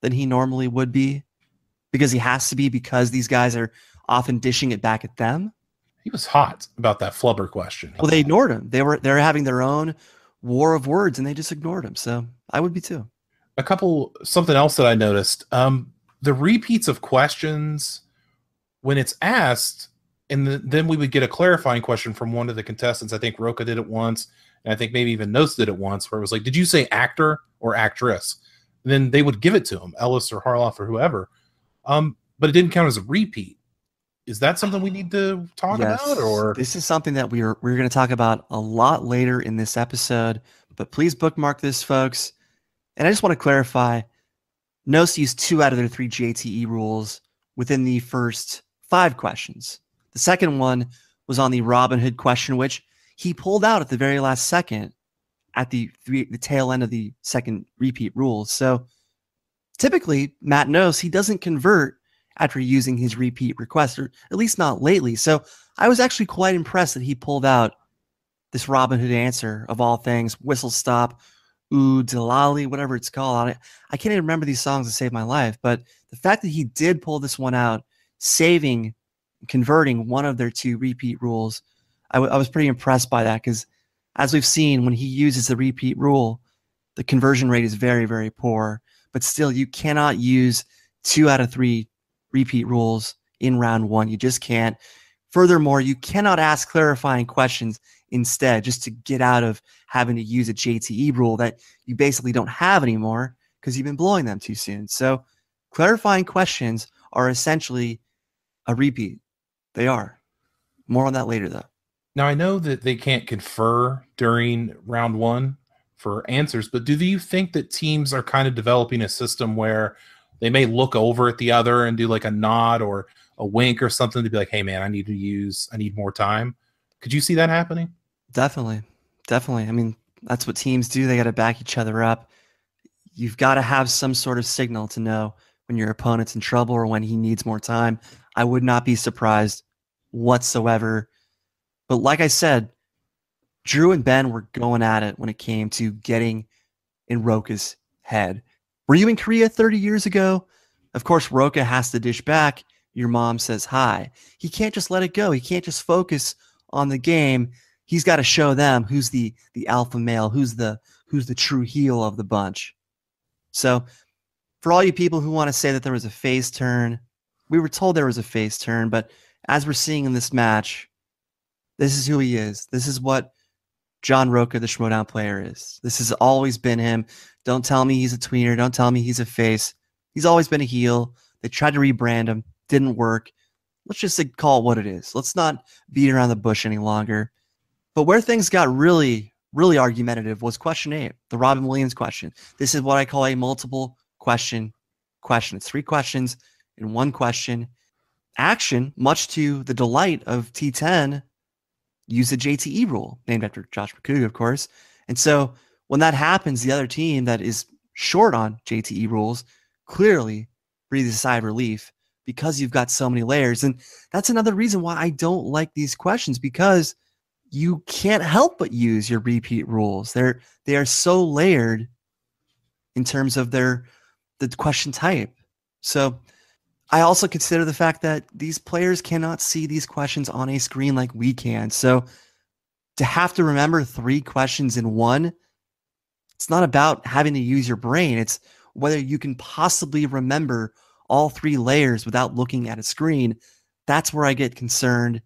than he normally would be, because he has to be, because these guys are often dishing it back at them. He was hot about that flubber question. Well, they ignored him. They're having their own war of words, and they just ignored him. So I would be too. Something else that I noticed, the repeats of questions when it's asked, and then we would get a clarifying question from one of the contestants. I think Roka did it once, and I think maybe even Notes did it once, where it was like, did you say actor or actress? And then they would give it to him, Ellis or Harloff or whoever. But it didn't count as a repeat. Is that something we need to talk about? Or this is something that we're going to talk about a lot later in this episode, but please bookmark this, folks. And I just want to clarify, Nos used 2 out of their 3 JTE rules within the first 5 questions. The second one was on the Robin Hood question, which he pulled out at the very last second at the tail end of the second repeat rules. So typically, Matt knows he doesn't convert after using his repeat request, or at least not lately. So I was actually quite impressed that he pulled out this Robin Hood answer, of all things, Whistle Stop, Ooh, Delali, whatever it's called. I can't even remember these songs to save my life, but the fact that he did pull this one out, converting one of their 2 repeat rules, I was pretty impressed by that, because as we've seen, when he uses the repeat rule, the conversion rate is very, very poor. But still, you cannot use 2 out of 3 repeat rules in round one. You just can't. Furthermore, you cannot ask clarifying questions instead, just to get out of having to use a JTE rule that you basically don't have anymore because you've been blowing them too soon. So clarifying questions are essentially a repeat. They are. More on that later, though. Now, I know that they can't confer during round one for answers, but do you think that teams are kind of developing a system where they may look over at the other and do like a nod or a wink or something to be like, hey, man, I need more time? Could you see that happening? Definitely. Definitely. I mean, that's what teams do. They got to back each other up. You've got to have some sort of signal to know when your opponent's in trouble or when he needs more time. I would not be surprised whatsoever. But like I said, Drew and Ben were going at it when it came to getting in Roka's head. Were you in Korea 30 years ago? Of course, Roka has to dish back. Your mom says hi. He can't just let it go. He can't just focus on the game. He's got to show them who's the alpha male, who's the true heel of the bunch. So for all you people who want to say that there was a face turn, we were told there was a face turn, but as we're seeing in this match, this is who he is. This is what John Roka, the Schmoedown player, is. This has always been him. Don't tell me he's a tweener. Don't tell me he's a face. He's always been a heel. They tried to rebrand him. Didn't work. Let's just call it what it is. Let's not beat around the bush any longer. But where things got really, really argumentative was question 8, the Robin Williams question. This is what I call a multiple question. It's 3 questions in 1 question. Action, much to the delight of T10, used the JTE rule, named after Josh McCouga, of course. And so when that happens, the other team that is short on JTE rules clearly breathes a sigh of relief because you've got so many layers. And that's another reason why I don't like these questions, because you can't help but use your repeat rules. They are so layered in terms of the question type. So I also consider the fact that these players cannot see these questions on a screen like we can. So to have to remember 3 questions in 1, it's not about having to use your brain. It's whether you can possibly remember all 3 layers without looking at a screen. That's where I get concerned,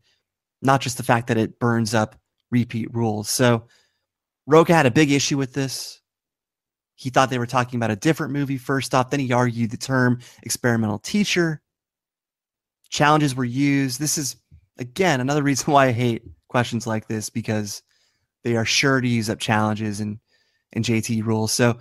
not just the fact that it burns up repeat rules. So Roka had a big issue with this. He thought they were talking about a different movie first off. Then he argued the term experimental teacher. Challenges were used. This is, again, another reason why I hate questions like this, because they are sure to use up challenges and JT rules. So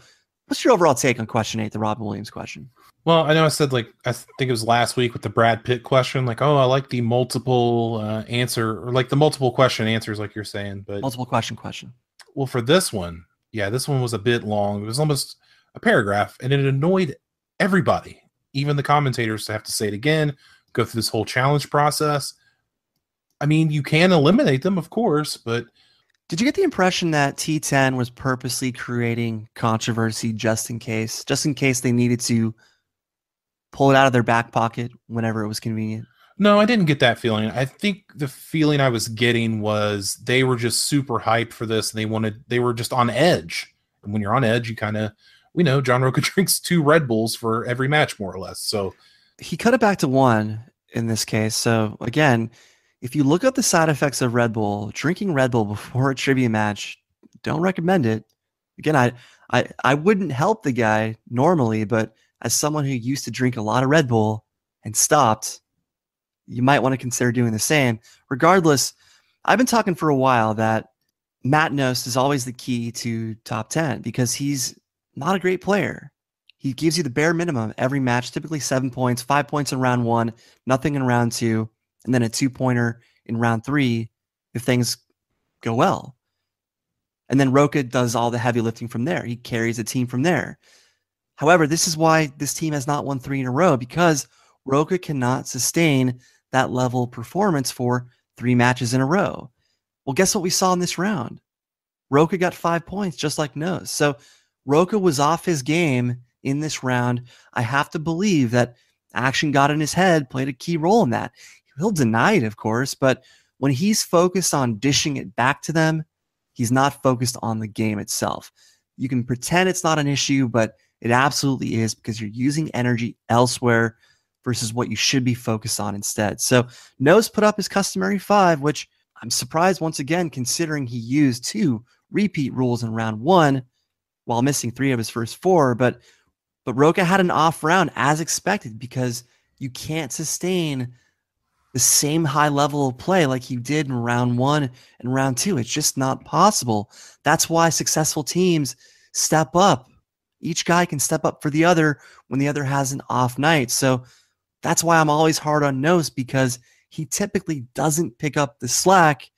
what's your overall take on question 8, the Robin Williams question? Well, I know I said, I think it was last week with the Brad Pitt question, I like the multiple answer, or the multiple question answers, like you're saying. But multiple question. Well, for this one, yeah, this one was a bit long. It was almost a paragraph, and it annoyed everybody, even the commentators, to have to say it again, go through this whole challenge process. I mean, you can eliminate them, of course, but... Did you get the impression that T10 was purposely creating controversy just in case they needed to pull it out of their back pocket whenever it was convenient? No, I didn't get that feeling. I think the feeling I was getting was they were just super hyped for this, and they were just on edge. And when you're on edge, you we know John Roka drinks 2 Red Bulls for every match, more or less. So he cut it back to 1 in this case. So again, if you look up the side effects of Red Bull, drinking Red Bull before a trivia match, don't recommend it. Again, I wouldn't help the guy normally, but as someone who used to drink a lot of Red Bull and stopped, you might want to consider doing the same. Regardless, I've been talking for a while that Matt Knost is always the key to top 10 because he's not a great player. He gives you the bare minimum every match, typically 7 points, 5 points in round 1, nothing in round 2, and then a 2-pointer in round 3 if things go well. And then Roka does all the heavy lifting from there. He carries the team from there. However, this is why this team has not won 3 in a row, because Roka cannot sustain that level of performance for 3 matches in a row. Well, guess what we saw in this round? Roka got 5 points, just like Knost. So Roka was off his game in this round. I have to believe that action got in his head, played a key role in that. He'll deny it, of course, but when he's focused on dishing it back to them, he's not focused on the game itself. You can pretend it's not an issue, but it absolutely is, because you're using energy elsewhere versus what you should be focused on instead. So Knost put up his customary 5, which I'm surprised once again, considering he used 2 repeat rules in round 1 while missing 3 of his first 4. But Roka had an off round as expected, because you can't sustain the same high level of play like he did in round 1 and round 2. It's just not possible. That's why successful teams step up. Each guy can step up for the other when the other has an off night. So that's why I'm always hard on Knost, because he typically doesn't pick up the slack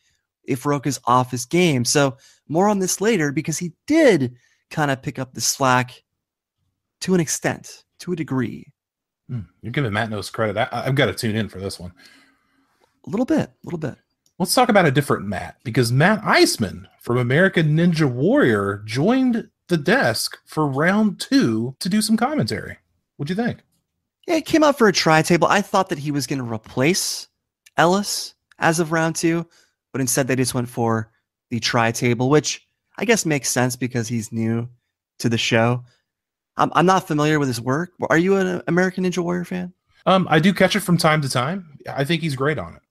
if Rocha's off his game. So more on this later, because he did kind of pick up the slack to an extent, to a degree. You're giving Matt Nose credit. I've got to tune in for this one. A little bit. Let's talk about a different Matt, because Matt Iceman from American Ninja Warrior joined the desk for round 2 to do some commentary. What'd you think? Yeah, he came out for a tri-table. I thought that he was going to replace Ellis as of round 2, but instead they just went for the tri-table, which I guess makes sense because he's new to the show. I'm not familiar with his work. Are you an American Ninja Warrior fan? I do catch it from time to time. I think he's great on it.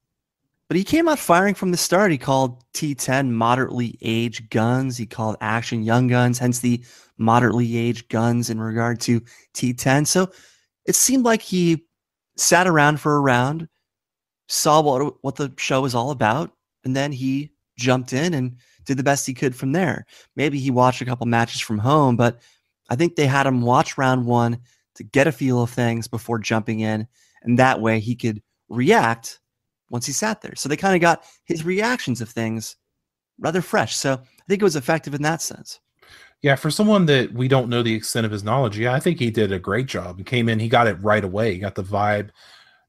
But he came out firing from the start. He called T10 moderately aged guns. He called Action young guns, hence the moderately aged guns in regard to T10. So it seemed like he sat around for a round, saw what the show was all about, and then he jumped in and did the best he could from there. Maybe he watched a couple matches from home, but I think they had him watch round 1 to get a feel of things before jumping in, and that way he could react once he sat there. So they kind of got his reactions of things rather fresh. So I think it was effective in that sense. Yeah, for someone that we don't know the extent of his knowledge, yeah, I think he did a great job. He came in, he got it right away. He got the vibe.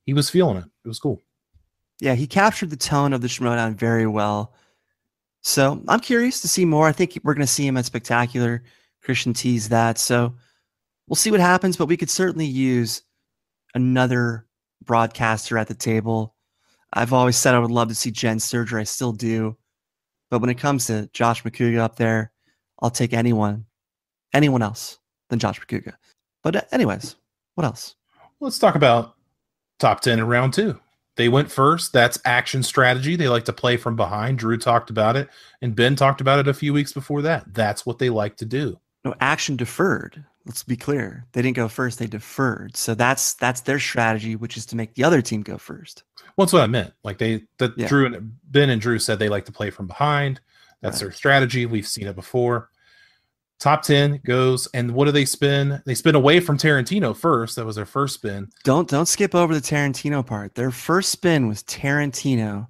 He was feeling it. It was cool. Yeah, he captured the tone of the Schmoedown very well. So I'm curious to see more. I think we're going to see him at Spectacular. Kristian teased that. So we'll see what happens, but we could certainly use another broadcaster at the table. I've always said I would love to see Jen Sturger. I still do. But when it comes to Josh McCouga up there, I'll take anyone else than Josh McCouga. But anyways, what else? Let's talk about top 10 in round 2. They went first. That's action strategy. They like to play from behind. Drew talked about it, and Ben talked about it a few weeks before that. That's what they like to do. No, action deferred. Let's be clear. They didn't go first. They deferred. So that's their strategy, which is to make the other team go first. Well, that's what I meant. Like Drew and Ben and Drew said they like to play from behind. That's their strategy. We've seen it before. Top 10 goes, and what do they spin? They spin away from Tarantino first. That was their first spin. Don't skip over the Tarantino part. Their first spin was Tarantino.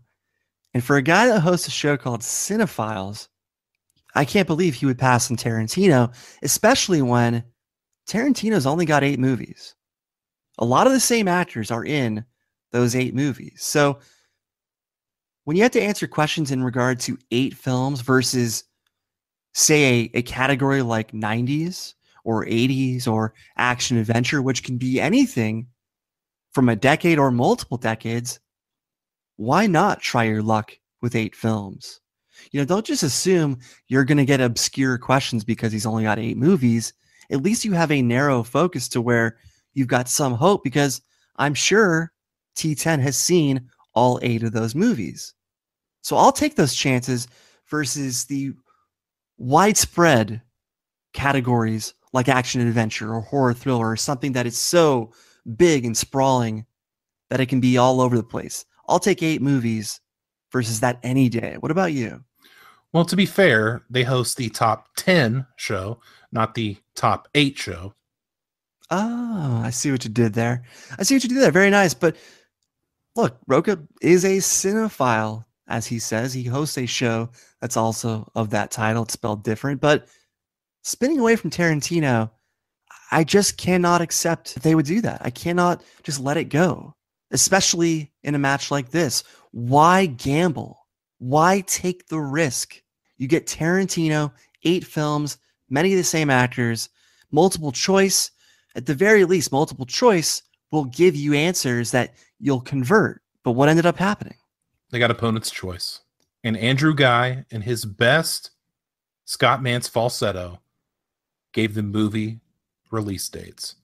And for a guy that hosts a show called Cinephiles, I can't believe he would pass on Tarantino, especially when Tarantino's only got 8 movies. A lot of the same actors are in those 8 movies. So when you have to answer questions in regard to 8 films versus, say, a category like 90s or 80s or action adventure, which can be anything from a decade or multiple decades, why not try your luck with 8 films? Don't just assume you're going to get obscure questions because he's only got 8 movies. At least you have a narrow focus to where you've got some hope, because I'm sure T10 has seen all 8 of those movies. So I'll take those chances versus the widespread categories like action and adventure or horror thriller or something that is so big and sprawling that it can be all over the place. I'll take 8 movies versus that any day. What about you? Well, to be fair, they host the top 10 show, not the top 8 show. Oh, I see what you did there. Very nice. But look, Rocha is a cinephile, as he says. He hosts a show that's also of that title. It's spelled different. But spinning away from Tarantino, I just cannot accept that they would do that. I cannot just let it go, especially in a match like this. Why gamble? Why take the risk? You get Tarantino, 8 films, many of the same actors, multiple choice. At the very least, multiple choice will give you answers that you'll convert. But what ended up happening? They got opponent's choice. And Andrew Guy, in his best Scott Mantz falsetto, gave the movie release dates.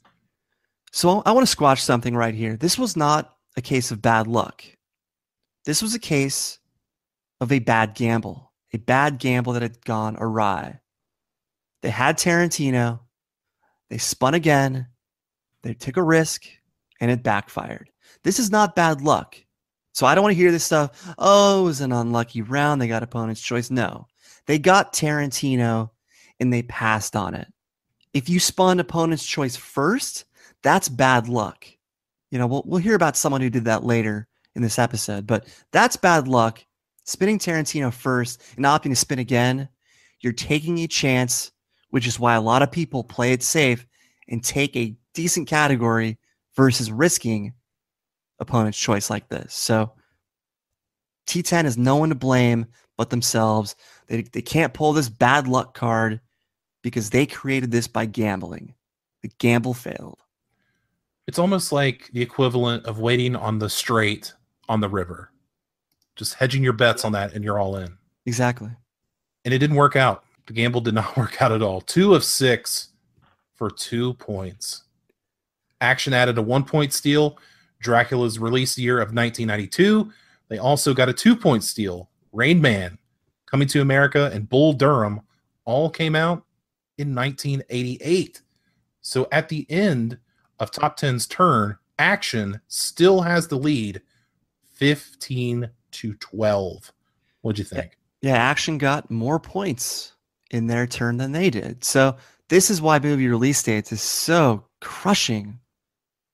So I want to squash something right here. This was not a case of bad luck. This was a case of a bad gamble that had gone awry. They had Tarantino. They spun again. They took a risk, and it backfired. This is not bad luck. So I don't want to hear this stuff. Oh, it was an unlucky round. They got opponent's choice. No. They got Tarantino, and they passed on it. If you spun opponent's choice first, that's bad luck. We'll hear about someone who did that later in this episode, but that's bad luck. spinning Tarantino first and opting to spin again, you're taking a chance, which is why a lot of people play it safe and take a decent category versus risking opponent's choice like this. So T10 has no one to blame but themselves. They can't pull this bad luck card because they created this by gambling. The gamble failed. It's almost like the equivalent of waiting on the straight on the river. Just hedging your bets on that and you're all in. Exactly. And it didn't work out. The gamble did not work out at all. 2 of 6 for 2 points. Action added a 1-point steal. Dracula's release year of 1992. They also got a 2-point steal. Rain Man, Coming to America, and Bull Durham all came out in 1988. So at the end of Top 10's turn, Action still has the lead, 15-12. What'd you think? Yeah, Action got more points in their turn than they did. So this is why movie release dates is so crushing,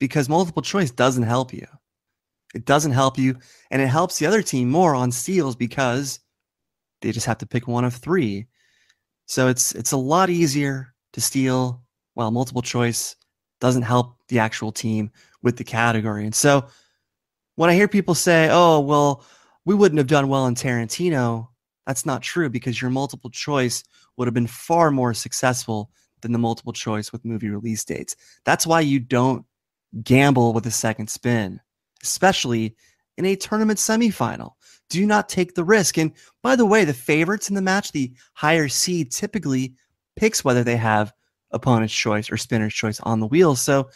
because multiple choice doesn't help you. It doesn't help you, and it helps the other team more on steals because they just have to pick one of 3. So it's a lot easier to steal, while multiple choice doesn't help the actual team with the category. And so when I hear people say, oh, well, we wouldn't have done well in Tarantino, that's not true, because your multiple choice would have been far more successful than the multiple choice with movie release dates. That's why you don't gamble with a second spin, especially in a tournament semifinal. Do not take the risk. And by the way, the favorites in the match, the higher seed, typically picks whether they have opponent's choice or spinner's choice on the wheel. So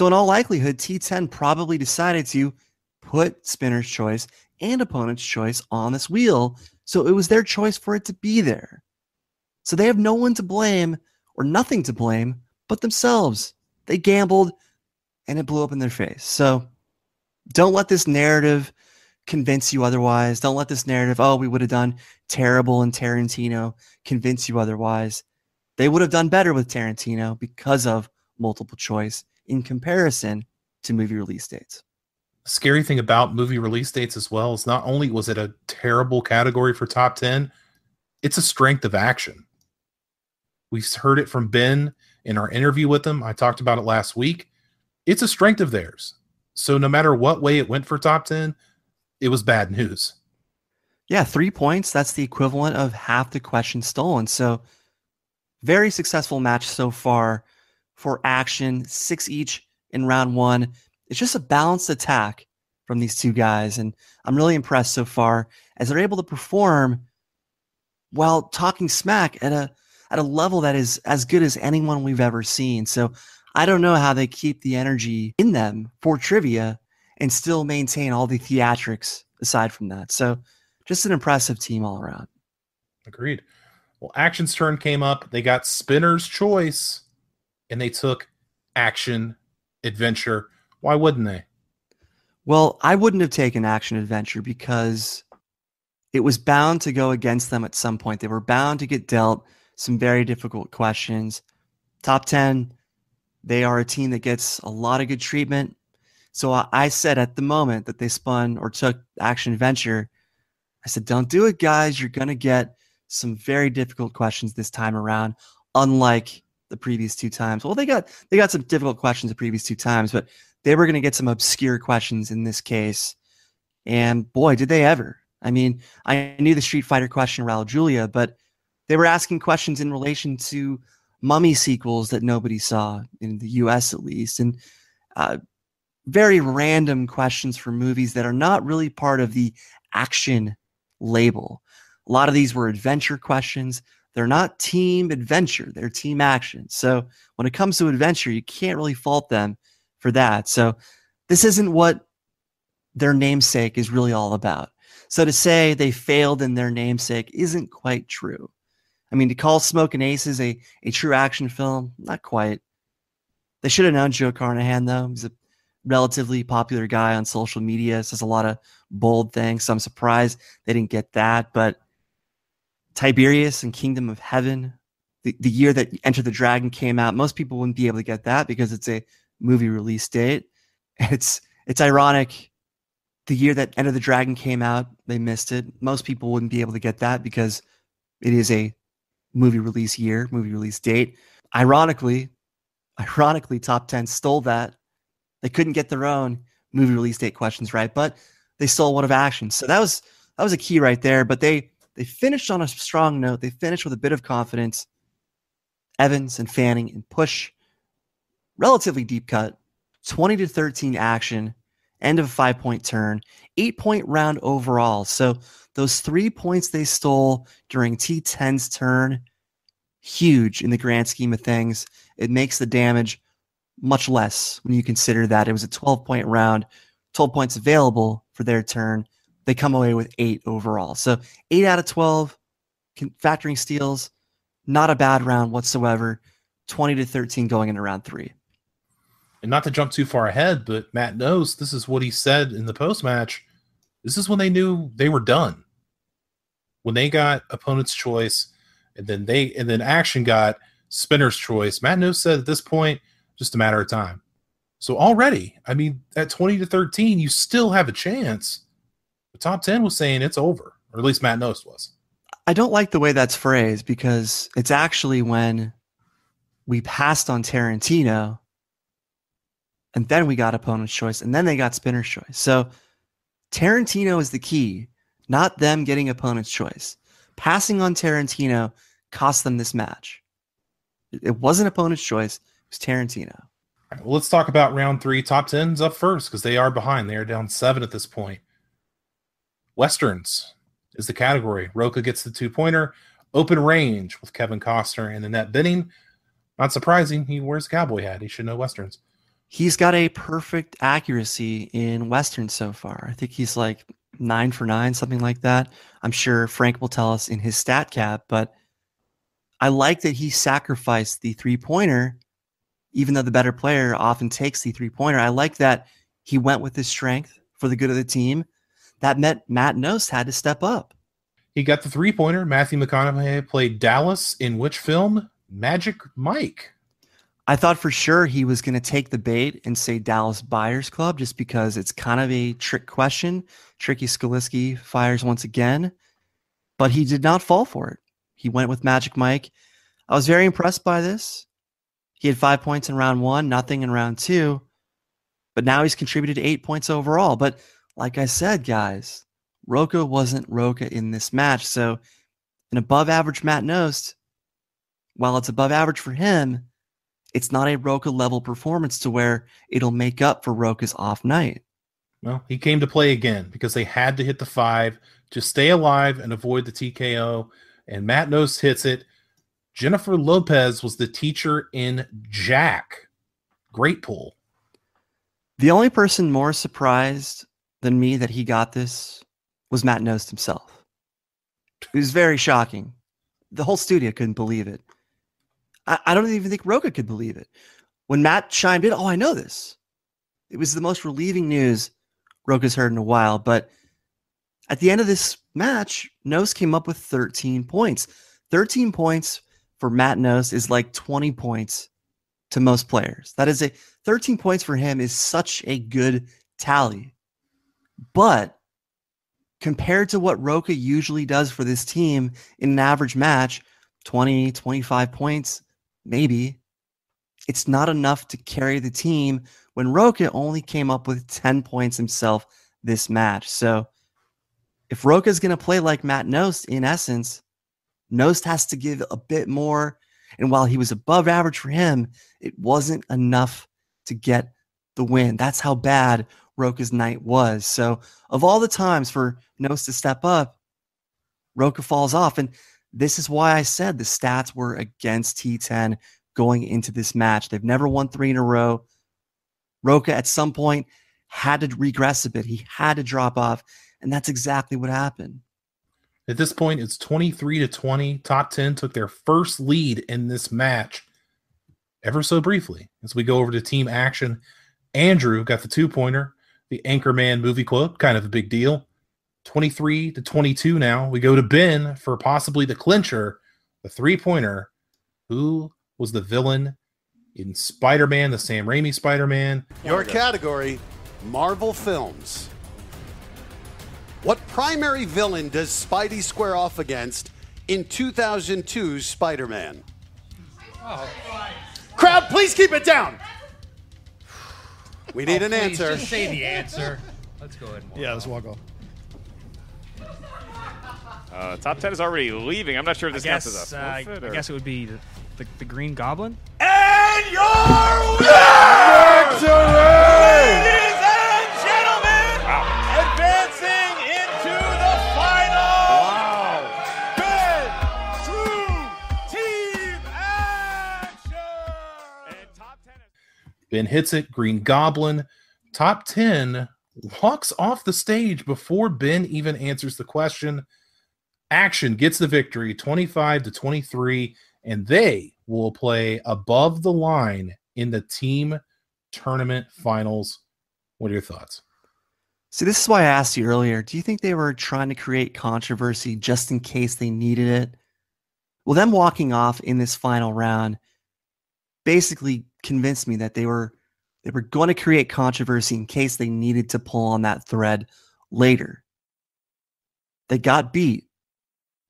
in all likelihood, T10 probably decided to put spinner's choice and opponent's choice on this wheel. So it was their choice for it to be there. So they have no one to blame or nothing to blame but themselves. They gambled and it blew up in their face. So don't let this narrative convince you otherwise. Don't let this narrative, oh, we would have done terrible in Tarantino, convince you otherwise. They would have done better with Tarantino because of multiple choice in comparison to movie release dates. The scary thing about movie release dates as well is not only was it a terrible category for Top 10, it's a strength of Action. We heard it from Ben in our interview with him. I talked about it last week. It's a strength of theirs. So no matter what way it went for Top 10, it was bad news. Yeah, 3 points. That's the equivalent of half the question stolen. So very successful match so far for Action. 6 each in round 1. It's just a balanced attack from these two guys. And I'm really impressed so far as they're able to perform while talking smack at a level that is as good as anyone we've ever seen. So I don't know how they keep the energy in them for trivia and still maintain all the theatrics aside from that. So just an impressive team all around. Agreed. Well, Action's turn came up. They got Spinner's Choice, and they took Action Adventure. Why wouldn't they? Well, I wouldn't have taken Action Adventure because it was bound to go against them at some point. They were bound to get dealt some very difficult questions. Top 10, they are a team that gets a lot of good treatment. So I said at the moment that they spun or took Action Adventure, I said, don't do it, guys. You're going to get some very difficult questions this time around, unlike the previous 2 times. Well, they got some difficult questions the previous 2 times, but they were going to get some obscure questions in this case. And boy, did they ever. I mean, I knew the Street Fighter question, Raul Julia, but they were asking questions in relation to Mummy sequels that nobody saw, in the US at least, and very random questions for movies that are not really part of the action label. A lot of these were adventure questions. They're not team adventure, they're team action. So when it comes to adventure, you can't really fault them for that. So this isn't what their namesake is really all about. So to say they failed in their namesake isn't quite true. I mean, to call Smokin' Aces a true action film, not quite. They should have known Joe Carnahan, though. He's a relatively popular guy on social media, says a lot of bold things. So I'm surprised they didn't get that. But Tiberius and Kingdom of Heaven, the year that Enter the Dragon came out, most people wouldn't be able to get that because it's a movie release date. It's ironic The year that Enter the Dragon came out, they missed it. Most people wouldn't be able to get that because it is a movie release year, movie release date. Ironically, Top 10 stole that. They couldn't get their own movie release date questions right, but they stole one of Action. So that was a key right there. But they finished on a strong note. They finished with a bit of confidence. Evans and Fanning and Push, relatively deep cut, 20-13 Action, end of a 5-point turn, 8-point round overall. So those 3 points they stole during T10's turn, huge in the grand scheme of things. It makes the damage much less when you consider that it was a 12-point round, 12 points available for their turn. They come away with 8 overall. So 8 out of 12, factoring steals, not a bad round whatsoever. 20-13 going into round 3. And not to jump too far ahead, but Matt knows this is what he said in the post-match. This is when they knew they were done. When they got opponent's choice, and then Action got spinner's choice. Matt Nose said at this point, just a matter of time. So already, I mean, at 20-13, you still have a chance. The Top 10 was saying it's over, or at least Matt Nose was. I don't like the way that's phrased because it's actually when we passed on Tarantino and then we got opponent's choice and then they got spinner's choice. So Tarantino is the key, not them getting opponent's choice. Passing on Tarantino cost them this match. It wasn't opponent's choice. It was Tarantino. All right, well, let's talk about round 3. Top 10's up first because they are behind. They are down 7 at this point. Westerns is the category. Roca gets the 2-pointer. Open range with Kevin Costner and Annette Bening. Not surprising. He wears a cowboy hat. He should know Westerns. He's got a perfect accuracy in Westerns so far. I think he's like 9 for 9, something like that. I'm sure Frank will tell us in his stat cap, but I like that he sacrificed the 3-pointer, even though the better player often takes the 3-pointer. I like that he went with his strength for the good of the team. That meant Matt Nost had to step up. He got the 3-pointer. Matthew McConaughey played Dallas in which film? Magic Mike. I thought for sure he was going to take the bait and say Dallas Buyers Club just because it's kind of a trick question. Tricky Skaliski fires once again, but he did not fall for it. He went with Magic Mike. I was very impressed by this. He had 5 points in round 1, nothing in round 2, but now he's contributed 8 points overall. But like I said, guys, Roca wasn't Roca in this match. So an above average Matt Nost, while it's above average for him, it's not a Roca level performance to where it'll make up for Roca's off night. Well, he came to play again because they had to hit the 5 to stay alive and avoid the TKO. And Matt Nost hits it. Jennifer Lopez was the teacher in Jack. Great pull. The only person more surprised than me that he got this was Matt Nost himself. It was very shocking. The whole studio couldn't believe it. I don't even think Roca could believe it. When Matt chimed in, I know this. It was the most relieving news Roca's heard in a while. But at the end of this match, Nost came up with 13 points. 13 points for Matt Nost is like 20 points to most players. 13 points for him is such a good tally. But compared to what Roca usually does for this team in an average match, 20, 25 points, maybe, it's not enough to carry the team when Roca only came up with 10 points himself this match. So if Roca's going to play like Matt Nost, in essence, Nost has to give a bit more. And while he was above average for him, it wasn't enough to get the win. That's how bad Roca's night was. So of all the times for Nost to step up, Roca falls off. And this is why I said the stats were against T10 going into this match. They've never won 3 in a row. Roca at some point had to regress a bit. He had to drop off. And that's exactly what happened. At this point, it's 23-20. Top 10 took their first lead in this match ever so briefly. As we go over to team action, Andrew got the 2-pointer. The Anchorman movie quote, kind of a big deal. 23-22 now. We go to Ben for possibly the clincher, the 3-pointer. Who was the villain in Spider-Man, the Sam Raimi Spider-Man? Your category, Marvel films. What primary villain does Spidey square off against in 2002's Spider-Man? Crowd, please keep it down. We need an answer. Just say the answer. Let's go ahead and walk let's walk off. Top 10 is already leaving. I'm not sure if this counts as a I forfeit or... guess it would be the Green Goblin. And your Victory! ladies and gentlemen, advancing into the final. Ben, True Team Action. And top 10 Ben hits it. Green Goblin. Top 10 walks off the stage before Ben even answers the question. Action gets the victory, 25-23, and they will play above the line in the team tournament finals. What are your thoughts? See, this is why I asked you earlier. Do you think they were trying to create controversy just in case they needed it? Well, them walking off in this final round basically convinced me that they were going to create controversy in case they needed to pull on that thread later. They got beat.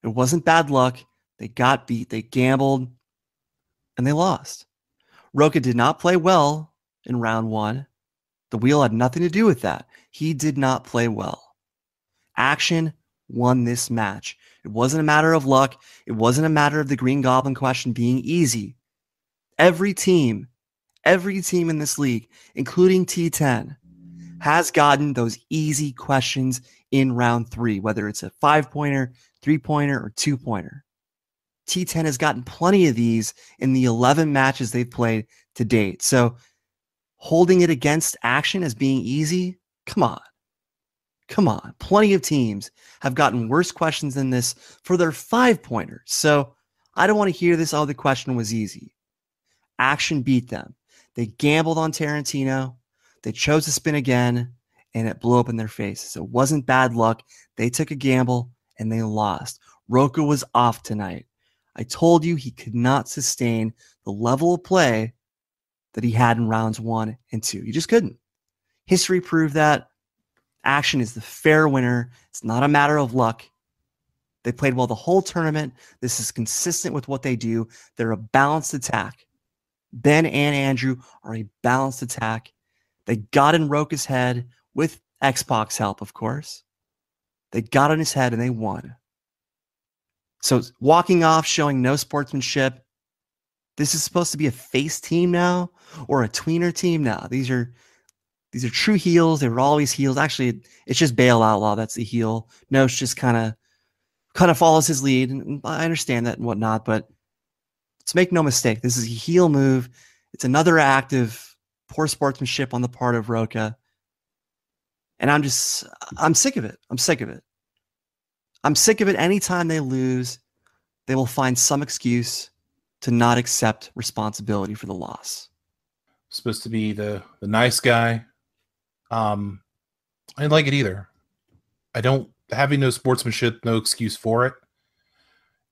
It wasn't bad luck. They got beat. They gambled, and they lost. Rocha did not play well in round one. The wheel had nothing to do with that. He did not play well. Action won this match. It wasn't a matter of luck. It wasn't a matter of the Green Goblin question being easy. Every team in this league, including T10, has gotten those easy questions in round three, whether it's a 5-pointer, 3-pointer, or 2-pointer. T10 has gotten plenty of these in the 11 matches they've played to date. So holding it against Action as being easy, come on. Plenty of teams have gotten worse questions than this for their 5-pointers. So I don't want to hear this, oh, the question was easy. Action beat them. They gambled on Tarantino. They chose to spin again, and it blew up in their faces. It wasn't bad luck. They took a gamble, and they lost. Rocha was off tonight. I told you he could not sustain the level of play that he had in rounds 1 and 2. He just couldn't. History proved that. Action is the fair winner. It's not a matter of luck. They played well the whole tournament. This is consistent with what they do. They're a balanced attack. Ben and Andrew are a balanced attack. They got in Rocha's head with X-Pac's help, of course. They got in his head and they won. So walking off, showing no sportsmanship. This is supposed to be a face team now or a tweener team now. These are true heels. They were always heels. Actually, it's just Bale Outlaw that's the heel. Noche just kind of follows his lead. And I understand that and whatnot, but let's make no mistake. This is a heel move. It's another act of poor sportsmanship on the part of Rocha. And I'm sick of it. I'm sick of it. I'm sick of it. Anytime they lose, they will find some excuse to not accept responsibility for the loss. Supposed to be the nice guy. I didn't like it either. I don't, having no sportsmanship, no excuse for it.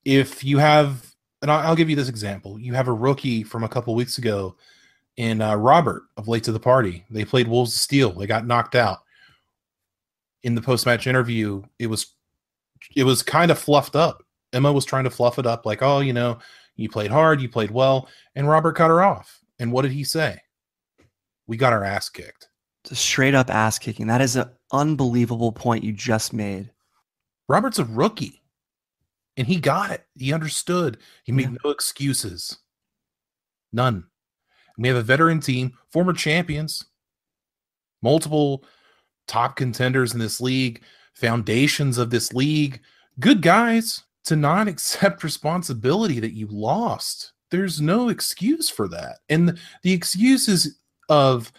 If you have, and I'll give you this example. You have a rookie from a couple weeks ago in Robert of Late to the Party. They played Wolves of Steel. They got knocked out. In the post-match interview, it was kind of fluffed up. Emma was trying to fluff it up like, oh, you played hard, you played well, and Robert cut her off. And what did he say? We got our ass kicked. It's a straight up ass kicking. That is an unbelievable point you just made. Robert's a rookie, and he got it. He understood. He made no excuses. None. And we have a veteran team, former champions, multiple top contenders in this league, foundations of this league, good guys, to not accept responsibility that you lost. There's no excuse for that. And the excuses of,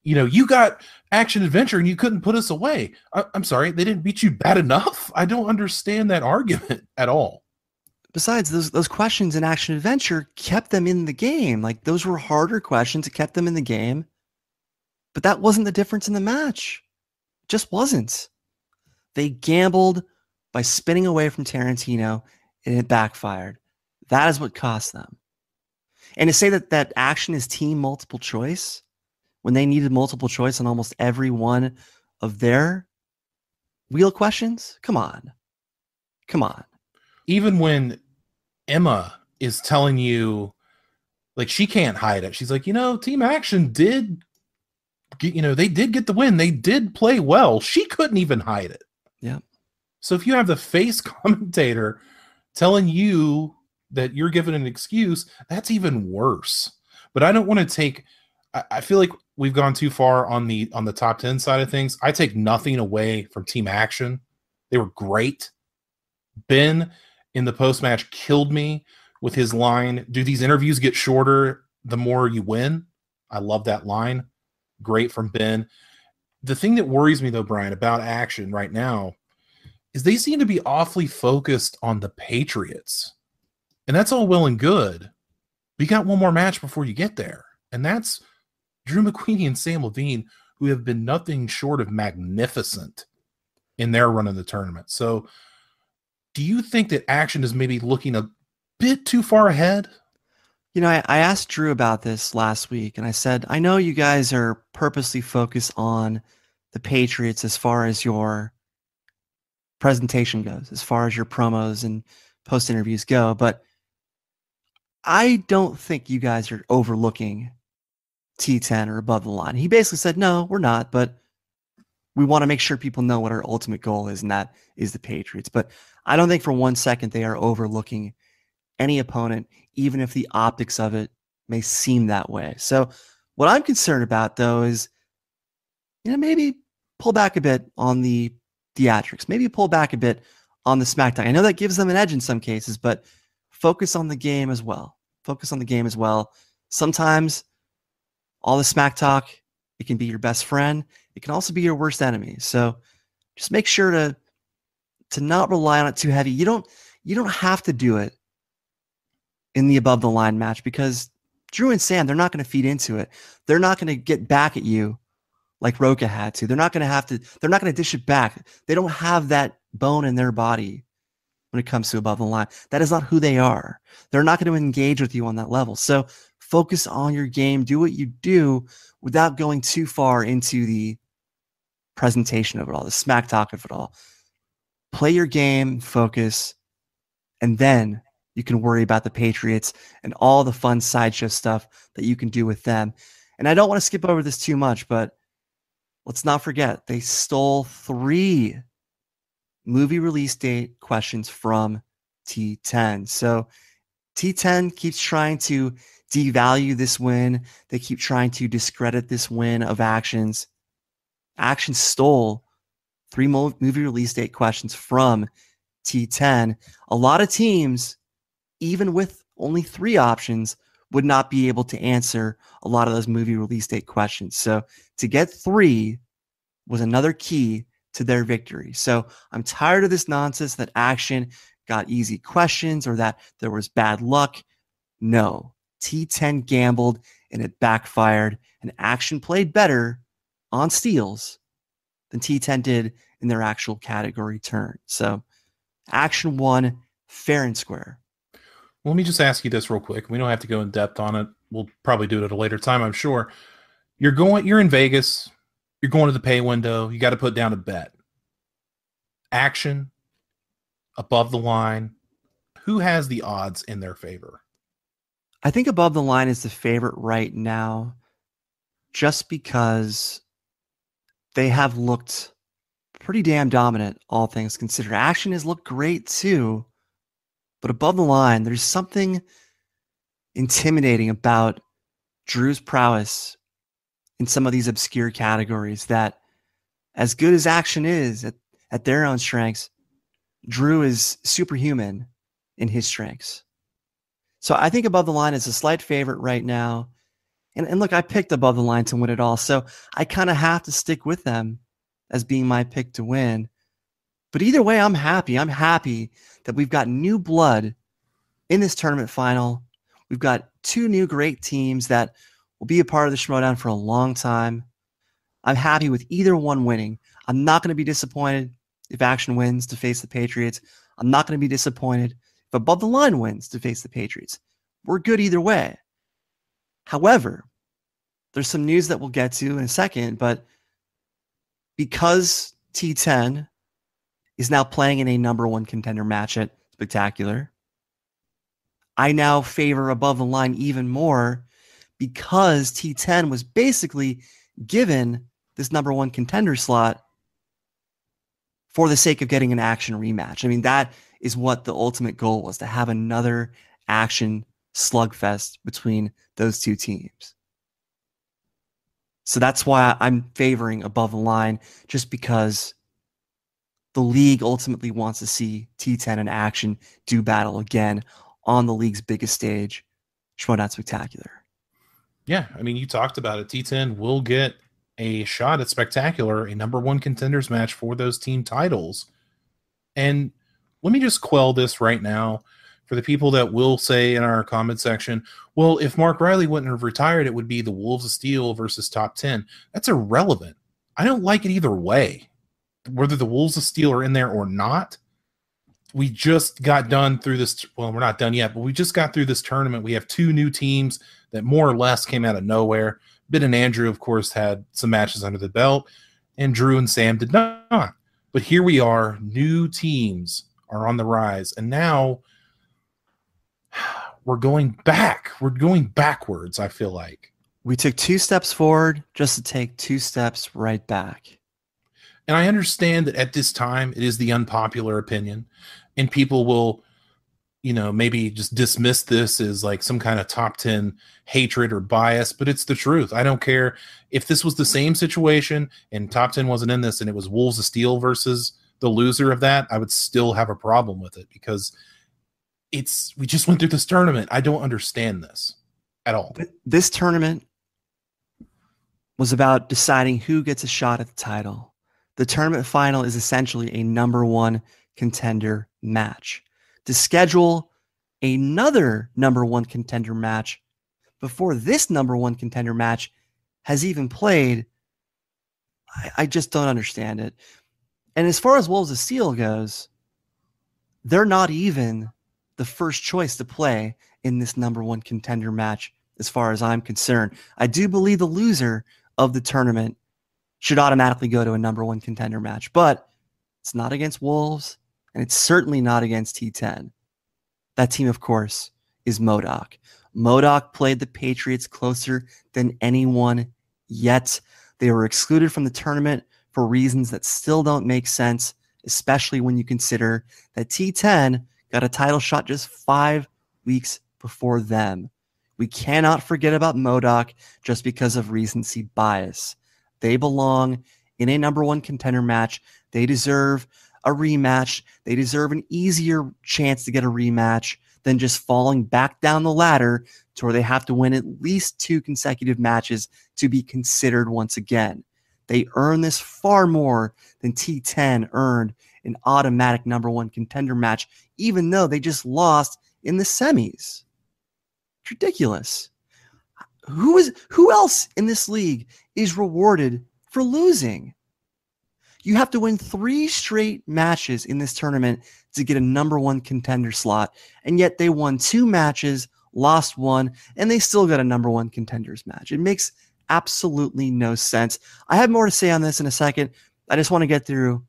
you got action adventure and you couldn't put us away. I'm sorry, they didn't beat you bad enough? I don't understand that argument at all. Besides, those questions in action adventure kept them in the game. Like, those were harder questions. It kept them in the game. But that wasn't the difference in the match. It just wasn't. They gambled by spinning away from Tarantino, and it backfired. That is what cost them. And to say that action is team multiple choice, when they needed multiple choice on almost every one of their Wheel questions? Come on. Even when Emma is telling you, like, she can't hide it. She's like, Team Action did, they did get the win. They did play well. She couldn't even hide it. Yeah. So if you have the face commentator telling you that you're given an excuse, that's even worse. But I don't want to take, I feel like we've gone too far on the top 10 side of things. I take nothing away from Team Action. They were great. Ben in the post-match killed me with his line, do these interviews get shorter the more you win? I love that line. Great from Ben. The thing that worries me, though, Brian, about Action right now is they seem to be awfully focused on the Patriots. And that's all well and good. But you got one more match before you get there. And that's Drew McQueen and Samm Levine, who have been nothing short of magnificent in their run of the tournament. So do you think that Action is maybe looking a bit too far ahead? I asked Drew about this last week, and I said, I know you guys are purposely focused on the Patriots as far as your presentation goes, as far as your promos and post interviews go, but I don't think you guys are overlooking T10 or above the line. He basically said, no, we're not, but we want to make sure people know what our ultimate goal is, and that is the Patriots. But I don't think for 1 second they are overlooking any opponent, even if the optics of it may seem that way. So what I'm concerned about, though, is maybe pull back a bit on the theatrics, maybe pull back a bit on the SmackDown. I know that gives them an edge in some cases, but focus on the game as well. Sometimes all the smack talk, it can be your best friend. It can also be your worst enemy. So just make sure to not rely on it too heavy. You don't have to do it in the above the line match, because Drew and Sam, they're not going to feed into it. They're not going to get back at you like Roca had to. They're not going to dish it back. They don't have that bone in their body when it comes to above the line. That is not who they are. They're not going to engage with you on that level. So focus on your game. Do what you do without going too far into the presentation of it all, the smack talk of it all. Play your game, focus, and then you can worry about the Patriots and all the fun sideshow stuff that you can do with them. And I don't want to skip over this too much, but let's not forget, they stole 3 movie release date questions from T10. So T10 keeps trying to devalue this win. They keep trying to discredit this win of Action's. Action stole 3 movie release date questions from T10. A lot of teams, even with only 3 options, would not be able to answer a lot of those movie release date questions. So to get 3 was another key to their victory. So I'm tired of this nonsense that Action got easy questions or that there was bad luck. No, T10 gambled and it backfired, and Action played better on steals than T10 did in their actual category turn. So Action won fair and square. Let me just ask you this real quick. We don't have to go in depth on it. We'll probably do it at a later time, I'm sure. You're in Vegas. You're going to the pay window. You got to put down a bet. Action, above the line. Who has the odds in their favor? I think above the line is the favorite right now, just because they have looked pretty damn dominant, all things considered. Action has looked great too, but above the line, there's something intimidating about Drew's prowess in some of these obscure categories that, as good as Action is at their own strengths, Drew is superhuman in his strengths. So I think above the line is a slight favorite right now. And look, I picked above the line to win it all, so I kind of have to stick with them as being my pick to win. But either way, I'm happy. I'm happy that we've got new blood in this tournament final. We've got 2 new great teams that will be a part of the Schmoedown for a long time. I'm happy with either one winning. I'm not going to be disappointed if Action wins to face the Patriots. I'm not going to be disappointed if Above the Line wins to face the Patriots. We're good either way. However, there's some news that we'll get to in a second, but because T10 is now playing in a number one contender match at Spectacular. I now favor Above the Line even more because T10 was basically given this number one contender slot for the sake of getting an action rematch. I mean, that is what the ultimate goal was, to have another action slugfest between those two teams. So that's why I'm favoring Above the Line, just because the league ultimately wants to see T10 in action do battle again on the league's biggest stage, Schmoedown Spectacular. Yeah, I mean, you talked about it. T10 will get a shot at Spectacular, a number one contenders match for those team titles. And let me just quell this right now for the people that will say in our comment section, well, if Mark Riley wouldn't have retired, it would be the Wolves of Steel versus Top 10. That's irrelevant. I don't like it either way. Whether the Wolves of Steel are in there or not, we just got done through this. Well, we're not done yet, but we just got through this tournament. We have two new teams that more or less came out of nowhere. Bit and Andrew, of course, had some matches under the belt, and Drew and Sam did not. But here we are. New teams are on the rise, and now we're going back. We're going backwards, I feel like. We took 2 steps forward just to take 2 steps right back. And I understand that at this time, it is the unpopular opinion, and people will, maybe just dismiss this as like some kind of top 10 hatred or bias, but it's the truth. I don't care if this was the same situation and top 10 wasn't in this and it was Wolves of Steel versus the loser of that, I would still have a problem with it because we just went through this tournament. I don't understand this at all. This tournament was about deciding who gets a shot at the title. The tournament final is essentially a number one contender match. To schedule another number one contender match before this number one contender match has even played, I just don't understand it. And as far as Wolves of Steel goes, they're not even the first choice to play in this number one contender match as far as I'm concerned. I do believe the loser of the tournament should automatically go to a number one contender match, but it's not against Wolves, and it's certainly not against T10. That team, of course, is MODOK. MODOK played the Patriots closer than anyone yet. They were excluded from the tournament for reasons that still don't make sense, especially when you consider that T10 got a title shot just 5 weeks before them. We cannot forget about MODOK just because of recency bias. They belong in a number one contender match. They deserve a rematch. They deserve an easier chance to get a rematch than just falling back down the ladder to where they have to win at least 2 consecutive matches to be considered once again. They earn this far more than T10 earned an automatic number one contender match, even though they just lost in the semis. It's ridiculous. Who else in this league is rewarded for losing? You have to win 3 straight matches in this tournament to get a number one contender slot. And yet they won 2 matches, lost 1, and they still got a number one contenders match. It makes absolutely no sense. I have more to say on this in a second. I just want to get through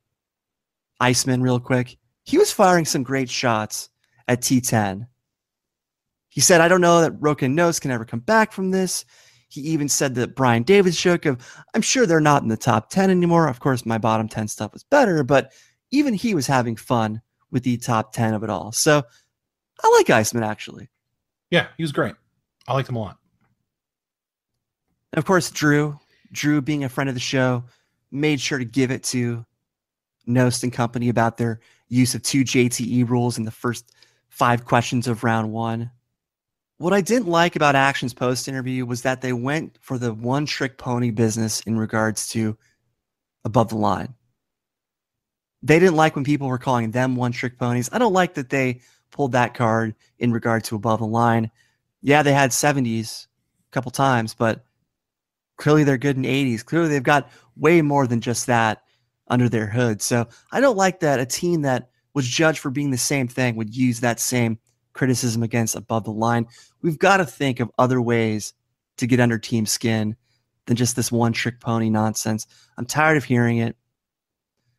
Iceman real quick. He was firing some great shots at T10. He said, I don't know that Roka and Nose can ever come back from this. He even said that Brian Davids joke of, I'm sure they're not in the top 10 anymore. Of course, my bottom 10 stuff was better, but even he was having fun with the top 10 of it all. So I like Iceman, actually. Yeah, he was great. I liked him a lot. And of course, Drew being a friend of the show, made sure to give it to Nost and company about their use of 2 JTE rules in the first 5 questions of round 1. What I didn't like about Action's post-interview was that they went for the one-trick pony business in regards to Above the Line. They didn't like when people were calling them one-trick ponies. I don't like that they pulled that card in regard to Above the Line. Yeah, they had 70s a couple times, but clearly they're good in 80s. Clearly they've got way more than just that under their hood. So I don't like that a team that was judged for being the same thing would use that same criticism against Above the Line. We've got to think of other ways to get under team skin than just this one trick pony nonsense. I'm tired of hearing it.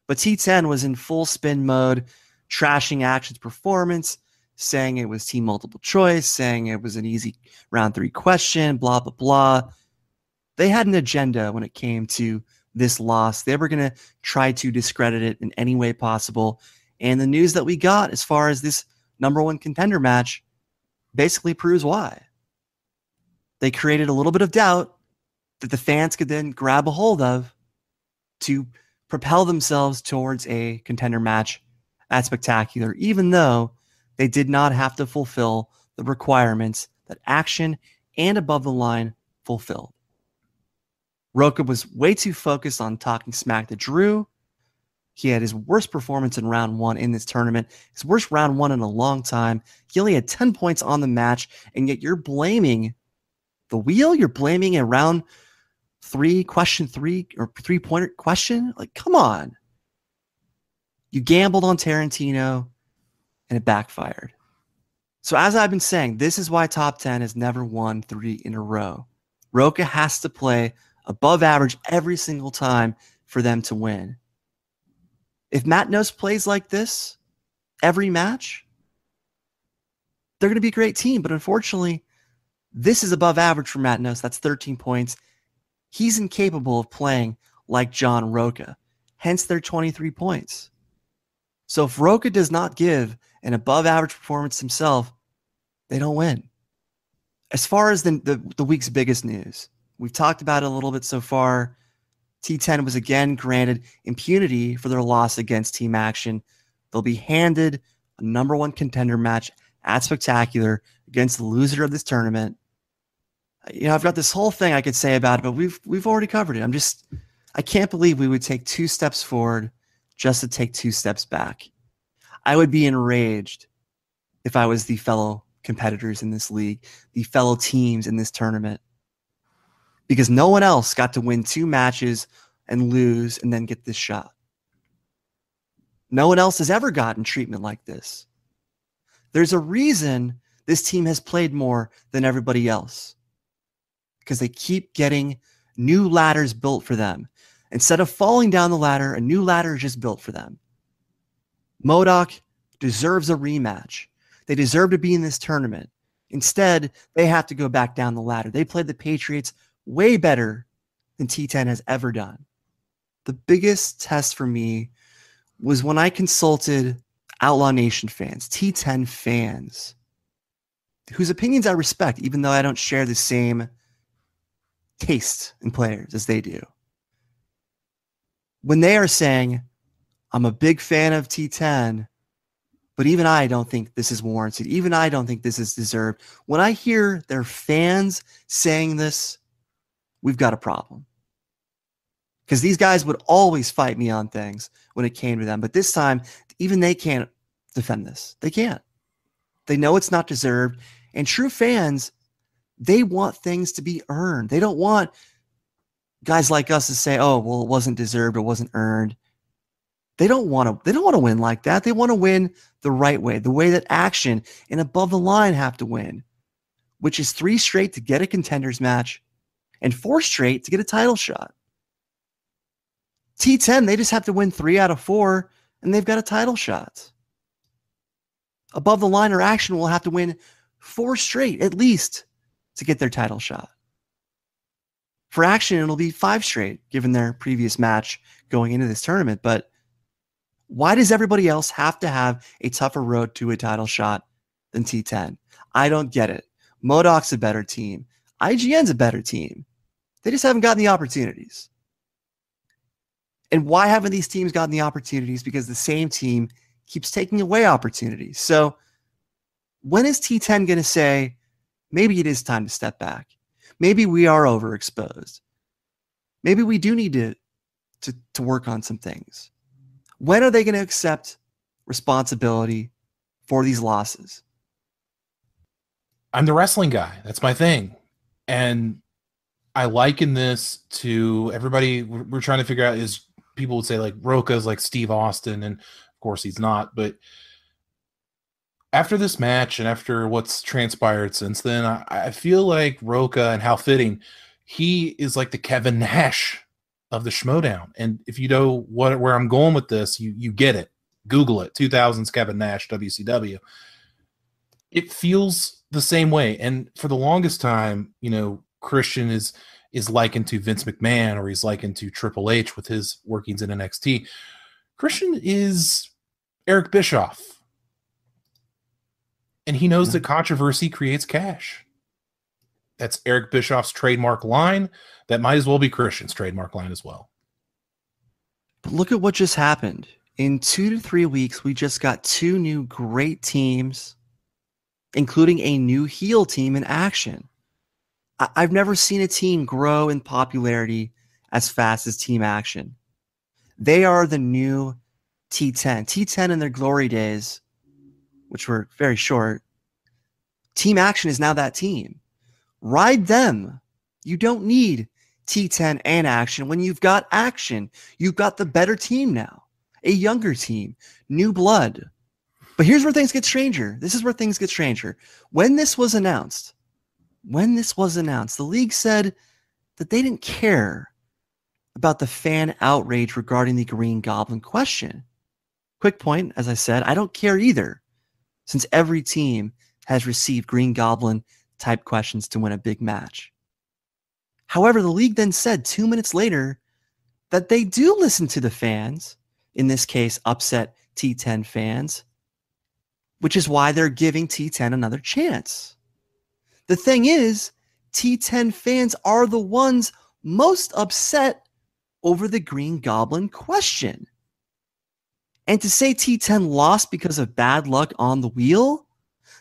But T10 was in full spin mode, trashing Action's performance, saying it was team multiple choice, saying it was an easy round 3 question, blah, blah, blah. They had an agenda when it came to this loss. They were going to try to discredit it in any way possible. And the news that we got as far as this number 1 contender match basically proves why. They created a little bit of doubt that the fans could then grab a hold of to propel themselves towards a contender match at Spectacular, even though they did not have to fulfill the requirements that Action and Above the Line fulfilled. Rocha was way too focused on talking smack to Drew. He had his worst performance in round 1 in this tournament, his worst round 1 in a long time. He only had 10 points on the match, and yet you're blaming the wheel? You're blaming a round 3, question 3, or 3-pointer question? Like, come on. You gambled on Tarantino, and it backfired. So as I've been saying, this is why Top 10 has never won 3 in a row. Rocha has to play above average every single time for them to win. If Matt Nose plays like this every match, they're going to be a great team. But unfortunately, this is above average for Matt Nose. That's 13 points. He's incapable of playing like John Rocha. Hence their 23 points. So if Rocha does not give an above average performance himself, they don't win. As far as the week's biggest news, we've talked about it a little bit so far. T10 was again granted impunity for their loss against Team Action. They'll be handed a number 1 contender match at Spectacular against the loser of this tournament. You know, I've got this whole thing I could say about it, but we've already covered it. I can't believe we would take 2 steps forward just to take 2 steps back. I would be enraged if I was the fellow competitors in this league, the fellow teams in this tournament, because no one else got to win 2 matches and lose and then get this shot. No one else has ever gotten treatment like this. There's a reason this team has played more than everybody else, because they keep getting new ladders built for them. Instead of falling down the ladder, a new ladder is just built for them. MODOK deserves a rematch. They deserve to be in this tournament. Instead, they have to go back down the ladder. They played the Patriots way better than T10 has ever done. The biggest test for me was when I consulted Outlaw Nation fans, T10 fans, whose opinions I respect, even though I don't share the same taste in players as they do. When they are saying, I'm a big fan of T10, but even I don't think this is warranted. Even I don't think this is deserved. When I hear their fans saying this, we've got a problem. Because these guys would always fight me on things when it came to them. But this time, even they can't defend this. They can't. They know it's not deserved. And true fans, they want things to be earned. They don't want guys like us to say, oh, well, it wasn't deserved, it wasn't earned. They don't want to win like that. They want to win the right way, the way that Action and Above the Line have to win, which is 3 straight to get a contenders match and 4 straight to get a title shot. T10, they just have to win 3 out of 4 and they've got a title shot. Above the Line or Action will have to win 4 straight at least to get their title shot. For Action, it'll be 5 straight given their previous match going into this tournament. But why does everybody else have to have a tougher road to a title shot than T10? I don't get it. MODOK's a better team. IGN's a better team. They just haven't gotten the opportunities. And why haven't these teams gotten the opportunities? Because the same team keeps taking away opportunities. So when is T10 going to say, maybe it is time to step back? Maybe we are overexposed. Maybe we do need to work on some things. When are they going to accept responsibility for these losses? I'm the wrestling guy. That's my thing. And I liken this to everybody. We're trying to figure out, is people would say like Rocha's like Steve Austin, and of course he's not. But after this match and after what's transpired since then, I feel like Rocha, and how fitting, he is like the Kevin Nash of the Schmoedown. And if you know where I'm going with this, you get it. Google it. 2000s Kevin Nash, WCW. It feels the same way. And for the longest time, Kristian is likened to Vince McMahon, or he's likened to Triple H with his workings in NXT. Kristian is Eric Bischoff. And he knows that controversy creates cash. That's Eric Bischoff's trademark line. That might as well be Kristian's trademark line as well. But look at what just happened. In 2 to 3 weeks, we just got 2 new great teams, including a new heel team in action. I've never seen a team grow in popularity as fast as Team Action. They are the new T10. T10 in their glory days, which were very short. Team Action is now that team. Ride them. You don't need T10 and Action. When you've got Action, you've got the better team now. A younger team, new blood. But here's where things get stranger. This is where things get stranger. When this was announced, the league said that they didn't care about the fan outrage regarding the Green Goblin question. Quick point, as I said, I don't care either, since every team has received Green Goblin type questions to win a big match. However, the league then said 2 minutes later that they do listen to the fans, in this case, upset T10 fans, which is why they're giving T10 another chance. The thing is, T10 fans are the ones most upset over the Green Goblin question. And to say T10 lost because of bad luck on the wheel,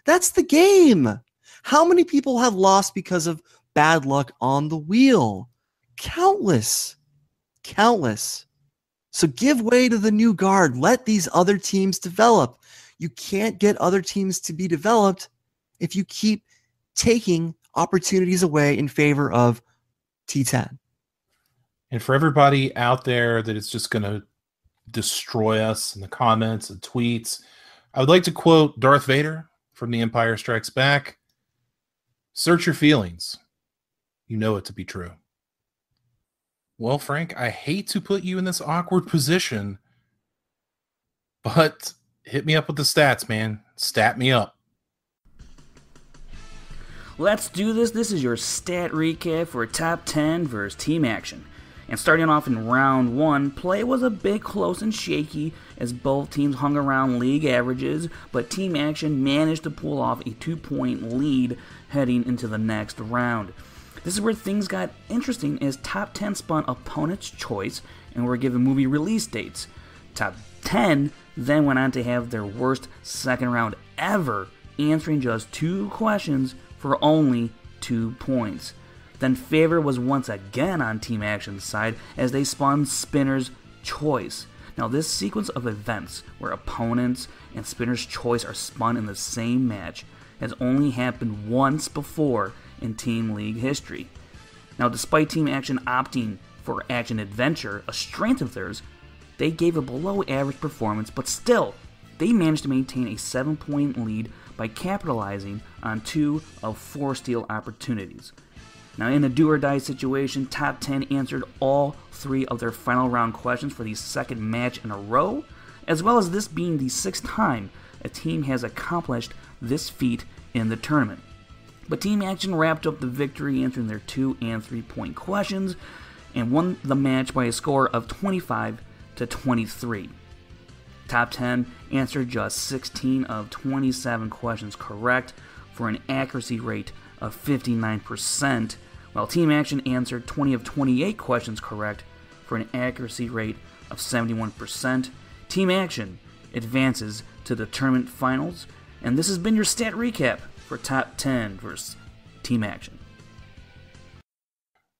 that's the game. How many people have lost because of bad luck on the wheel? Countless. So give way to the new guard. Let these other teams develop. You can't get other teams to be developed if you keep taking opportunities away in favor of T10. And for everybody out there that is just going to destroy us in the comments and tweets, I would like to quote Darth Vader from The Empire Strikes Back. Search your feelings. You know it to be true. Well, Frank, I hate to put you in this awkward position, but hit me up with the stats, man. Stat me up. Let's do this. This is your stat recap for Top 10 versus Team Action. And starting off in round 1, play was a bit close and shaky as both teams hung around league averages, but Team Action managed to pull off a 2-point lead heading into the next round. This is where things got interesting as Top 10 spun opponent's choice and were given movie release dates. Top 10 then went on to have their worst second round ever, answering just 2 questions for only 2 points. Then favor was once again on Team Action's side as they spun Spinner's Choice. Now this sequence of events where opponents and Spinner's Choice are spun in the same match has only happened once before in Team League history. Now despite Team Action opting for Action Adventure, a strength of theirs, they gave a below average performance, but still, they managed to maintain a 7-point lead by capitalizing on 2 of 4 steal opportunities. Now in a do-or-die situation, Top 10 answered all 3 of their final round questions for the second match in a row, as well as this being the 6th time a team has accomplished this feat in the tournament. But Team Action wrapped up the victory answering their 2 and 3-point questions and won the match by a score of 25-23. Top 10 answered just 16 of 27 questions correct for an accuracy rate of 59%, while Team Action answered 20 of 28 questions correct for an accuracy rate of 71%. Team Action advances to the tournament finals, and this has been your stat recap for Top 10 versus Team Action.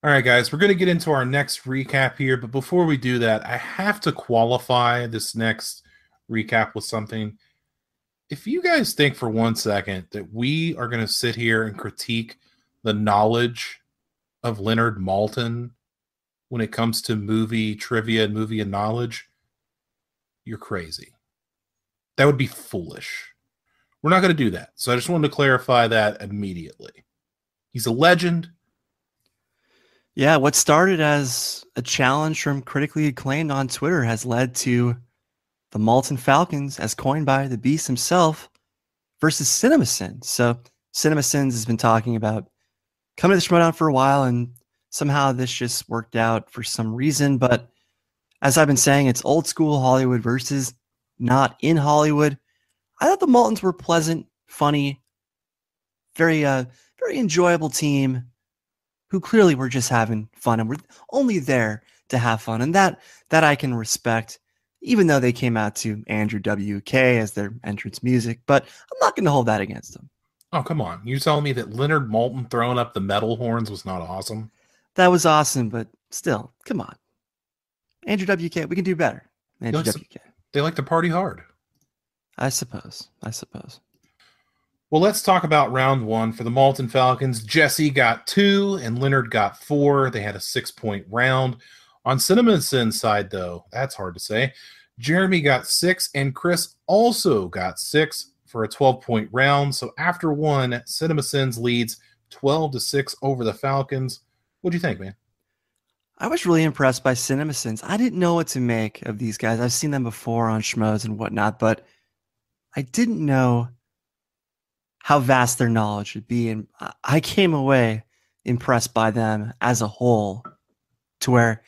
All right, guys, we're going to get into our next recap here, but before we do that, I have to qualify this next recap with something. If you guys think for 1 second that we are going to sit here and critique the knowledge of Leonard Maltin when it comes to movie trivia and movie and knowledge, you're crazy. That would be foolish. We're not going to do that. So I just wanted to clarify that immediately. He's a legend. Yeah, what started as a challenge from critically acclaimed on Twitter has led to the Maltin Falcons, as coined by the Beast himself, versus CinemaSins. So CinemaSins has been talking about coming to the Schmoedown for a while, and somehow this just worked out for some reason. But as I've been saying, it's old school Hollywood versus not in Hollywood. I thought the Maltins were pleasant, funny, very enjoyable team who clearly were just having fun and were only there to have fun. And that I can respect, even though they came out to Andrew WK as their entrance music. But I'm not going to hold that against them. Oh, come on. You're telling me that Leonard Maltin throwing up the metal horns was not awesome? That was awesome, but still, come on. Andrew WK, we can do better. Andrew WK. They like to party hard. I suppose. Well, let's talk about round one for the Maltin Falcons. Jesse got 2 and Leonard got 4. They had a 6-point round. On CinemaSins' side, though, that's hard to say. Jeremy got 6 and Chris also got 6 for a 12-point round. So after one, CinemaSins leads 12-6 over the Falcons. What do you think, man? I was really impressed by CinemaSins. I didn't know what to make of these guys. I've seen them before on Schmoes and whatnot, but I didn't know how vast their knowledge would be. And I came away impressed by them as a whole, to where,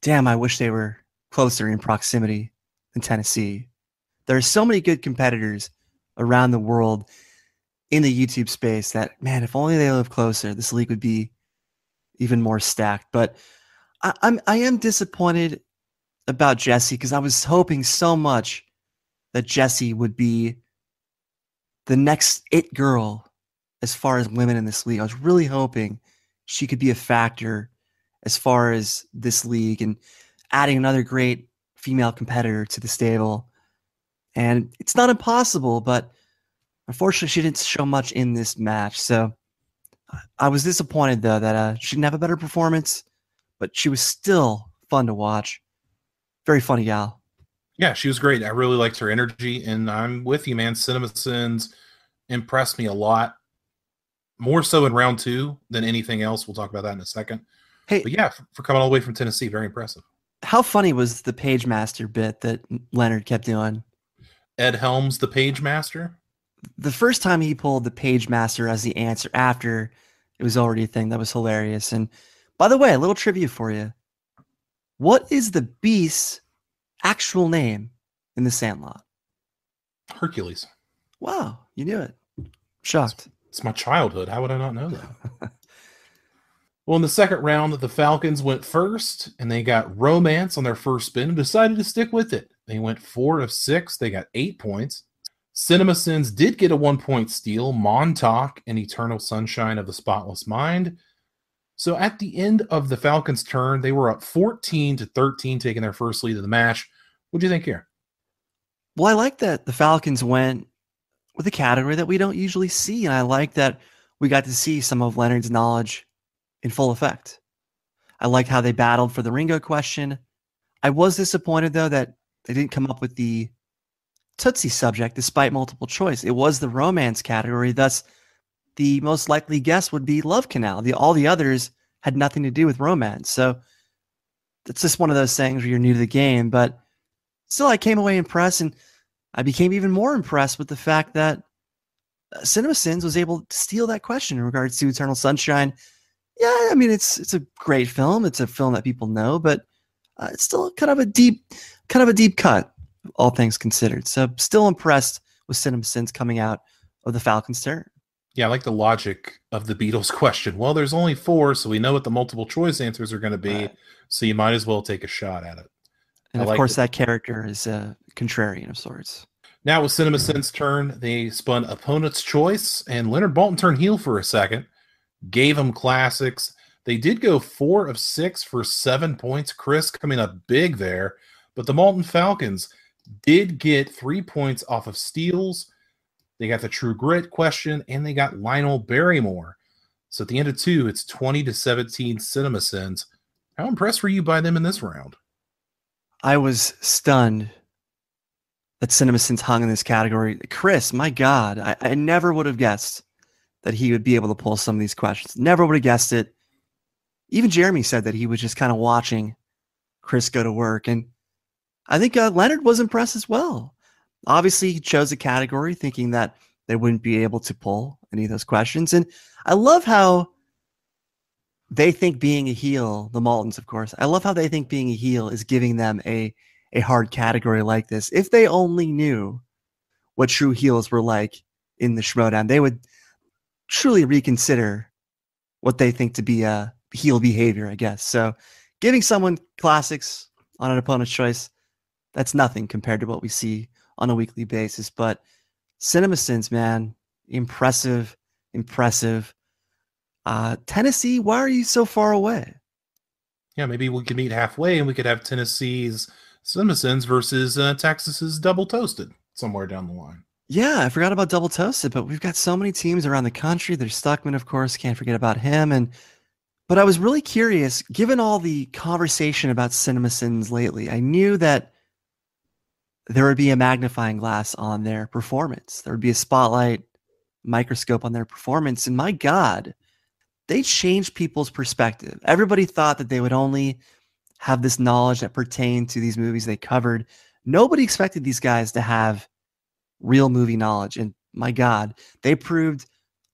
damn, I wish they were closer in proximity than Tennessee. There are so many good competitors around the world in the YouTube space that, man, if only they lived closer, this league would be even more stacked. But I am disappointed about Jesse, because I was hoping so much that Jesse would be the next it girl as far as women in this league. I was really hoping she could be a factor as far as this league and adding another great female competitor to the stable. And it's not impossible, but unfortunately she didn't show much in this match. So I was disappointed, though, that she didn't have a better performance, but she was still fun to watch. Very funny gal. Yeah, she was great. I really liked her energy, and I'm with you, man. CinemaSins impressed me a lot, more so in round 2 than anything else. We'll talk about that in a second. Hey, but yeah, for coming all the way from Tennessee, very impressive. How funny was the Page Master bit that Leonard kept doing? Ed Helms, the Page Master? The first time he pulled the Page Master as the answer after it was already a thing, that was hilarious. And by the way, a little trivia for you. What is the Beast's actual name in the Sandlot? Hercules. Wow, you knew it. Shocked. It's my childhood. How would I not know that? Well, in the second round, the Falcons went first, and they got Romance on their first spin and decided to stick with it. They went 4 of 6. They got 8 points. CinemaSins did get a 1-point steal, Montauk and Eternal Sunshine of the Spotless Mind. So at the end of the Falcons' turn, they were up 14-13, taking their first lead of the match. What do you think here? Well, I like that the Falcons went with a category that we don't usually see, and I like that we got to see some of Leonard's knowledge in full effect. I liked how they battled for the Ringo question. I was disappointed, though, that they didn't come up with the Tootsie subject despite multiple choice. It was the romance category, thus the most likely guess would be Love Canal. All the others had nothing to do with romance. So it's just one of those things where you're new to the game, but still I came away impressed, and I became even more impressed with the fact that CinemaSins was able to steal that question in regards to Eternal Sunshine. Yeah, I mean, it's a great film. It's a film that people know, but it's still kind of a deep cut, all things considered. So still impressed with CinemaSins coming out of the Falcons' turn. Yeah, I like the logic of the Beatles question. Well, there's only 4, so we know what the multiple choice answers are going to be, so you might as well take a shot at it. And of course, that character is a contrarian of sorts. Now with CinemaSins' turn, they spun opponent's choice, and Leonard Maltin turned heel for a second, gave him classics. They did go 4 of 6 for 7 points. Chris coming up big there, but the Maltin Falcons did get 3 points off of steals. They got the True Grit question, and they got Lionel Barrymore. So at the end of 2, it's 20-17 CinemaSins. How impressed were you by them in this round? I was stunned that CinemaSins hung in this category. Chris, my God, I never would have guessed that he would be able to pull some of these questions. Never would have guessed it. Even Jeremy said that he was just kind of watching Chris go to work. And I think Leonard was impressed as well. Obviously, he chose a category thinking that they wouldn't be able to pull any of those questions. And I love how they think being a heel, the Maltins, of course, I love how they think being a heel is giving them a hard category like this. If they only knew what true heels were like in the Schmoedown, they would truly reconsider what they think to be a heel behavior, I guess. So giving someone classics on an opponent's choice, that's nothing compared to what we see on a weekly basis. But CinemaSins, man, impressive. Tennessee, why are you so far away? Yeah, maybe we could meet halfway and we could have Tennessee's CinemaSins versus Texas's Double Toasted somewhere down the line. Yeah, I forgot about Double Toasted, but we've got so many teams around the country. There's Stuckman, of course, can't forget about him. But I was really curious, given all the conversation about CinemaSins lately, I knew that there would be a magnifying glass on their performance. There would be a spotlight microscope on their performance. And my God, they changed people's perspective. Everybody thought that they would only have this knowledge that pertained to these movies they covered. Nobody expected these guys to have real movie knowledge. And my God, they proved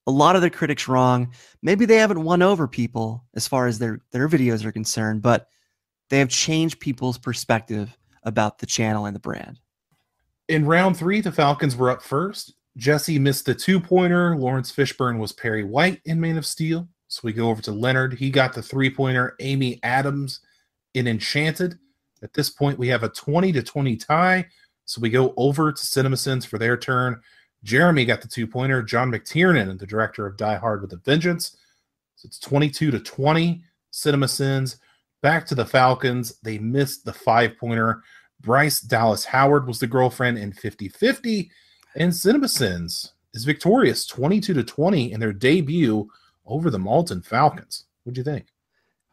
a lot of their critics wrong. Maybe they haven't won over people as far as their videos are concerned, but they have changed people's perspective about the channel and the brand. In round 3, the Falcons were up first. Jesse missed the 2-pointer. Lawrence Fishburne was Perry White in Man of Steel. So we go over to Leonard. He got the 3-pointer. Amy Adams in Enchanted. At this point, we have a 20-20 tie. So we go over to CinemaSins for their turn. Jeremy got the 2-pointer. John McTiernan, the director of Die Hard with a Vengeance. So it's 22-20. CinemaSins. Back to the Falcons. They missed the 5-pointer. Bryce Dallas Howard was the girlfriend in 50-50. And CinemaSins is victorious 22-20 in their debut over the Maltin Falcons. What'd you think?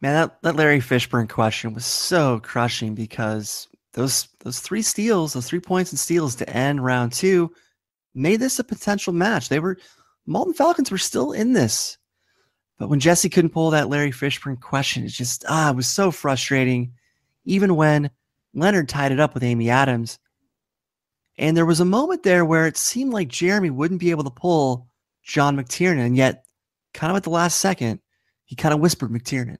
Man, that Larry Fishburne question was so crushing because those 3 steals, those 3 points and steals to end round 2 made this a potential match. Maltin Falcons were still in this. But when Jesse couldn't pull that Larry Fishburne question, it just, it was so frustrating. Even when Leonard tied it up with Amy Adams. And there was a moment there where it seemed like Jeremy wouldn't be able to pull John McTiernan. And yet, kind of at the last second, he kind of whispered McTiernan.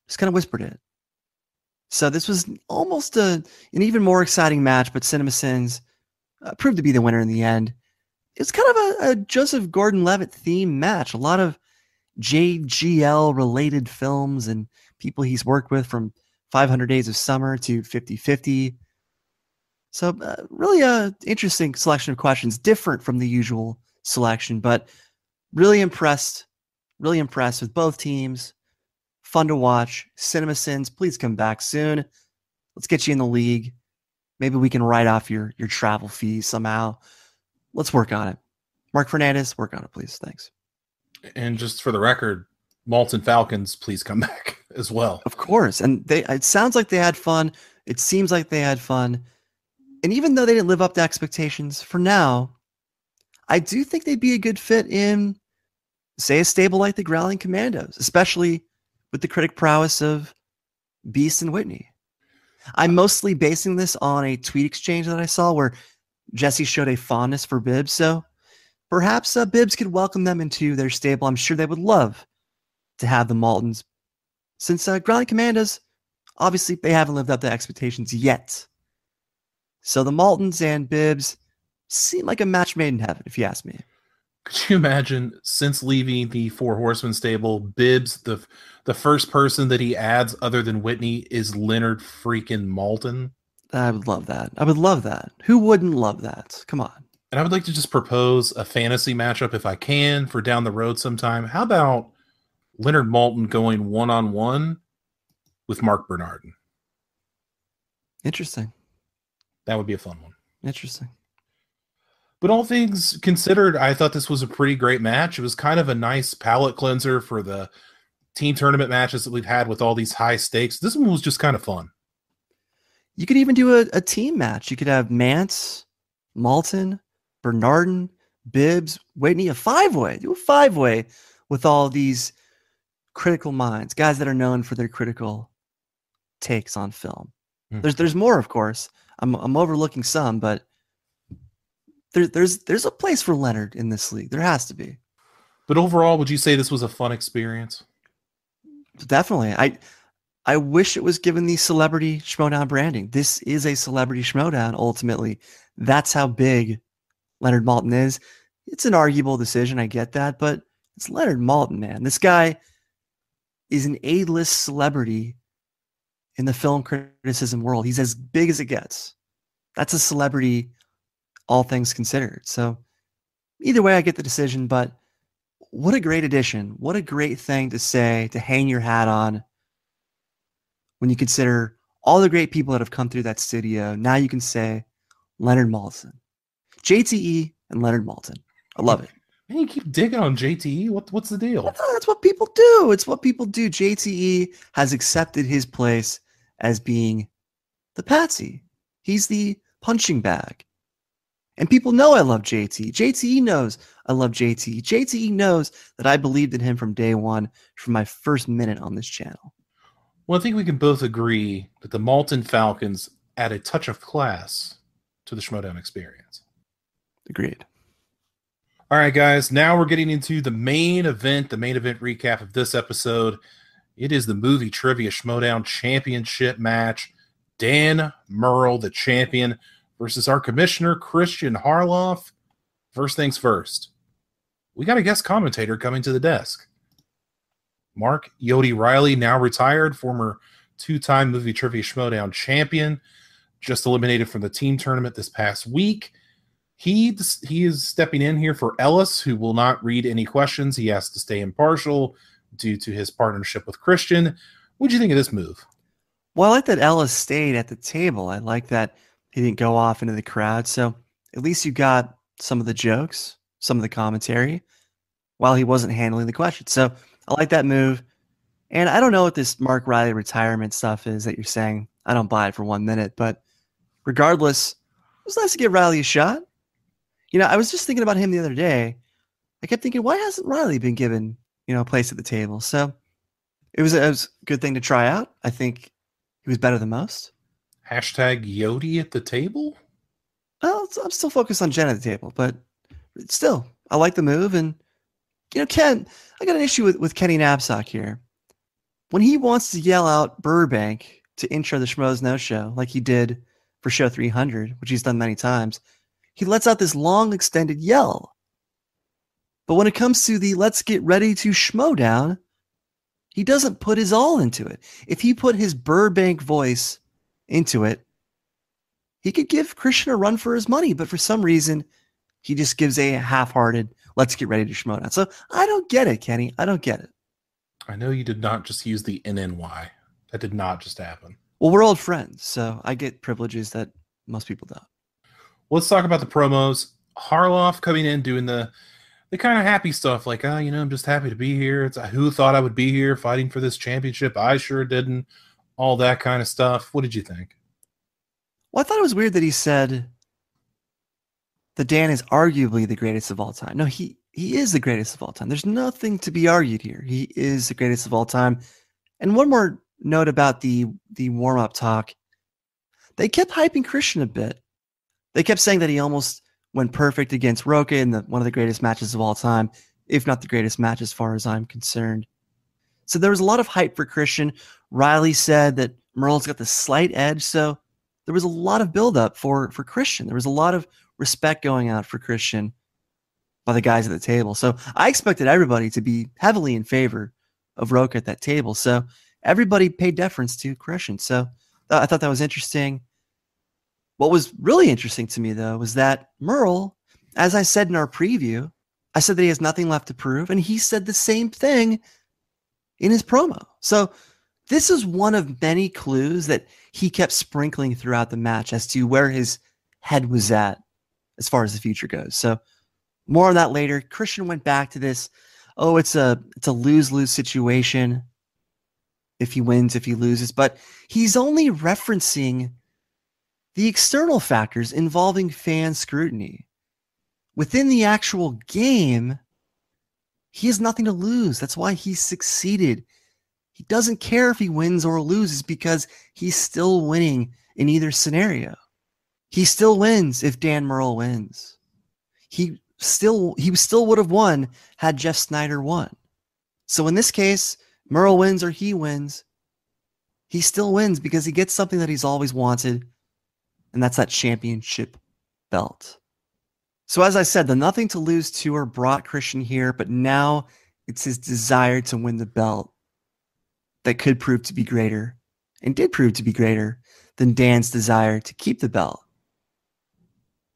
Just kind of whispered it. So this was almost an even more exciting match, but CinemaSins proved to be the winner in the end. It's kind of a Joseph Gordon-Levitt theme match. A lot of JGL-related films and people he's worked with, from 500 Days of Summer to 50-50. So really a interesting selection of questions, different from the usual selection, but really impressed with both teams. Fun to watch. CinemaSins, please come back soon. Let's get you in the league. Maybe we can write off your travel fees somehow. Let's work on it. Mark Fernandez, work on it, please. Thanks. And just for the record, Maltin Falcons, please come back as well. Of course. And it sounds like they had fun. It seems like they had fun. And even though they didn't live up to expectations, for now, I do think they'd be a good fit in, say, a stable like the Growling Commandos, especially with the critic prowess of Beast and Whitney. I'm mostly basing this on a tweet exchange that I saw where Jesse showed a fondness for Bibbs. So perhaps Bibbs could welcome them into their stable. I'm sure they would love to have the Maltins. Since Growling Commandos, obviously they haven't lived up to expectations yet. So the Maltins and Bibbs seem like a match made in heaven, if you ask me. Could you imagine, since leaving the Four Horsemen stable, Bibbs, the first person that he adds other than Whitney is Leonard freaking Maltin? I would love that. I would love that. Who wouldn't love that? Come on. And I would like to just propose a fantasy matchup, if I can, for down the road sometime. How about Leonard Maltin going one-on-one with Mark Bernardin? Interesting. That would be a fun one. Interesting. But all things considered, I thought this was a pretty great match. It was kind of a nice palate cleanser for the team tournament matches that we've had with all these high stakes. This one was just kind of fun. You could even do a team match. You could have Mance, Maltin, Bernardin, Bibbs, Whitney, a 5-way. Do a 5-way with all these critical minds, guys that are known for their critical takes on film. There's more, of course. I'm overlooking some, but there's a place for Leonard in this league. There has to be. But overall, would you say this was a fun experience? Definitely. I wish it was given the celebrity Schmoedown branding. This is a celebrity Schmoedown, ultimately. That's how big Leonard Maltin is. It's an arguable decision, I get that, but it's Leonard Maltin, man. This guy is an A-list celebrity in the film criticism world. He's as big as it gets. That's a celebrity, all things considered. So either way, I get the decision, but what a great addition. What a great thing to say, to hang your hat on when you consider all the great people that have come through that studio. Now you can say Leonard Maltin. JTE and Leonard Maltin. I love it. Man, you keep digging on JTE. What's the deal? That's what people do. It's what people do. JTE has accepted his place as being the patsy. He's the punching bag. And people know I love JTE. JTE knows I love JTE. JTE knows that I believed in him from day one, from my first minute on this channel. Well, I think we can both agree that the Maltin Falcons add a touch of class to the Schmoedown experience. Agreed. All right, guys, now we're getting into the main event recap of this episode. It is the Movie Trivia Schmoedown Championship match. Dan Murrell, the champion, versus our commissioner, Kristian Harloff. First things first, we got a guest commentator coming to the desk. Mark Yodi Riley, now retired, former two-time Movie Trivia Schmoedown champion, just eliminated from the team tournament this past week. He is stepping in here for Ellis, who will not read any questions. He has to stay impartial due to his partnership with Kristian. What do you think of this move? Well, I like that Ellis stayed at the table. I like that he didn't go off into the crowd. So at least you got some of the jokes, some of the commentary, while he wasn't handling the questions. So I like that move. And I don't know what this Mark Riley retirement stuff is that you're saying. I don't buy it for 1 minute. But regardless, it was nice to give Riley a shot. You know, I was just thinking about him the other day. I kept thinking, why hasn't Riley been given, a place at the table? So it was a good thing to try out. I think he was better than most. Hashtag Yodi at the table? Well, I'm still focused on Jen at the table, but still, I like the move. And, Ken, I got an issue with Kenny Knapsack here. When he wants to yell out Burbank to intro the Schmoes No Show, like he did for Show 300, which he's done many times, he lets out this long, extended yell. But when it comes to the let's get ready to Schmoedown, he doesn't put his all into it. If he put his Burbank voice into it, he could give Kristian a run for his money. But for some reason, he just gives a half-hearted let's get ready to Schmoedown. So I don't get it, Kenny. I don't get it. I know you did not just use the NNY. That did not just happen. Well, we're old friends, so I get privileges that most people don't. Let's talk about the promos. Harloff coming in doing the kind of happy stuff like, I'm just happy to be here. It's who thought I would be here fighting for this championship. I sure didn't. All that kind of stuff. What did you think? Well, I thought it was weird that he said that Dan is arguably the greatest of all time. No, he is the greatest of all time. There's nothing to be argued here. He is the greatest of all time. And one more note about the warm-up talk. They kept hyping Kristian a bit. They kept saying that he almost went perfect against Roca in one of the greatest matches of all time, if not the greatest match as far as I'm concerned. So there was a lot of hype for Kristian. Riley said that Murrell's got the slight edge, so there was a lot of buildup for Kristian. There was a lot of respect going out for Kristian by the guys at the table. So I expected everybody to be heavily in favor of Roca at that table. So everybody paid deference to Kristian. So I thought that was interesting. What was really interesting to me, though, was that Murrell, as I said in our preview, I said that he has nothing left to prove, and he said the same thing in his promo. So this is one of many clues that he kept sprinkling throughout the match as to where his head was at as far as the future goes. So more on that later. Kristian went back to this, it's a lose-lose situation if he wins, if he loses, but he's only referencing the external factors involving fan scrutiny. Within the actual game, He has nothing to lose. That's why he succeeded. He doesn't care if he wins or loses because he's still winning in either scenario. He still wins if Dan Murrell wins. He still would have won had Jeff Snyder won. So in this case, Murrell wins or he wins, he still wins because he gets something that he's always wanted, and that's that championship belt. So as I said, the nothing to lose tour brought Kristian here, but now it's his desire to win the belt that could prove to be greater, and did prove to be greater, than Dan's desire to keep the belt.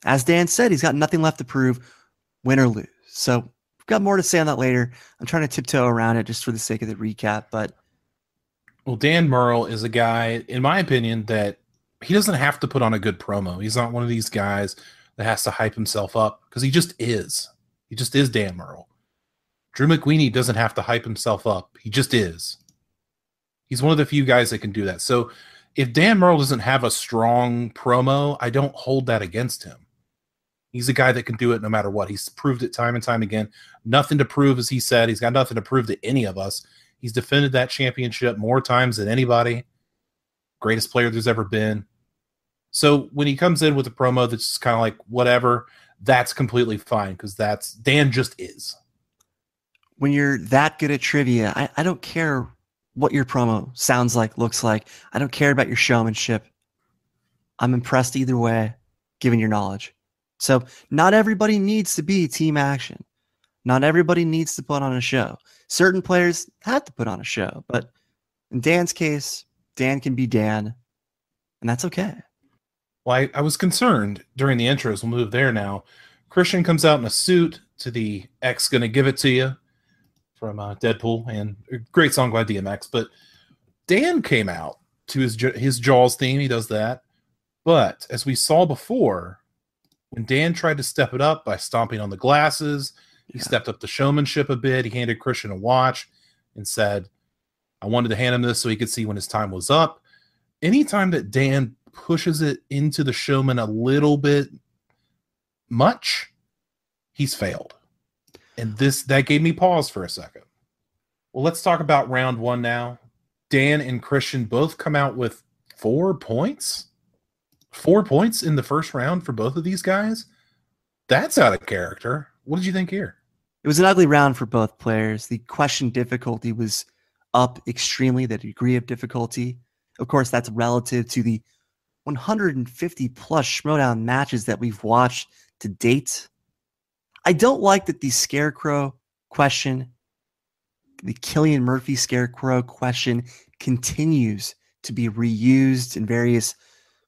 As Dan said, he's got nothing left to prove, win or lose. So we've got more to say on that later. I'm trying to tiptoe around it just for the sake of the recap. But well, Dan Murrell is a guy, in my opinion, that he doesn't have to put on a good promo. He's not one of these guys that has to hype himself up because he just is. He just is Dan Murrell. Drew McWeeny doesn't have to hype himself up. He just is. He's one of the few guys that can do that. So if Dan Murrell doesn't have a strong promo, I don't hold that against him. He's a guy that can do it no matter what. He's proved it time and time again. Nothing to prove, as he said. He's got nothing to prove to any of us. He's defended that championship more times than anybody. Greatest player there's ever been. So when he comes in with a promo that's just kind of like whatever, that's completely fine because that's Dan just is. When you're that good at trivia, I don't care what your promo sounds like, looks like. I don't care about your showmanship. I'm impressed either way, given your knowledge. So not everybody needs to be team action. Not everybody needs to put on a show. Certain players have to put on a show, but in Dan's case, Dan can be Dan, and that's okay. Well, I was concerned during the intros. We'll move there now. Kristian comes out in a suit to the X Gonna Give It To You from Deadpool, and a great song by DMX. But Dan came out to his Jaws theme. He does that. But as we saw before, when Dan tried to step it up by stomping on the glasses, he stepped up the showmanship a bit. He handed Kristian a watch and said, I wanted to hand him this so he could see when his time was up. Anytime that Dan pushes it into the showman a little bit much, he's failed. And that gave me pause for a second. Well, let's talk about round one now. Dan and Kristian both come out with 4 points. 4 points in the first round for both of these guys? That's out of character. What did you think here? It was an ugly round for both players. The question difficulty was up extremely, the degree of difficulty. Of course, that's relative to the 150 plus Schmoedown matches that we've watched to date. I don't like that the Scarecrow question, the Cillian Murphy Scarecrow question, continues to be reused in various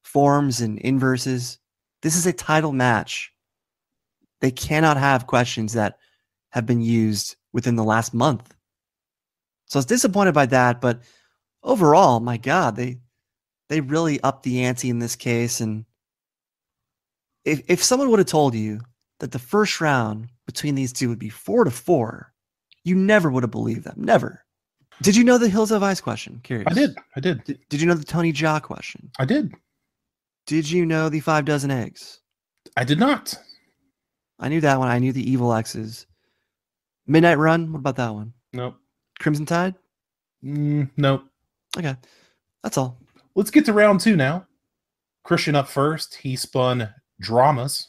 forms and inverses. This is a title match. They cannot have questions that have been used within the last month. So I was disappointed by that, but overall, my God, they really upped the ante in this case. And if someone would have told you that the first round between these two would be 4-4, you never would have believed them. Never. Did you know the Hills of Ice question? Curious. I did. Did you know the Tony Jaa question? I did. Did you know the 5 dozen eggs? I did not. I knew that one. I knew the Evil X's. Midnight Run? What about that one? Nope. Crimson Tide? Nope. Okay. That's all. Let's get to round two now. Kristian up first. He spun Dramas.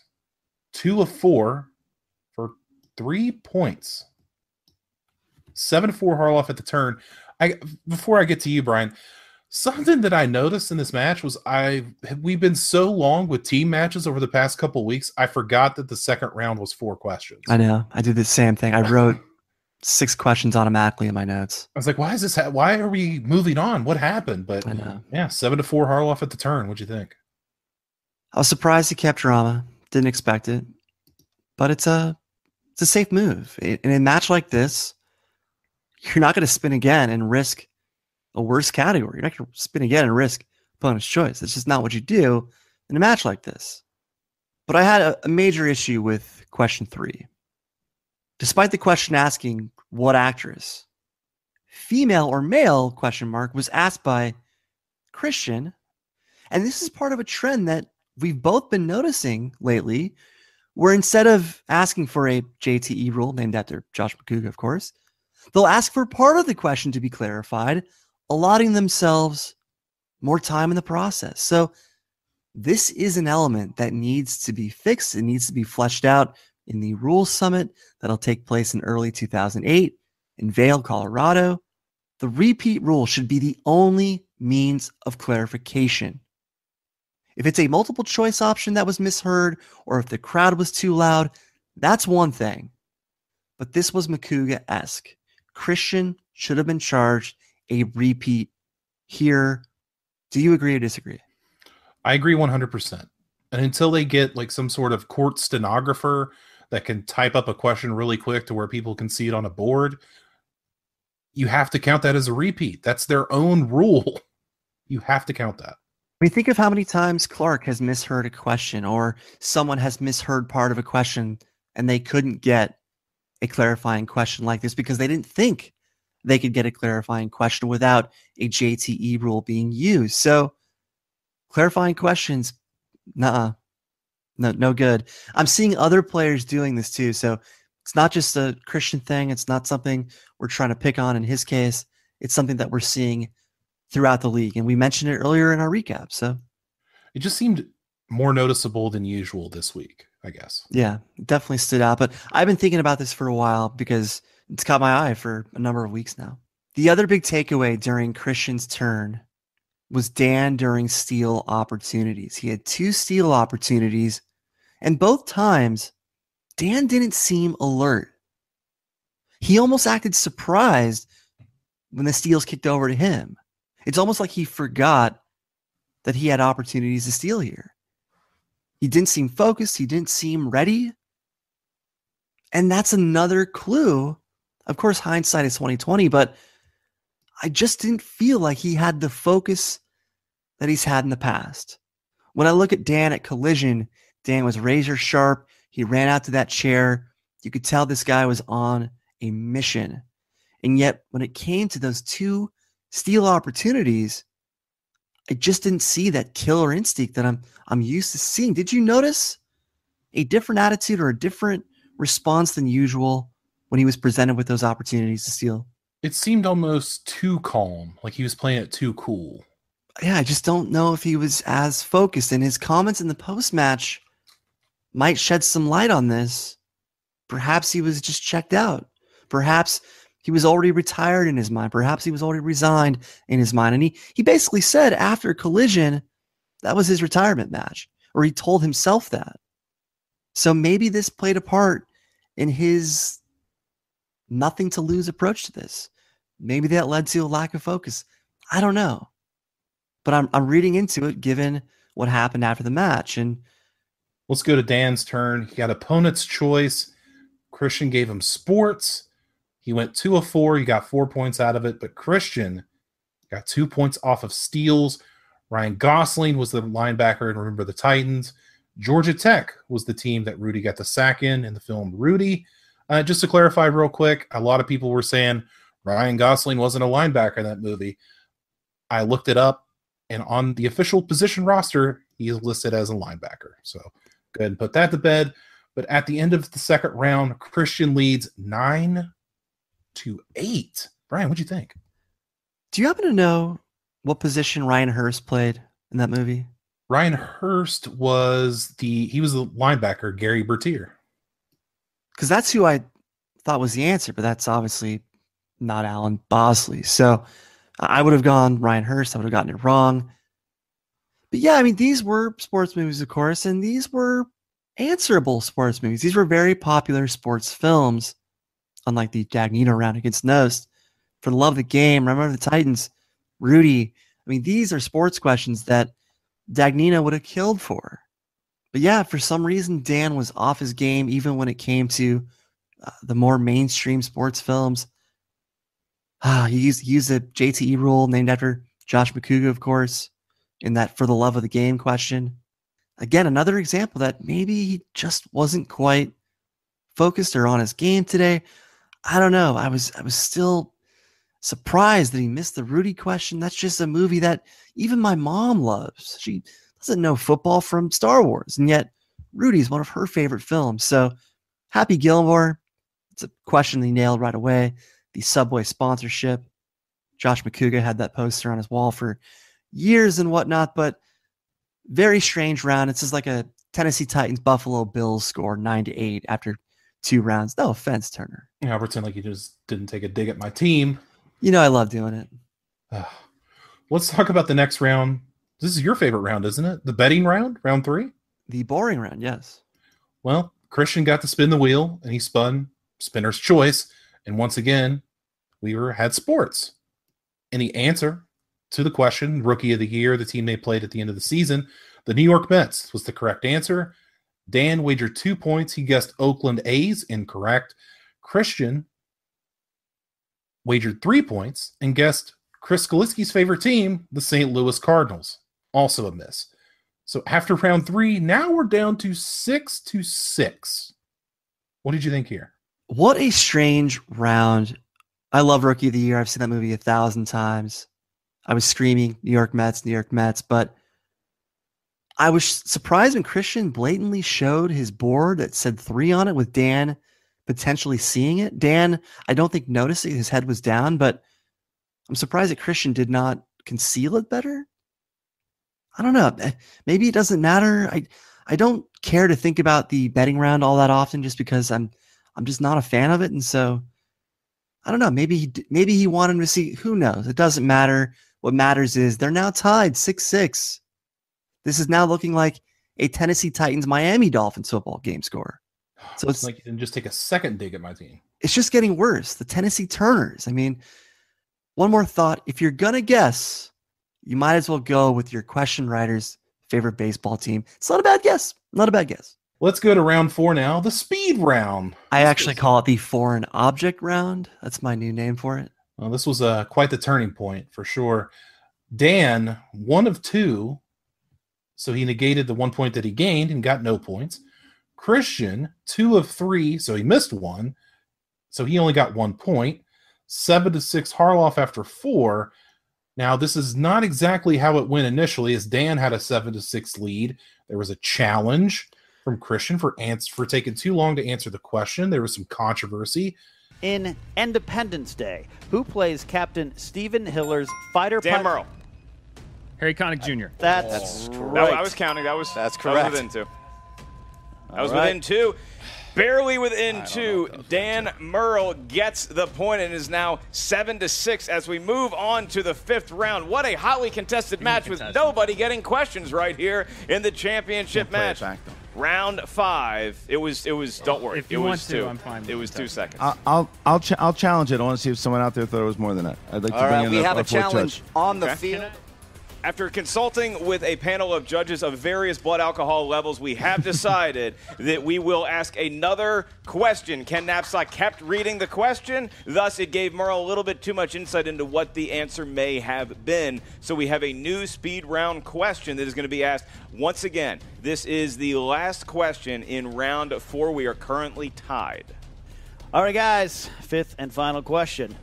2 of 4 for 3 points. 7-4 Harloff at the turn. Before I get to you, Brian, something that I noticed in this match was we've been so long with team matches over the past couple of weeks, I forgot that the second round was 4 questions. I know. I did the same thing. I wrote 6 questions automatically in my notes. I was like, why is this? Why are we moving on? What happened? But I know. Yeah, 7-4 Harloff at the turn. What'd you think? I was surprised he kept drama. Didn't expect it. But it's a safe move. In a match like this, you're not going to spin again and risk a worse category. You're not going to spin again and risk opponent's choice. It's just not what you do in a match like this. But I had a major issue with question 3. Despite the question asking what actress, female or male, was asked by Kristian. And this is part of a trend that we've both been noticing lately, where instead of asking for a JTE rule named after Josh McCouga, of course, they'll ask for part of the question to be clarified, allotting themselves more time in the process. So this is an element that needs to be fixed. It needs to be fleshed out in the Rules Summit that'll take place in early 2008 in Vail, Colorado. The repeat rule should be the only means of clarification. If it's a multiple choice option that was misheard, or if the crowd was too loud, that's one thing. But this was Makuga-esque. Kristian should have been charged a repeat here. Do you agree or disagree? I agree 100%. And until they get like some sort of court stenographer that can type up a question really quick to where people can see it on a board, you have to count that as a repeat. That's their own rule. You have to count that. I mean, think of how many times Clark has misheard a question, or someone has misheard part of a question and they couldn't get a clarifying question like this because they didn't think they could get a clarifying question without a JTE rule being used. So clarifying questions, no good. I'm seeing other players doing this too. So it's not just a Kristian thing. It's not something we're trying to pick on in his case. It's something that we're seeing throughout the league. And we mentioned it earlier in our recap. So it just seemed more noticeable than usual this week, I guess. Yeah, it definitely stood out. But I've been thinking about this for a while because it's caught my eye for a number of weeks now. The other big takeaway during Kristian's turn was Dan during steal opportunities. He had 2 steal opportunities, and both times Dan didn't seem alert. He almost acted surprised when the steals kicked over to him. It's almost like he forgot that he had opportunities to steal here. He didn't seem focused. He didn't seem ready. And that's another clue. Of course, hindsight is 20/20, but I just didn't feel like he had the focus that he's had in the past. When I look at Dan at Collision, Dan was razor sharp. He ran out to that chair. You could tell this guy was on a mission. And yet, when it came to those 2 steal opportunities, I just didn't see that killer instinct that I'm used to seeing. Did you notice a different attitude or a different response than usual when he was presented with those opportunities to steal? It seemed almost too calm, like he was playing it too cool. Yeah, I just don't know if he was as focused, and his comments in the post-match might shed some light on this. Perhaps he was just checked out. Perhaps he was already retired in his mind. Perhaps he was already resigned in his mind. And he basically said after Collision, that was his retirement match, or he told himself that. So maybe this played a part in his nothing to lose approach to this. Maybe that led to a lack of focus. I don't know. But I'm reading into it given what happened after the match. And let's go to Dan's turn. He got opponent's choice. Kristian gave him sports. He went 2 of 4. He got 4 points out of it. But Kristian got 2 points off of steals. Ryan Gosling was the linebacker in Remember the Titans. Georgia Tech was the team that Rudy got the sack in the film Rudy. Just to clarify real quick, a lot of people were saying Ryan Gosling wasn't a linebacker in that movie. I looked it up, and on the official position roster, he is listed as a linebacker. So go ahead and put that to bed. But at the end of the second round, Kristian leads 9-8. Brian, what'd you think? Do you happen to know what position Ryan Hurst played in that movie? Ryan Hurst was the linebacker, Gary Bertier. Because that's who I thought was the answer, but that's obviously not Alan Bosley. So I would have gone Ryan Hurst. I would have gotten it wrong. But yeah, I mean, these were sports movies, of course, and these were answerable sports movies. These were very popular sports films, unlike the Dagnino round against Nost. For the Love of the Game, Remember the Titans, Rudy. I mean, these are sports questions that Dagnino would have killed for. But yeah, for some reason, Dan was off his game, even when it came to the more mainstream sports films. He used a JTE rule named after Josh McCouga, of course, in that For the Love of the Game question. Again, another example that maybe he just wasn't quite focused or on his game today. I don't know. I was still surprised that he missed the Rudy question. That's just a movie that even my mom loves. She doesn't know football from Star Wars, and yet Rudy's one of her favorite films. So Happy Gilmore, it's a question he nailed right away. The Subway sponsorship. Josh McCouga had that poster on his wall for years and whatnot, but very strange round. It's just like a Tennessee Titans Buffalo Bills score 9-8 after 2 rounds. No offense, Turner. I'll pretend like you just didn't take a dig at my team. You know I love doing it. Let's talk about the next round. This is your favorite round, isn't it? The betting round, round 3? The boring round, yes. Well, Kristian got to spin the wheel, and he spun Spinner's Choice. And once again, we had sports. And the answer to the question, Rookie of the Year, the team they played at the end of the season, the New York Mets was the correct answer. Dan wagered 2 points. He guessed Oakland A's, incorrect. Kristian wagered 3 points and guessed Chris Skaliski's favorite team, the St. Louis Cardinals, also a miss. So after round 3, now we're down to 6-6. What did you think here? What a strange round. I love Rookie of the Year. I've seen that movie 1,000 times. I was screaming New York Mets, but I was surprised when Kristian blatantly showed his board that said 3 on it with Dan potentially seeing it. Dan, I don't think noticed it. His head was down, but I'm surprised that Kristian did not conceal it better. I don't know. Maybe it doesn't matter. I don't care to think about the betting round all that often just because I'm just not a fan of it. And so I don't know. Maybe he wanted to see. Who knows? It doesn't matter. What matters is they're now tied 6-6. This is now looking like a Tennessee Titans Miami Dolphins football game score. So it's like you didn't just take a second dig at my team. It's just getting worse. The Tennessee Turners. I mean, one more thought. If you're going to guess, you might as well go with your question writer's favorite baseball team. It's not a bad guess. Not a bad guess. Let's go to round 4 now, the speed round. I actually call it the foreign object round. That's my new name for it. Well, this was quite the turning point for sure. Dan, 1 of 2, so he negated the 1 point that he gained and got no points. Kristian, 2 of 3, so he missed 1, so he only got 1 point. 7-6 Harloff after 4. Now, this is not exactly how it went initially, as Dan had a 7-6 lead. There was a challenge from Kristian for taking too long to answer the question. There was some controversy. In Independence Day, who plays Captain Stephen Hiller's fighter Dan Murrell. Harry Connick Jr. That's right. I was counting. That's correct. That was within 2. That was within 2. Barely within 2. Dan Murrell gets the point and is now 7-6 as we move on to the 5th round. What a hotly contested match with nobody getting questions right here in the championship match. Round 5. It was. Don't worry. If you want to, I'm fine. It was 2 seconds. I'll challenge it. I want to see if someone out there thought it was more than that. I'd like to bring in we have a fourth challenge judge. on the field. After consulting with a panel of judges of various blood alcohol levels, we have decided that we will ask another question. Ken Knapsack kept reading the question, thus it gave Murrell a little bit too much insight into what the answer may have been. So we have a new speed round question that is going to be asked once again. This is the last question in round 4. We are currently tied. All right, guys, 5th and final question.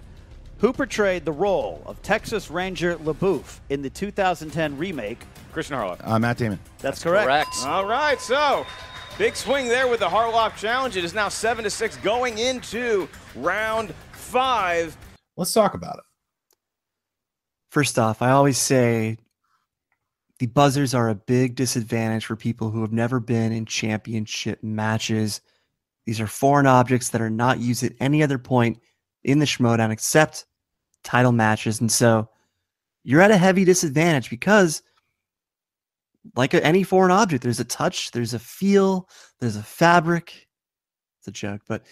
Who portrayed the role of Texas Ranger LaBouffe in the 2010 remake? Kristian Harloff. Matt Damon. That's correct. All right, so big swing there with the Harloff challenge. It is now 7-6 going into round 5. Let's talk about it. First off, I always say the buzzers are a big disadvantage for people who have never been in championship matches. These are foreign objects that are not used at any other point in the Schmoedown except title matches. And so you're at a heavy disadvantage because like any foreign object, there's a touch, there's a feel, there's a fabric. It's a joke, but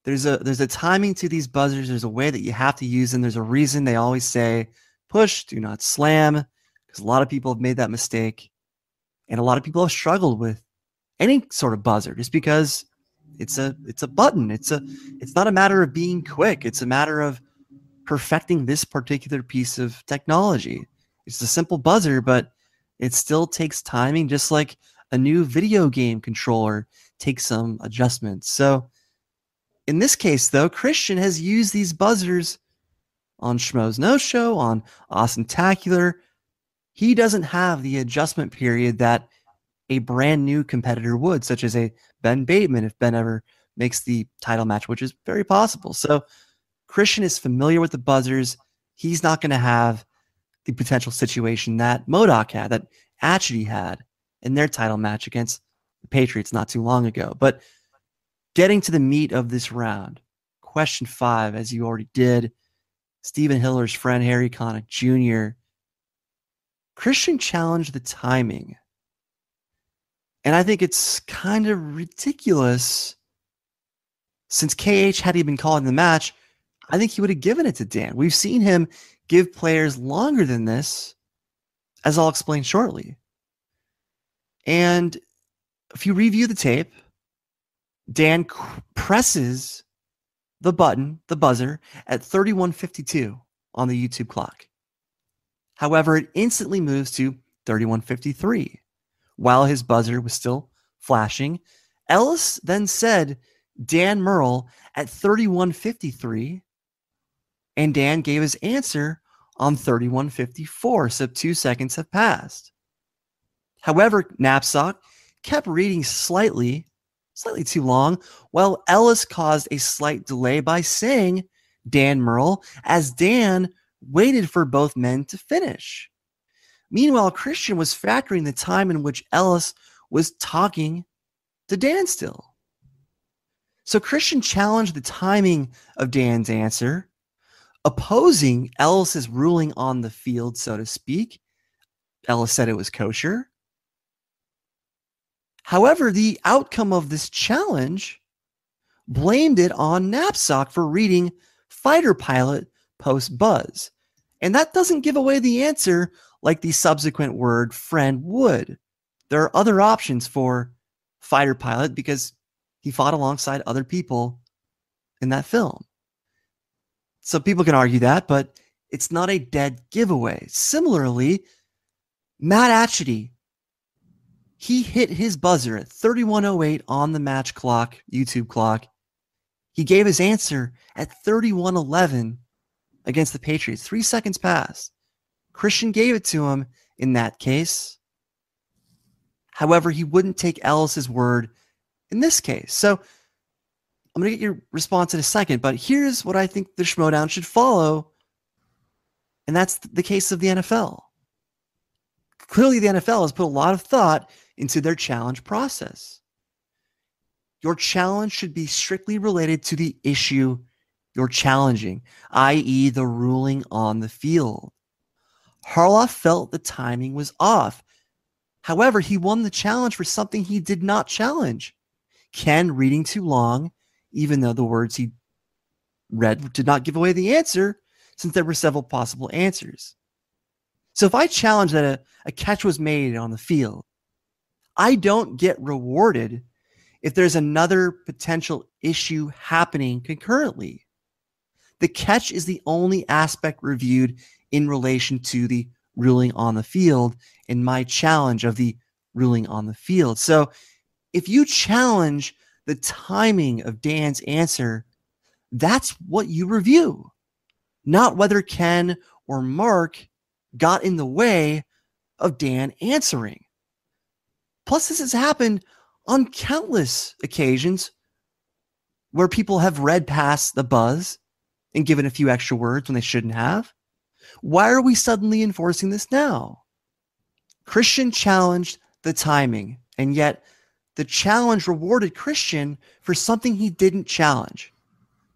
there's a timing to these buzzers. There's a way that you have to use them. There's a reason they always say push, do not slam, because a lot of people have made that mistake. And a lot of people have struggled with any sort of buzzer just because it's a button. It's not a matter of being quick. It's a matter of perfecting this particular piece of technology. It's a simple buzzer, but it still takes timing, just like a new video game controller takes some adjustments. So in this case, though, Kristian has used these buzzers on Schmo's No Show, on Awesome-tacular. He doesn't have the adjustment period that a brand new competitor would, such as a Ben Bateman, if Ben ever makes the title match, which is very possible. So Kristian is familiar with the buzzers. He's not going to have the potential situation that MODOK had, that Atchity had in their title match against the Patriots not too long ago. But getting to the meat of this round, question 5, as you already did, Stephen Hiller's friend Harry Connick Jr. Kristian challenged the timing. And I think it's kind of ridiculous, since KH, had he been calling the match, I think he would have given it to Dan. We've seen him give players longer than this, as I'll explain shortly. And if you review the tape, Dan presses the button, the buzzer, at 31:52 on the YouTube clock. However, it instantly moves to 31:53 while his buzzer was still flashing. Ellis then said Dan Murrell at 31:53, and Dan gave his answer on 31:54, so 2 seconds have passed. However, Knapsack kept reading slightly too long, while Ellis caused a slight delay by saying Dan Murrell, as Dan waited for both men to finish. Meanwhile, Kristian was factoring the time in which Ellis was talking to Dan still. So Kristian challenged the timing of Dan's answer, opposing Ellis's ruling on the field, so to speak. Ellis said it was kosher. However, the outcome of this challenge blamed it on Knapsack for reading fighter pilot post buzz. And that doesn't give away the answer like the subsequent word friend would. There are other options for fighter pilot because he fought alongside other people in that film. So people can argue that, but it's not a dead giveaway. Similarly, Matt Atchity, he hit his buzzer at 31:08 on the match clock, YouTube clock. He gave his answer at 31:11 against the Patriots. 3 seconds passed. Kristian gave it to him in that case. However, he wouldn't take Ellis's word in this case. So I'm going to get your response in a second, but here's what I think the Schmoedown should follow, and that's the case of the NFL. Clearly, the NFL has put a lot of thought into their challenge process. Your challenge should be strictly related to the issue you're challenging, i.e. the ruling on the field. Harloff felt the timing was off. However, he won the challenge for something he did not challenge. Ken reading too long, even though the words he read did not give away the answer, since there were several possible answers. So if I challenge that a catch was made on the field, I don't get rewarded if there's another potential issue happening concurrently. The catch is the only aspect reviewed in relation to the ruling on the field in my challenge of the ruling on the field. So if you challenge the timing of Dan's answer, that's what you review, not whether Ken or Mark got in the way of Dan answering. Plus, this has happened on countless occasions where people have read past the buzz and given a few extra words when they shouldn't have. Why are we suddenly enforcing this now? Kristian challenged the timing, and yet the challenge rewarded Kristian for something he didn't challenge.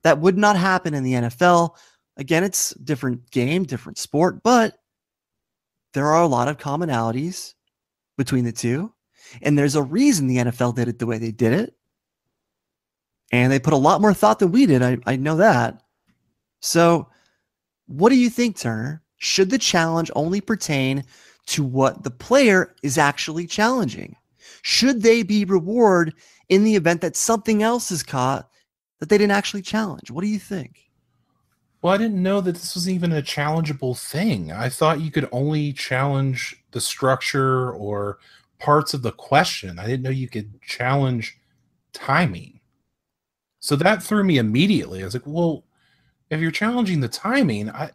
That would not happen in the NFL. Again, it's a different game, different sport, but there are a lot of commonalities between the two. And there's a reason the NFL did it the way they did it. And they put a lot more thought than we did. I know that. So what do you think, Turner? Should the challenge only pertain to what the player is actually challenging? Should they be rewarded in the event that something else is caught that they didn't actually challenge? What do you think? Well, I didn't know that this was even a challengeable thing. I thought you could only challenge the structure or parts of the question. I didn't know you could challenge timing. So that threw me immediately. I was like, well, if you're challenging the timing, I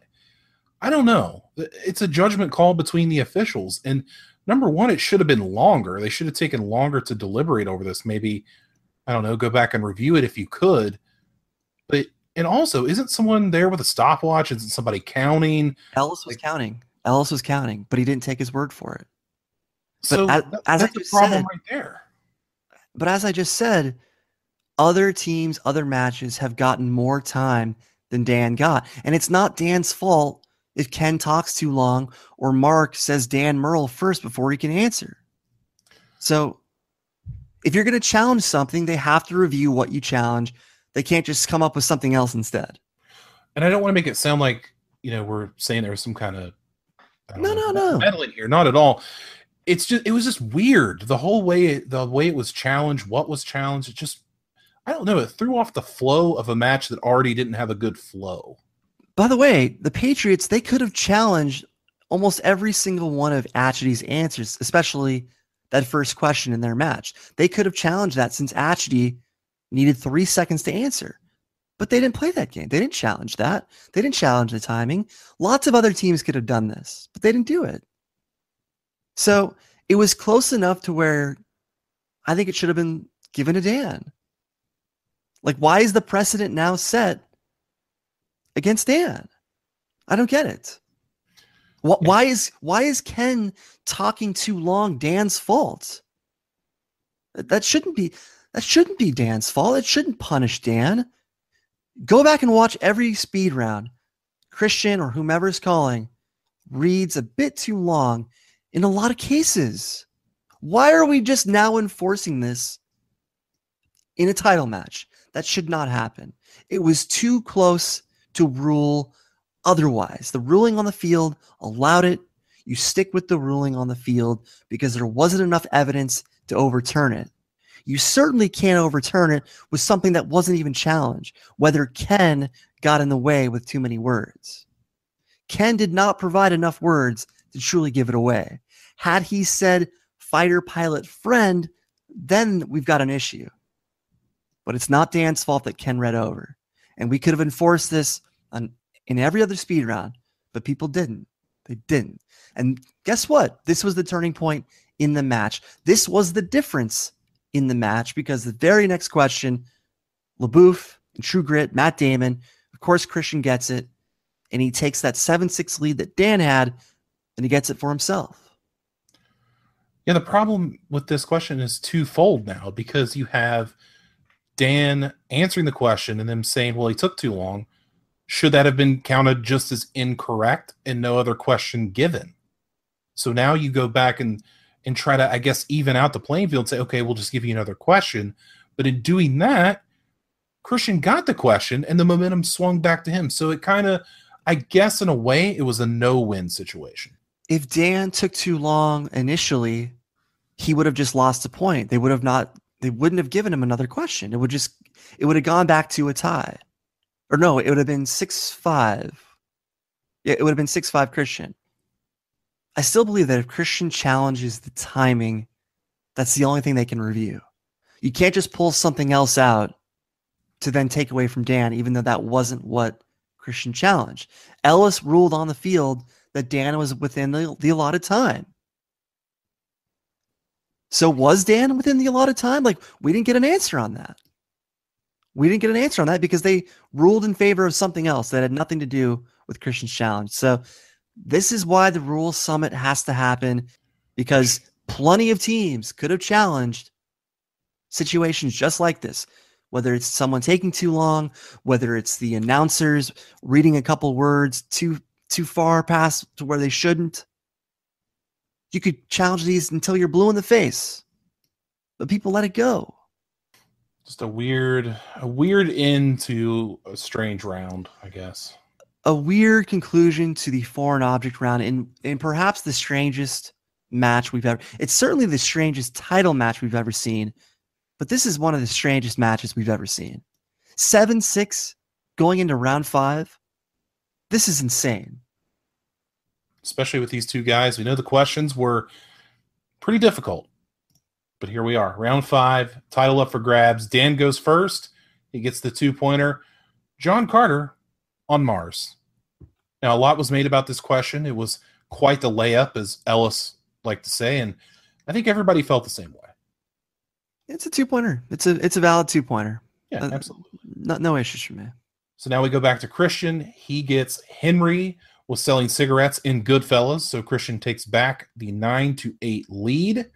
don't know. It's a judgment call between the officials. And number one, it should have been longer. They should have taken longer to deliberate over this. Maybe, I don't know, go back and review it if you could. But, and also, isn't someone there with a stopwatch? Isn't somebody counting? Ellis was counting. Ellis was counting, but he didn't take his word for it. So that's the problem right there. But as I just said, other teams, other matches have gotten more time than Dan got. And it's not Dan's fault if Ken talks too long or Mark says Dan Murrell first before he can answer. So if you're going to challenge something, they have to review what you challenge. They can't just come up with something else instead. And I don't want to make it sound like, we're saying there was some kind of no meddling here. Not at all. It was just weird. The way it was challenged, what was challenged, it just, I don't know, it threw off the flow of a match that already didn't have a good flow. By the way, the Patriots, they could have challenged almost every single one of Atchity's answers, especially that first question in their match. They could have challenged that since Atchity needed 3 seconds to answer. But they didn't play that game. They didn't challenge that. They didn't challenge the timing. Lots of other teams could have done this, but they didn't do it. So it was close enough to where I think it should have been given to Dan. Like, why is the precedent now set against Dan? I don't get it. Why is Ken talking too long Dan's fault? That shouldn't be Dan's fault. It shouldn't punish Dan. Go back and watch every speed round. Kristian or whomever's calling reads a bit too long in a lot of cases. Why are we just now enforcing this in a title match? That should not happen. It was too close to rule otherwise. The ruling on the field allowed it. You stick with the ruling on the field because there wasn't enough evidence to overturn it. You certainly can't overturn it with something that wasn't even challenged, whether Ken got in the way with too many words. Ken did not provide enough words to truly give it away. Had he said fighter pilot friend, then we've got an issue. But it's not Dan's fault that Ken read over. And we could have enforced this in every other speed round, but people didn't. They didn't. And guess what? This was the turning point in the match. This was the difference in the match because the very next question, LaBouffe and True Grit, Matt Damon, of course, Kristian gets it, and he takes that 7-6 lead that Dan had, and he gets it for himself. Yeah, the problem with this question is twofold now because you have Dan answering the question and them saying, well, he took too long. Should that have been counted just as incorrect and no other question given? So now you go back and try to, I guess, even out the playing field and say, okay, we'll just give you another question. But in doing that, Kristian got the question and the momentum swung back to him. So it kind of, I guess in a way, it was a no-win situation. If Dan took too long initially, he would have just lost a point. They wouldn't have given him another question. It would have gone back to a tie. Or no, it would have been 6-5. Yeah, it would have been 6-5 Kristian. I still believe that if Kristian challenges the timing, that's the only thing they can review. You can't just pull something else out to then take away from Dan, even though that wasn't what Kristian challenged. Ellis ruled on the field that Dan was within the allotted time. So was Dan within the allotted time? Like, we didn't get an answer on that. We didn't get an answer on that because they ruled in favor of something else that had nothing to do with Kristian's challenge. So this is why the Rules Summit has to happen, because plenty of teams could have challenged situations just like this, whether it's someone taking too long, whether it's the announcers reading a couple words too far past to where they shouldn't. You could challenge these until you're blue in the face, but people let it go. Just a weird end to a strange round, I guess. A weird conclusion to the foreign object round in perhaps the strangest match we've ever. It's certainly the strangest title match we've ever seen, but this is one of the strangest matches we've ever seen. 7-6 going into round 5. This is insane. Especially with these two guys. We know the questions were pretty difficult, but here we are. Round 5, title up for grabs. Dan goes first. He gets the 2-pointer. John Carter on Mars. Now, a lot was made about this question. It was quite the layup, as Ellis like to say, and I think everybody felt the same way. It's a 2-pointer. It's a valid 2-pointer. Yeah, absolutely. No issues for me. So now we go back to Kristian. He gets Henry was selling cigarettes in Goodfellas, so Kristian takes back the 9-8 lead.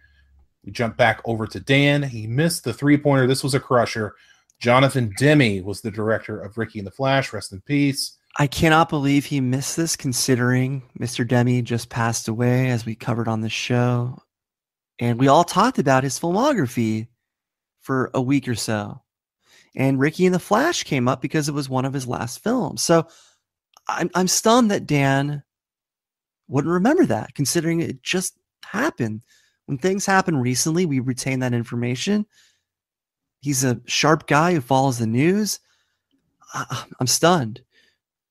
We jump back over to Dan. He missed the 3-pointer. This was a crusher. Jonathan Demme was the director of Ricky and the Flash. Rest in peace. I cannot believe he missed this, considering Mr. Demme just passed away, as we covered on the show. And we all talked about his filmography for a week or so. And Ricky and the Flash came up because it was one of his last films. So I'm stunned that Dan wouldn't remember that, considering it just happened. When things happen recently, we retain that information. He's a sharp guy who follows the news. I'm stunned.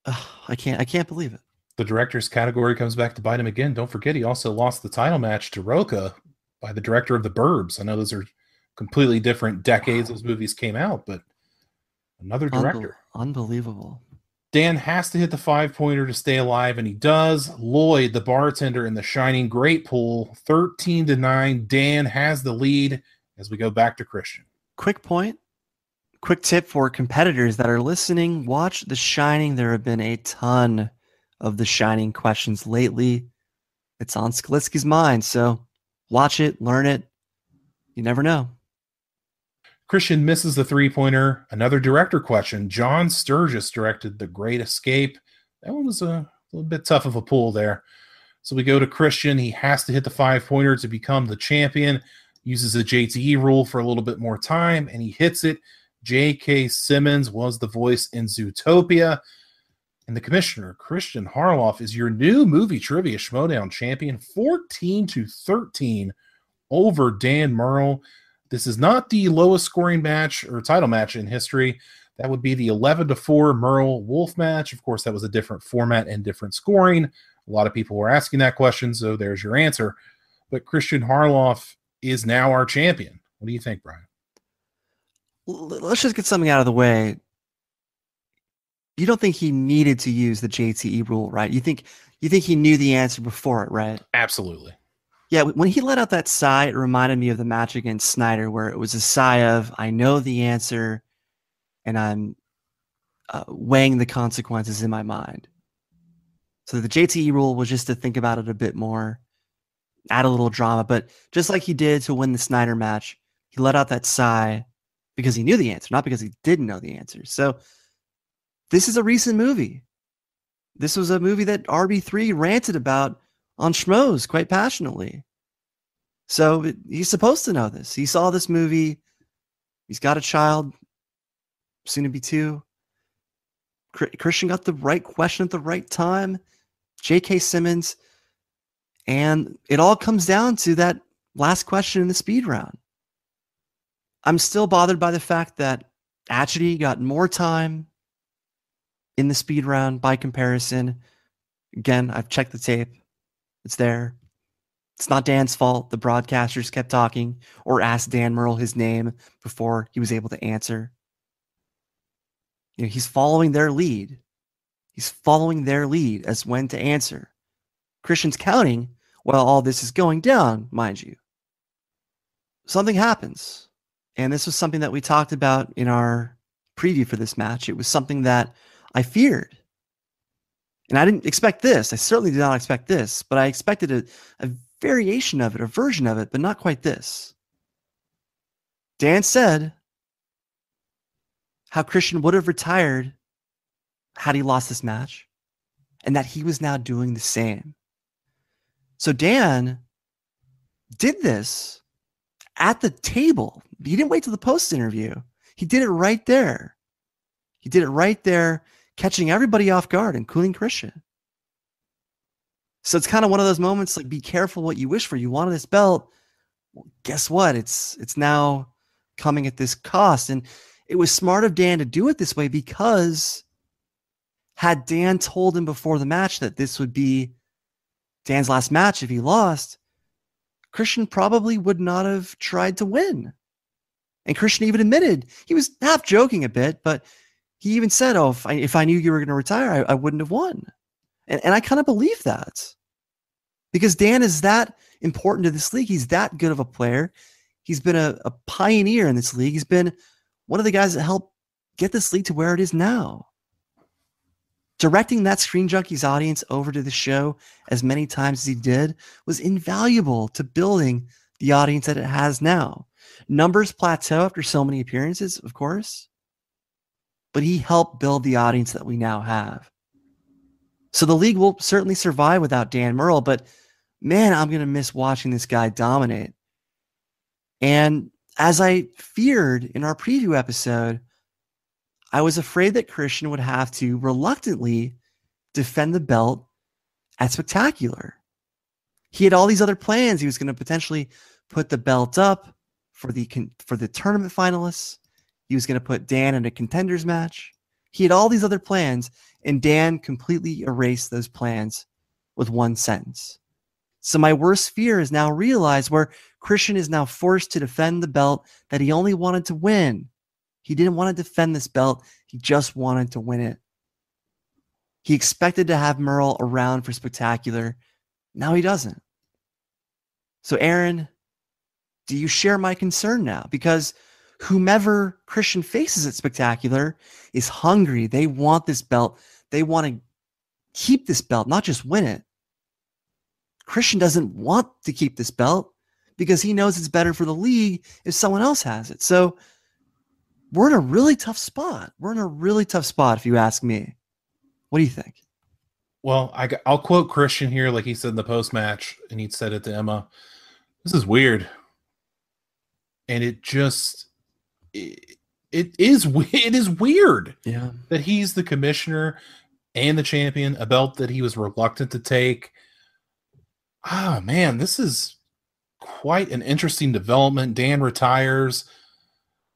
I can't believe it. The director's category comes back to bite him again. Don't forget, he also lost the title match to Roca by the director of The Burbs. I know those are completely different decades those movies came out, but another director. Unbelievable. Dan has to hit the 5-pointer to stay alive, and he does. Lloyd, the bartender in the Shining Great Pool, 13-9. Dan has the lead as we go back to Kristian. Quick tip for competitors that are listening. Watch The Shining. There have been a ton of The Shining questions lately. It's on Skalitsky's mind, so watch it, learn it. You never know. Kristian misses the 3-pointer. Another director question. John Sturgis directed The Great Escape. That one was a little bit tough of a pull there. So we go to Kristian. He has to hit the 5-pointer to become the champion. Uses the JTE rule for a little bit more time, and he hits it. J.K. Simmons was the voice in Zootopia. And the commissioner, Kristian Harloff, is your new movie trivia Schmoedown champion, 14-13 over Dan Murrell. This is not the lowest scoring match or title match in history. That would be the 11-4 Murrell Wolf match. Of course, that was a different format and different scoring. A lot of people were asking that question, so there's your answer. But Kristian Harloff is now our champion. What do you think, Brian? Let's just get something out of the way. You don't think he needed to use the JTE rule, right? You think he knew the answer before it, right? Absolutely. Yeah, when he let out that sigh, it reminded me of the match against Snyder, where it was a sigh of, I know the answer, and I'm weighing the consequences in my mind. So the JTE rule was just to think about it a bit more, add a little drama. But just like he did to win the Snyder match, he let out that sigh because he knew the answer, not because he didn't know the answer. So this is a recent movie. This was a movie that RB3 ranted about on Schmoes quite passionately. So he's supposed to know this. He saw this movie. He's got a child, soon to be 2. Kristian got the right question at the right time. J.K. Simmons. And it all comes down to that last question in the speed round. I'm still bothered by the fact that Atchity got more time in the speed round by comparison. Again, I've checked the tape. It's there. It's not Dan's fault. The broadcasters kept talking or asked Dan Murrell his name before he was able to answer. You know, he's following their lead. He's following their lead as when to answer. Kristian's counting while all this is going down, mind you. Something happens. And this was something that we talked about in our preview for this match. It was something that I feared. And I didn't expect this. I certainly did not expect this, but I expected a variation of it, a version of it, but not quite this. Dan said how Kristian would have retired had he lost this match, and that he was now doing the same. So Dan did this at the table. He didn't wait till the post interview. He did it right there. He did it right there, catching everybody off guard, including Kristian. So it's kind of one of those moments like, be careful what you wish for. You wanted this belt. Well, guess what? It's now coming at this cost. And it was smart of Dan to do it this way, because had Dan told him before the match that this would be Dan's last match if he lost, Kristian probably would not have tried to win. And Kristian even admitted, he was half joking a bit, but he even said, oh, if I knew you were going to retire, I wouldn't have won. And I kind of believe that. Because Dan is that important to this league. He's that good of a player. He's been a pioneer in this league. He's been one of the guys that helped get this league to where it is now. Directing that Screen Junkies audience over to the show as many times as he did was invaluable to building the audience that it has now. Numbers plateau after so many appearances, of course, but he helped build the audience that we now have. So the league will certainly survive without Dan Murrell, but man, I'm going to miss watching this guy dominate. And as I feared in our preview episode, I was afraid that Kristian would have to reluctantly defend the belt at Spectacular. He had all these other plans. He was going to potentially put the belt up for the tournament finalists. He was going to put Dan in a contenders match. He had all these other plans, and Dan completely erased those plans with one sentence. So my worst fear is now realized, where Kristian is now forced to defend the belt that he only wanted to win. He didn't want to defend this belt. He just wanted to win it. He expected to have Murrell around for Spectacular. Now he doesn't. So Aaron, do you share my concern now? Because whomever Kristian faces at Spectacular is hungry. They want this belt. They want to keep this belt, not just win it. Kristian doesn't want to keep this belt because he knows it's better for the league if someone else has it. So we're in a really tough spot. We're in a really tough spot, if you ask me. What do you think? Well, I'll quote Kristian here, like he said in the post-match, and he said it to Emma. This is weird. And it is weird that he's the commissioner and the champion, a belt that he was reluctant to take. Oh, man, this is quite an interesting development. Dan retires.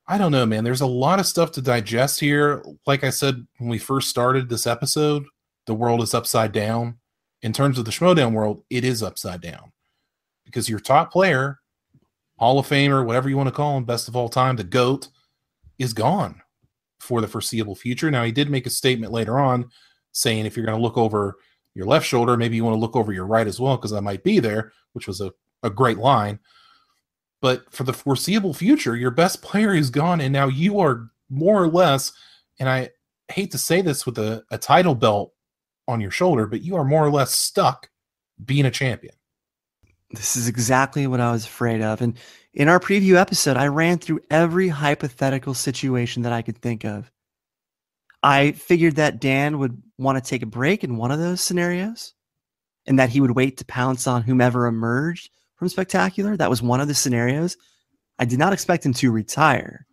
I don't know, man. There's a lot of stuff to digest here. Like I said, when we first started this episode, the world is upside down. In terms of the Schmoedown world, it is upside down. Because your top player, Hall of Famer, whatever you want to call him, best of all time, the GOAT, is gone for the foreseeable future. Now, he did make a statement later on saying if you're going to look over your left shoulder, maybe you want to look over your right as well, because I might be there, which was a great line. But for the foreseeable future, your best player is gone, and now you are more or less, and I hate to say this with a title belt on your shoulder, but you are more or less stuck being a champion. This is exactly what I was afraid of. And in our preview episode, I ran through every hypothetical situation that I could think of. I figured that Dan would want to take a break in one of those scenarios, and that he would wait to pounce on whomever emerged from Spectacular. That was one of the scenarios. I did not expect him to retire.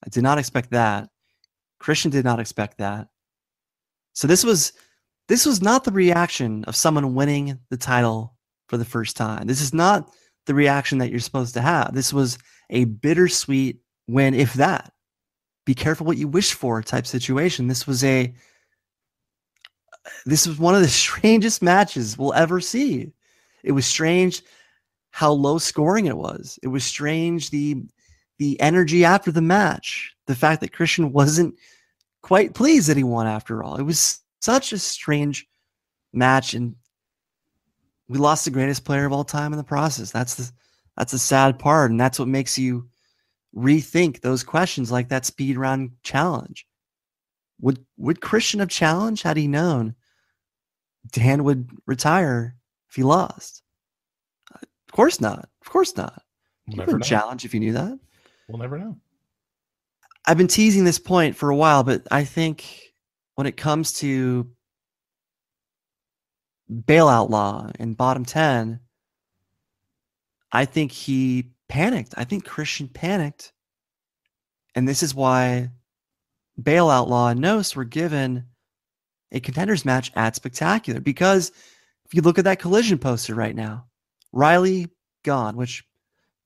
I did not expect that. Kristian did not expect that. So this was not the reaction of someone winning the title for the first time. This is not the reaction that you're supposed to have. This was a bittersweet win, if that. Be careful what you wish for type situation. This was one of the strangest matches we'll ever see. It was strange how low scoring it was. It was strange the energy after the match. The fact that Kristian wasn't quite pleased that he won after all. It was such a strange match, and we lost the greatest player of all time in the process. That's the sad part, and that's what makes you rethink those questions like that speed round challenge. Would Kristian have challenged had he known Dan would retire if he lost? Of course not. Of course not. You wouldn't challenge if you knew that. We'll never know. I've been teasing this point for a while, but I think when it comes to Bailout Law and Bottom 10, I think he panicked. I think Kristian panicked. And this is why Bailout Law and Nos were given a contenders match at Spectacular. Because if you look at that Collision poster right now, Riley gone, which,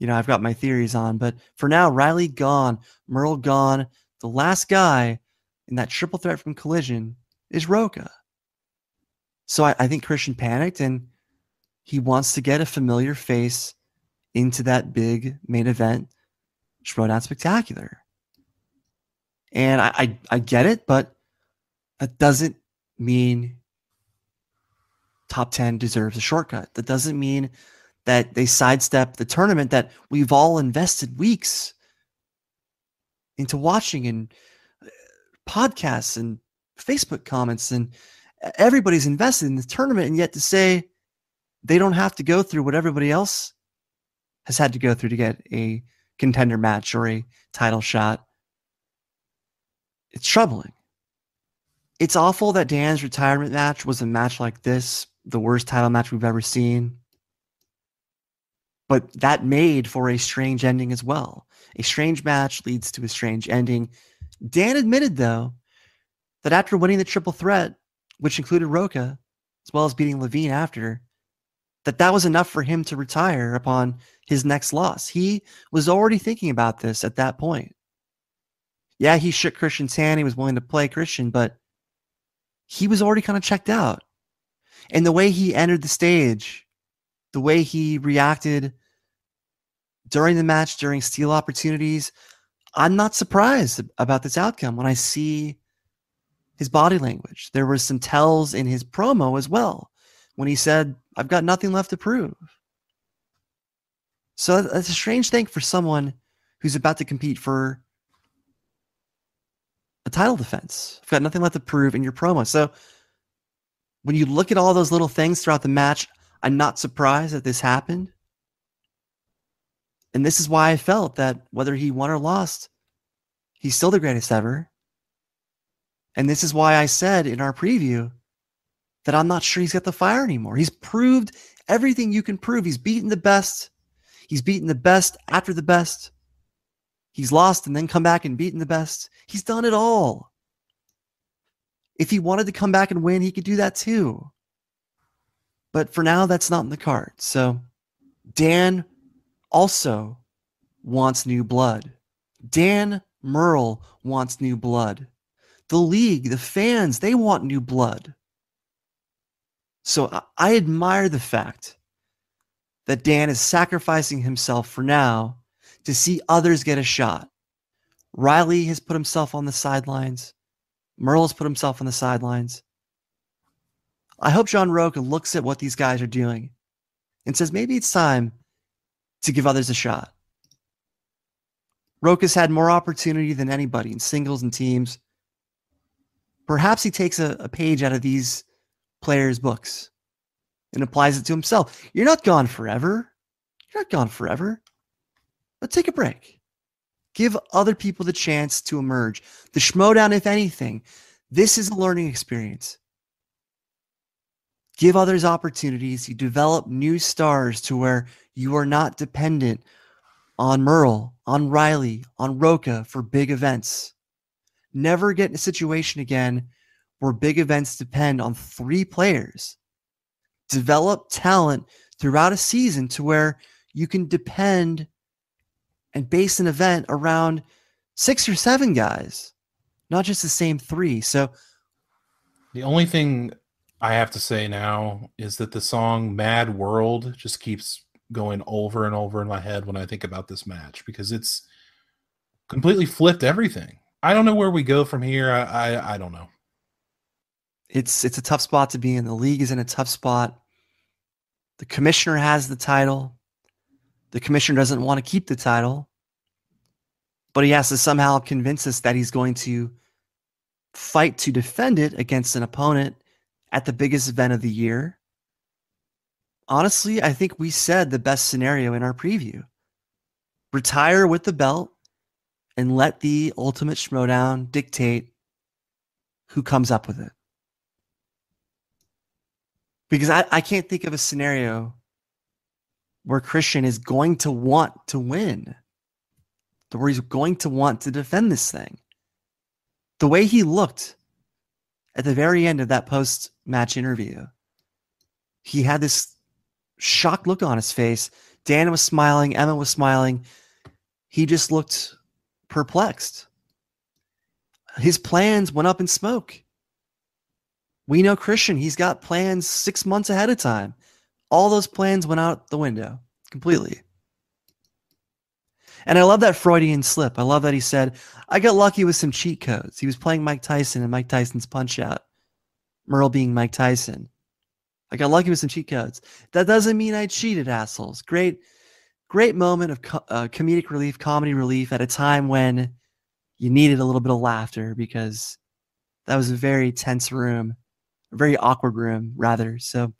I've got my theories on. But for now, Riley gone, Murrell gone. The last guy in that triple threat from Collision is Roca. So I think Kristian panicked, and he wants to get a familiar face into that big main event Schmoedown Spectacular. And I get it, but that doesn't mean top 10 deserves a shortcut. That doesn't mean that they sidestep the tournament that we've all invested weeks into watching, and podcasts and Facebook comments, and everybody's invested in the tournament, and yet to say they don't have to go through what everybody else has had to go through to get a contender match or a title shot. It's troubling. It's awful that Dan's retirement match was a match like this, the worst title match we've ever seen. But that made for a strange ending as well. A strange match leads to a strange ending. Dan admitted, though, that after winning the triple threat, which included Roca, as well as beating Levine after, that was enough for him to retire upon his next loss. He was already thinking about this at that point. Yeah, he shook Kristian's hand. He was willing to play Kristian, but he was already kind of checked out. And the way he entered the stage, the way he reacted during the match, during steal opportunities, I'm not surprised about this outcome when I see his body language. There were some tells in his promo as well when he said, I've got nothing left to prove. So that's a strange thing for someone who's about to compete for a title defense. I've got nothing left to prove in your promo. So when you look at all those little things throughout the match, I'm not surprised that this happened. And this is why I felt that whether he won or lost, he's still the greatest ever. And this is why I said in our preview that I'm not sure he's got the fire anymore. He's proved everything you can prove. He's beaten the best. He's beaten the best after the best. He's lost and then come back and beaten the best. He's done it all. If he wanted to come back and win, he could do that too. But for now, that's not in the cards. So Dan also wants new blood. Dan Murrell wants new blood. The league, the fans, they want new blood. So I admire the fact that Dan is sacrificing himself for now to see others get a shot. Riley has put himself on the sidelines. Murrell has put himself on the sidelines. I hope John Roca looks at what these guys are doing and says maybe it's time to give others a shot. Roca's had more opportunity than anybody in singles and teams. Perhaps he takes a page out of these players' books and applies it to himself. You're not gone forever. You're not gone forever. But take a break. Give other people the chance to emerge. The Schmoedown, if anything, this is a learning experience. Give others opportunities. You develop new stars to where you are not dependent on Murrell, on Riley, on Roca for big events. Never get in a situation again where big events depend on 3 players. Develop talent throughout a season to where you can depend and base an event around 6 or 7 guys, not just the same 3. So the only thing I have to say now is that the song Mad World just keeps going over and over in my head when I think about this match, because it's completely flipped everything. I don't know where we go from here. I don't know. It's a tough spot to be in. The league is in a tough spot. The commissioner has the title. The commissioner doesn't want to keep the title, but he has to somehow convince us that he's going to fight to defend it against an opponent at the biggest event of the year. Honestly, I think we said the best scenario in our preview. Retire with the belt and let the Ultimate Schmoedown dictate who comes up with it. Because I can't think of a scenario where Kristian is going to want to win, where he's going to want to defend this thing. The way he looked at the very end of that post-match interview, he had this shocked look on his face. Dan was smiling. Emma was smiling. He just looked perplexed. His plans went up in smoke. We know Kristian, he's got plans 6 months ahead of time. All those plans went out the window completely. And I love that Freudian slip. I love that he said, I got lucky with some cheat codes. He was playing Mike Tyson and Mike Tyson's Punch Out. Murrell being Mike Tyson. I got lucky with some cheat codes. That doesn't mean I cheated, assholes. Great moment of comedic relief, comedy relief at a time when you needed a little bit of laughter because that was a very tense room, a very awkward room, rather. So,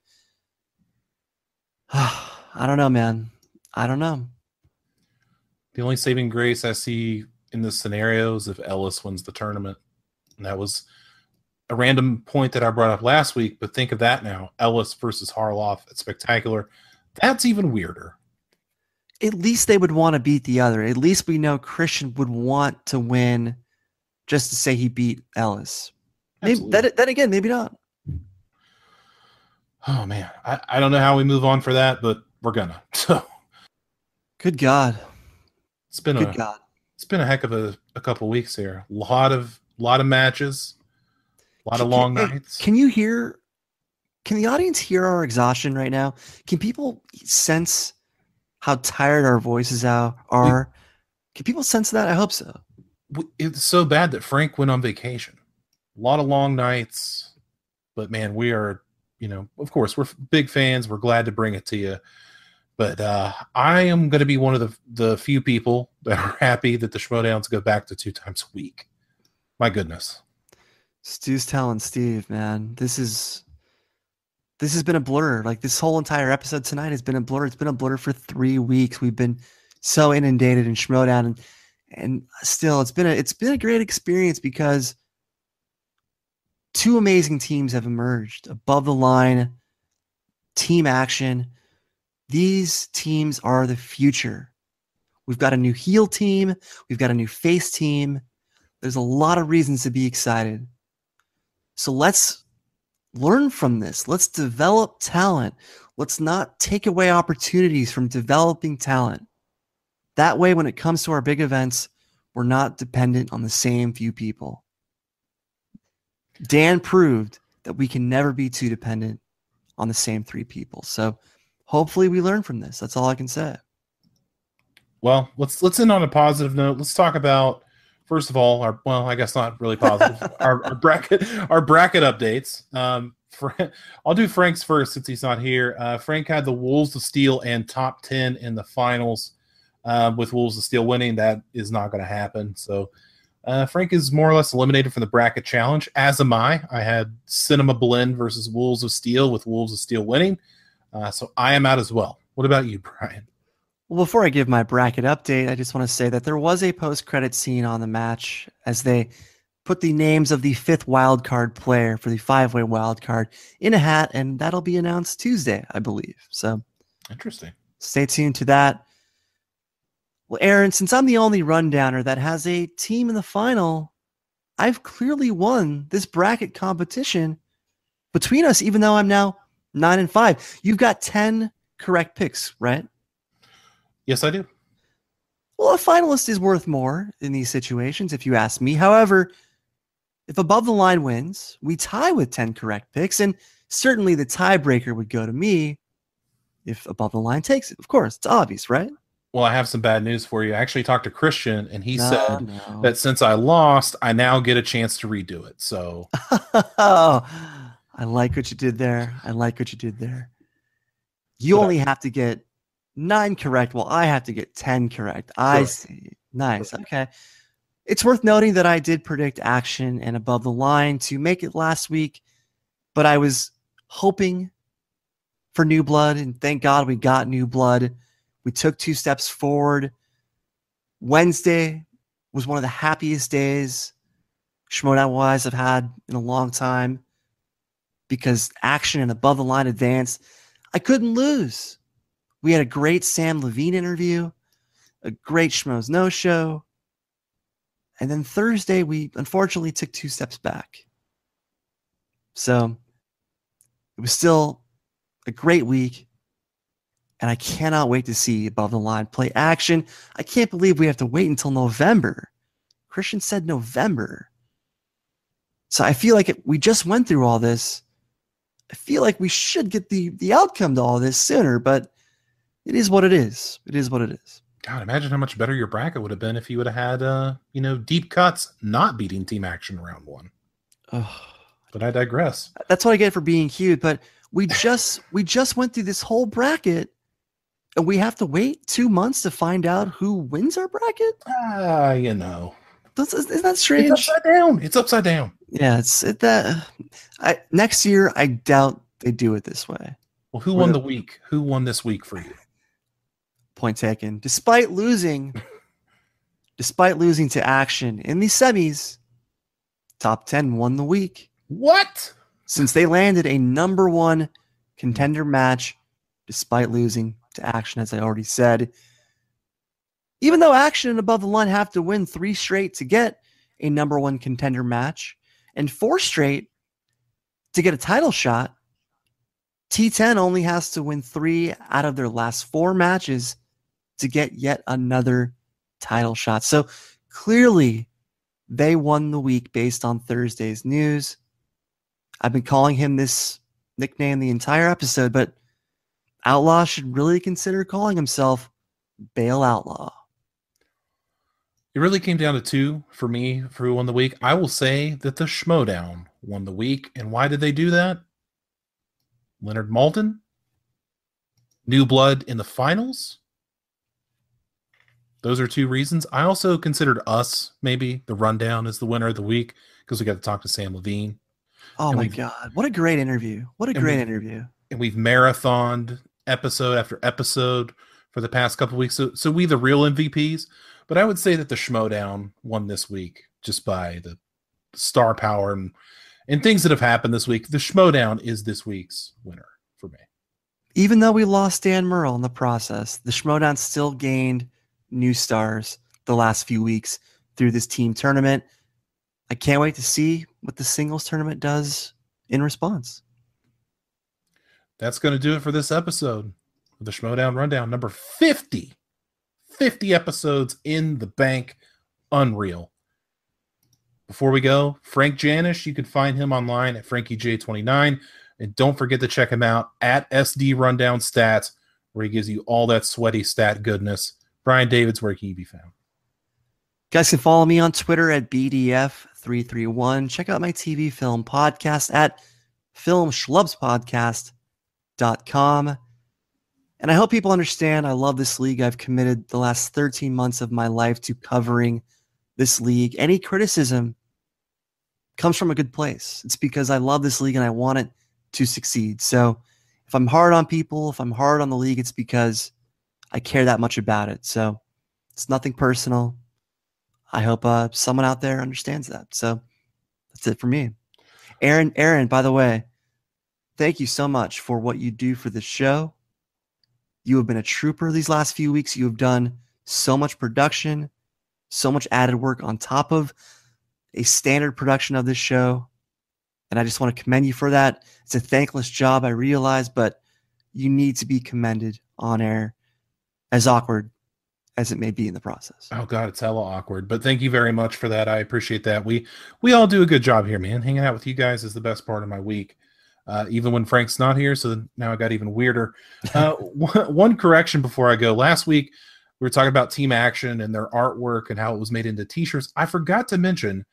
I don't know, man. I don't know. The only saving grace I see in this scenario is if Ellis wins the tournament. And that was a random point that I brought up last week, but think of that now. Ellis versus Harloff at Spectacular. That's even weirder. At least they would want to beat the other. At least we know Kristian would want to win just to say he beat Ellis. Maybe, then again, maybe not. Oh, man. I don't know how we move on for that, but we're gonna. So, good God. It's been a heck of a couple weeks here. A lot of matches, a lot of long nights. Can the audience hear our exhaustion right now? Can people sense how tired our voices are? Can people sense that? I hope so. It's so bad that Frank went on vacation. A lot of long nights, but man, we are, of course, we're big fans. We're glad to bring it to you. But I am going to be one of the few people that are happy that the Schmoedowns go back to 2 times a week. My goodness. Stu's telling Steve, man, this has been a blur. Like this whole entire episode tonight has been a blur. It's been a blur for 3 weeks. We've been so inundated in Schmoedown, and still it's been a great experience because 2 amazing teams have emerged above the line, team action. These teams are the future. We've got a new heel team. We've got a new face team. There's a lot of reasons to be excited. So let's learn from this. Let's develop talent. Let's not take away opportunities from developing talent. That way, when it comes to our big events, we're not dependent on the same few people. Dan proved that we can never be too dependent on the same 3 people. So hopefully we learn from this. That's all I can say. Well, let's end on a positive note. Let's talk about, first of all, I guess not really positive, our bracket updates. I'll do Frank's first since he's not here. Frank had the Wolves of Steel and top 10 in the finals, with Wolves of Steel winning. That is not going to happen. So Frank is more or less eliminated from the bracket challenge, as am I. I had Cinema Blend versus Wolves of Steel with Wolves of Steel winning. So I am out as well. What about you, Brian? Well, before I give my bracket update, I just want to say that there was a post-credit scene on the match as they put the names of the 5th wildcard player for the 5-way wildcard in a hat, and that'll be announced Tuesday, I believe. So interesting. Stay tuned to that. Well, Aaron, since I'm the only rundowner that has a team in the final, I've clearly won this bracket competition between us, even though I'm now 9-5. You've got 10 correct picks, right? Yes, I do. Well, a finalist is worth more in these situations, if you ask me. However, if Above the Line wins, we tie with 10 correct picks, and certainly the tiebreaker would go to me if Above the Line takes it. Of course, it's obvious, right? Well, I have some bad news for you. I actually talked to Kristian, and he said that since I lost, I now get a chance to redo it. So, I like what you did there. You only have to get 9 correct. Well, I have to get 10 correct. I see. Nice. Okay. It's worth noting that I did predict Action and Above the Line to make it last week, but I was hoping for new blood, and thank God we got new blood. We took 2 steps forward. Wednesday was one of the happiest days Schmoedown-wise I've had in a long time because Action and Above the Line advanced. I couldn't lose. We had a great Samm Levine interview, a great Schmoes No Show, and then Thursday we unfortunately took 2 steps back. So it was still a great week, and I cannot wait to see Above the Line play Action. I can't believe we have to wait until November. Kristian said November. So I feel like we just went through all this. I feel like we should get the outcome to all this sooner, but it is what it is. It is what it is. God, imagine how much better your bracket would have been if you would have had, deep cuts not beating Team Action round 1. Oh. But I digress. That's what I get for being cute, but We just went through this whole bracket, and we have to wait 2 months to find out who wins our bracket. You know, isn't that strange? It's upside down. It's upside down. Yeah, next year. I doubt they do it this way. Well, who won the week? Who won this week for you? Point taken. Despite losing to Action in the semis, Top 10 won the week. What? Since they landed a number 1 contender match, despite losing to Action, as I already said. Even though Action and Above the Line have to win 3 straight to get a number 1 contender match, and 4 straight to get a title shot, T10 only has to win 3 out of their last 4 matches to get yet another title shot. So clearly, they won the week based on Thursday's news. I've been calling him this nickname the entire episode, but Outlaw should really consider calling himself Bail Outlaw. It really came down to 2 for me for who won the week. I will say that the Schmoedown won the week. And why did they do that? Leonard Maltin? New blood in the finals? Those are 2 reasons. I also considered us, maybe, the Rundown as the winner of the week because we got to talk to Samm Levine. Oh, my God. What a great interview. What a great interview. And we've marathoned episode after episode for the past couple of weeks. So we the real MVPs. But I would say that the Schmoedown won this week just by the star power and things that have happened this week. The Schmoedown is this week's winner for me. Even though we lost Dan Murrell in the process, the Schmoedown still gained new stars the last few weeks through this team tournament. I can't wait to see what the singles tournament does in response. That's going to do it for this episode of the Schmoedown Rundown, number 50. 50 episodes in the bank. Unreal. Before we go, Frank Janisch, you can find him online at FrankieJ29. And don't forget to check him out at SD Rundown Stats, where he gives you all that sweaty stat goodness. Brian Davids, where can he be found? Guys can follow me on Twitter at BDF331. Check out my TV film podcast at filmschlubspodcast.com. And I hope people understand I love this league. I've committed the last 13 months of my life to covering this league. Any criticism comes from a good place. It's because I love this league and I want it to succeed. So if I'm hard on people, if I'm hard on the league, it's because I care that much about it. So it's nothing personal. I hope someone out there understands that. So that's it for me. Aaron, by the way, thank you so much for what you do for the show. You have been a trooper these last few weeks. You have done so much production, so much added work on top of a standard production of this show. And I just want to commend you for that. It's a thankless job, I realize, but you need to be commended on air, as awkward as it may be in the process. Oh God, it's hella awkward, but thank you very much for that. I appreciate that. We all do a good job here, man. Hanging out with you guys is the best part of my week. Even when Frank's not here, so now I got even weirder. One correction before I go. Last week, we were talking about Team Action and their artwork and how it was made into t-shirts. I forgot to mention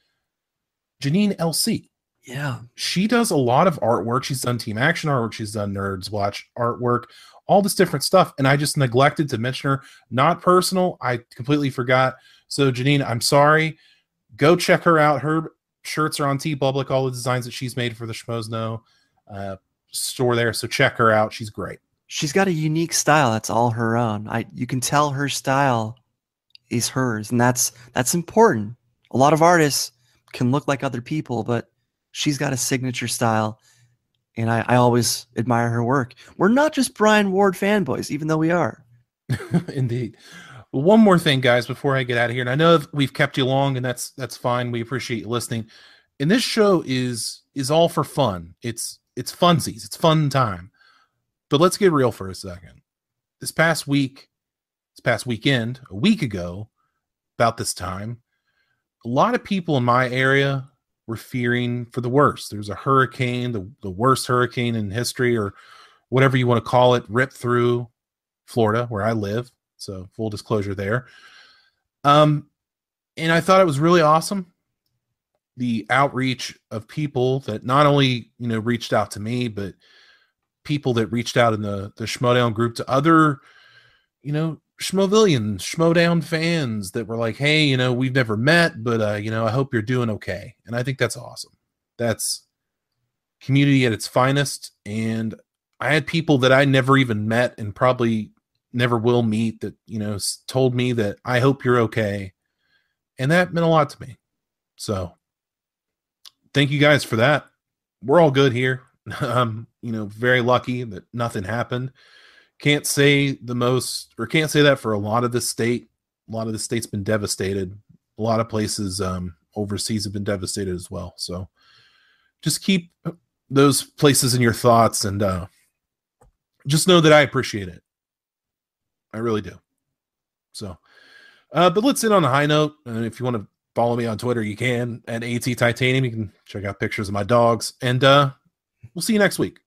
Janine LC. Yeah. She does a lot of artwork. She's done Team Action artwork. She's done Nerds Watch artwork, all this different stuff. And I just neglected to mention her. Not personal. I completely forgot. So Janine, I'm sorry. Go check her out. Her shirts are on TeePublic. All the designs that she's made for the Schmoes Know store there. So check her out. She's great. She's got a unique style that's all her own. You can tell her style is hers, and that's important. A lot of artists can look like other people, but she's got a signature style, and I always admire her work. We're not just Brian Ward fanboys, even though we are. Indeed. One more thing, guys, before I get out of here, and I know we've kept you long, and that's fine. We appreciate you listening. And this show is all for fun. It's funsies. It's fun time. But let's get real for a second. This past weekend, a week ago, about this time, a lot of people in my area were fearing for the worst. There's a hurricane, the worst hurricane in history, or whatever you want to call it, ripped through Florida, where I live. So full disclosure there. And I thought it was really awesome. The outreach of people that not only, reached out to me, but people that reached out in the Schmoedown group to other, Schmoevillians, Schmoedown fans that were like, hey, we've never met, but, I hope you're doing okay. And I think that's awesome. That's community at its finest. And I had people that I never even met and probably never will meet that, told me that I hope you're okay. And that meant a lot to me. So thank you guys for that. We're all good here. Very lucky that nothing happened. Can't say that for a lot of the state. A lot of the state's been devastated. A lot of places overseas have been devastated as well. So just keep those places in your thoughts and just know that I appreciate it. I really do. So, but let's end on a high note. If you want to follow me on Twitter, you can at AT Titanium. You can check out pictures of my dogs, and we'll see you next week.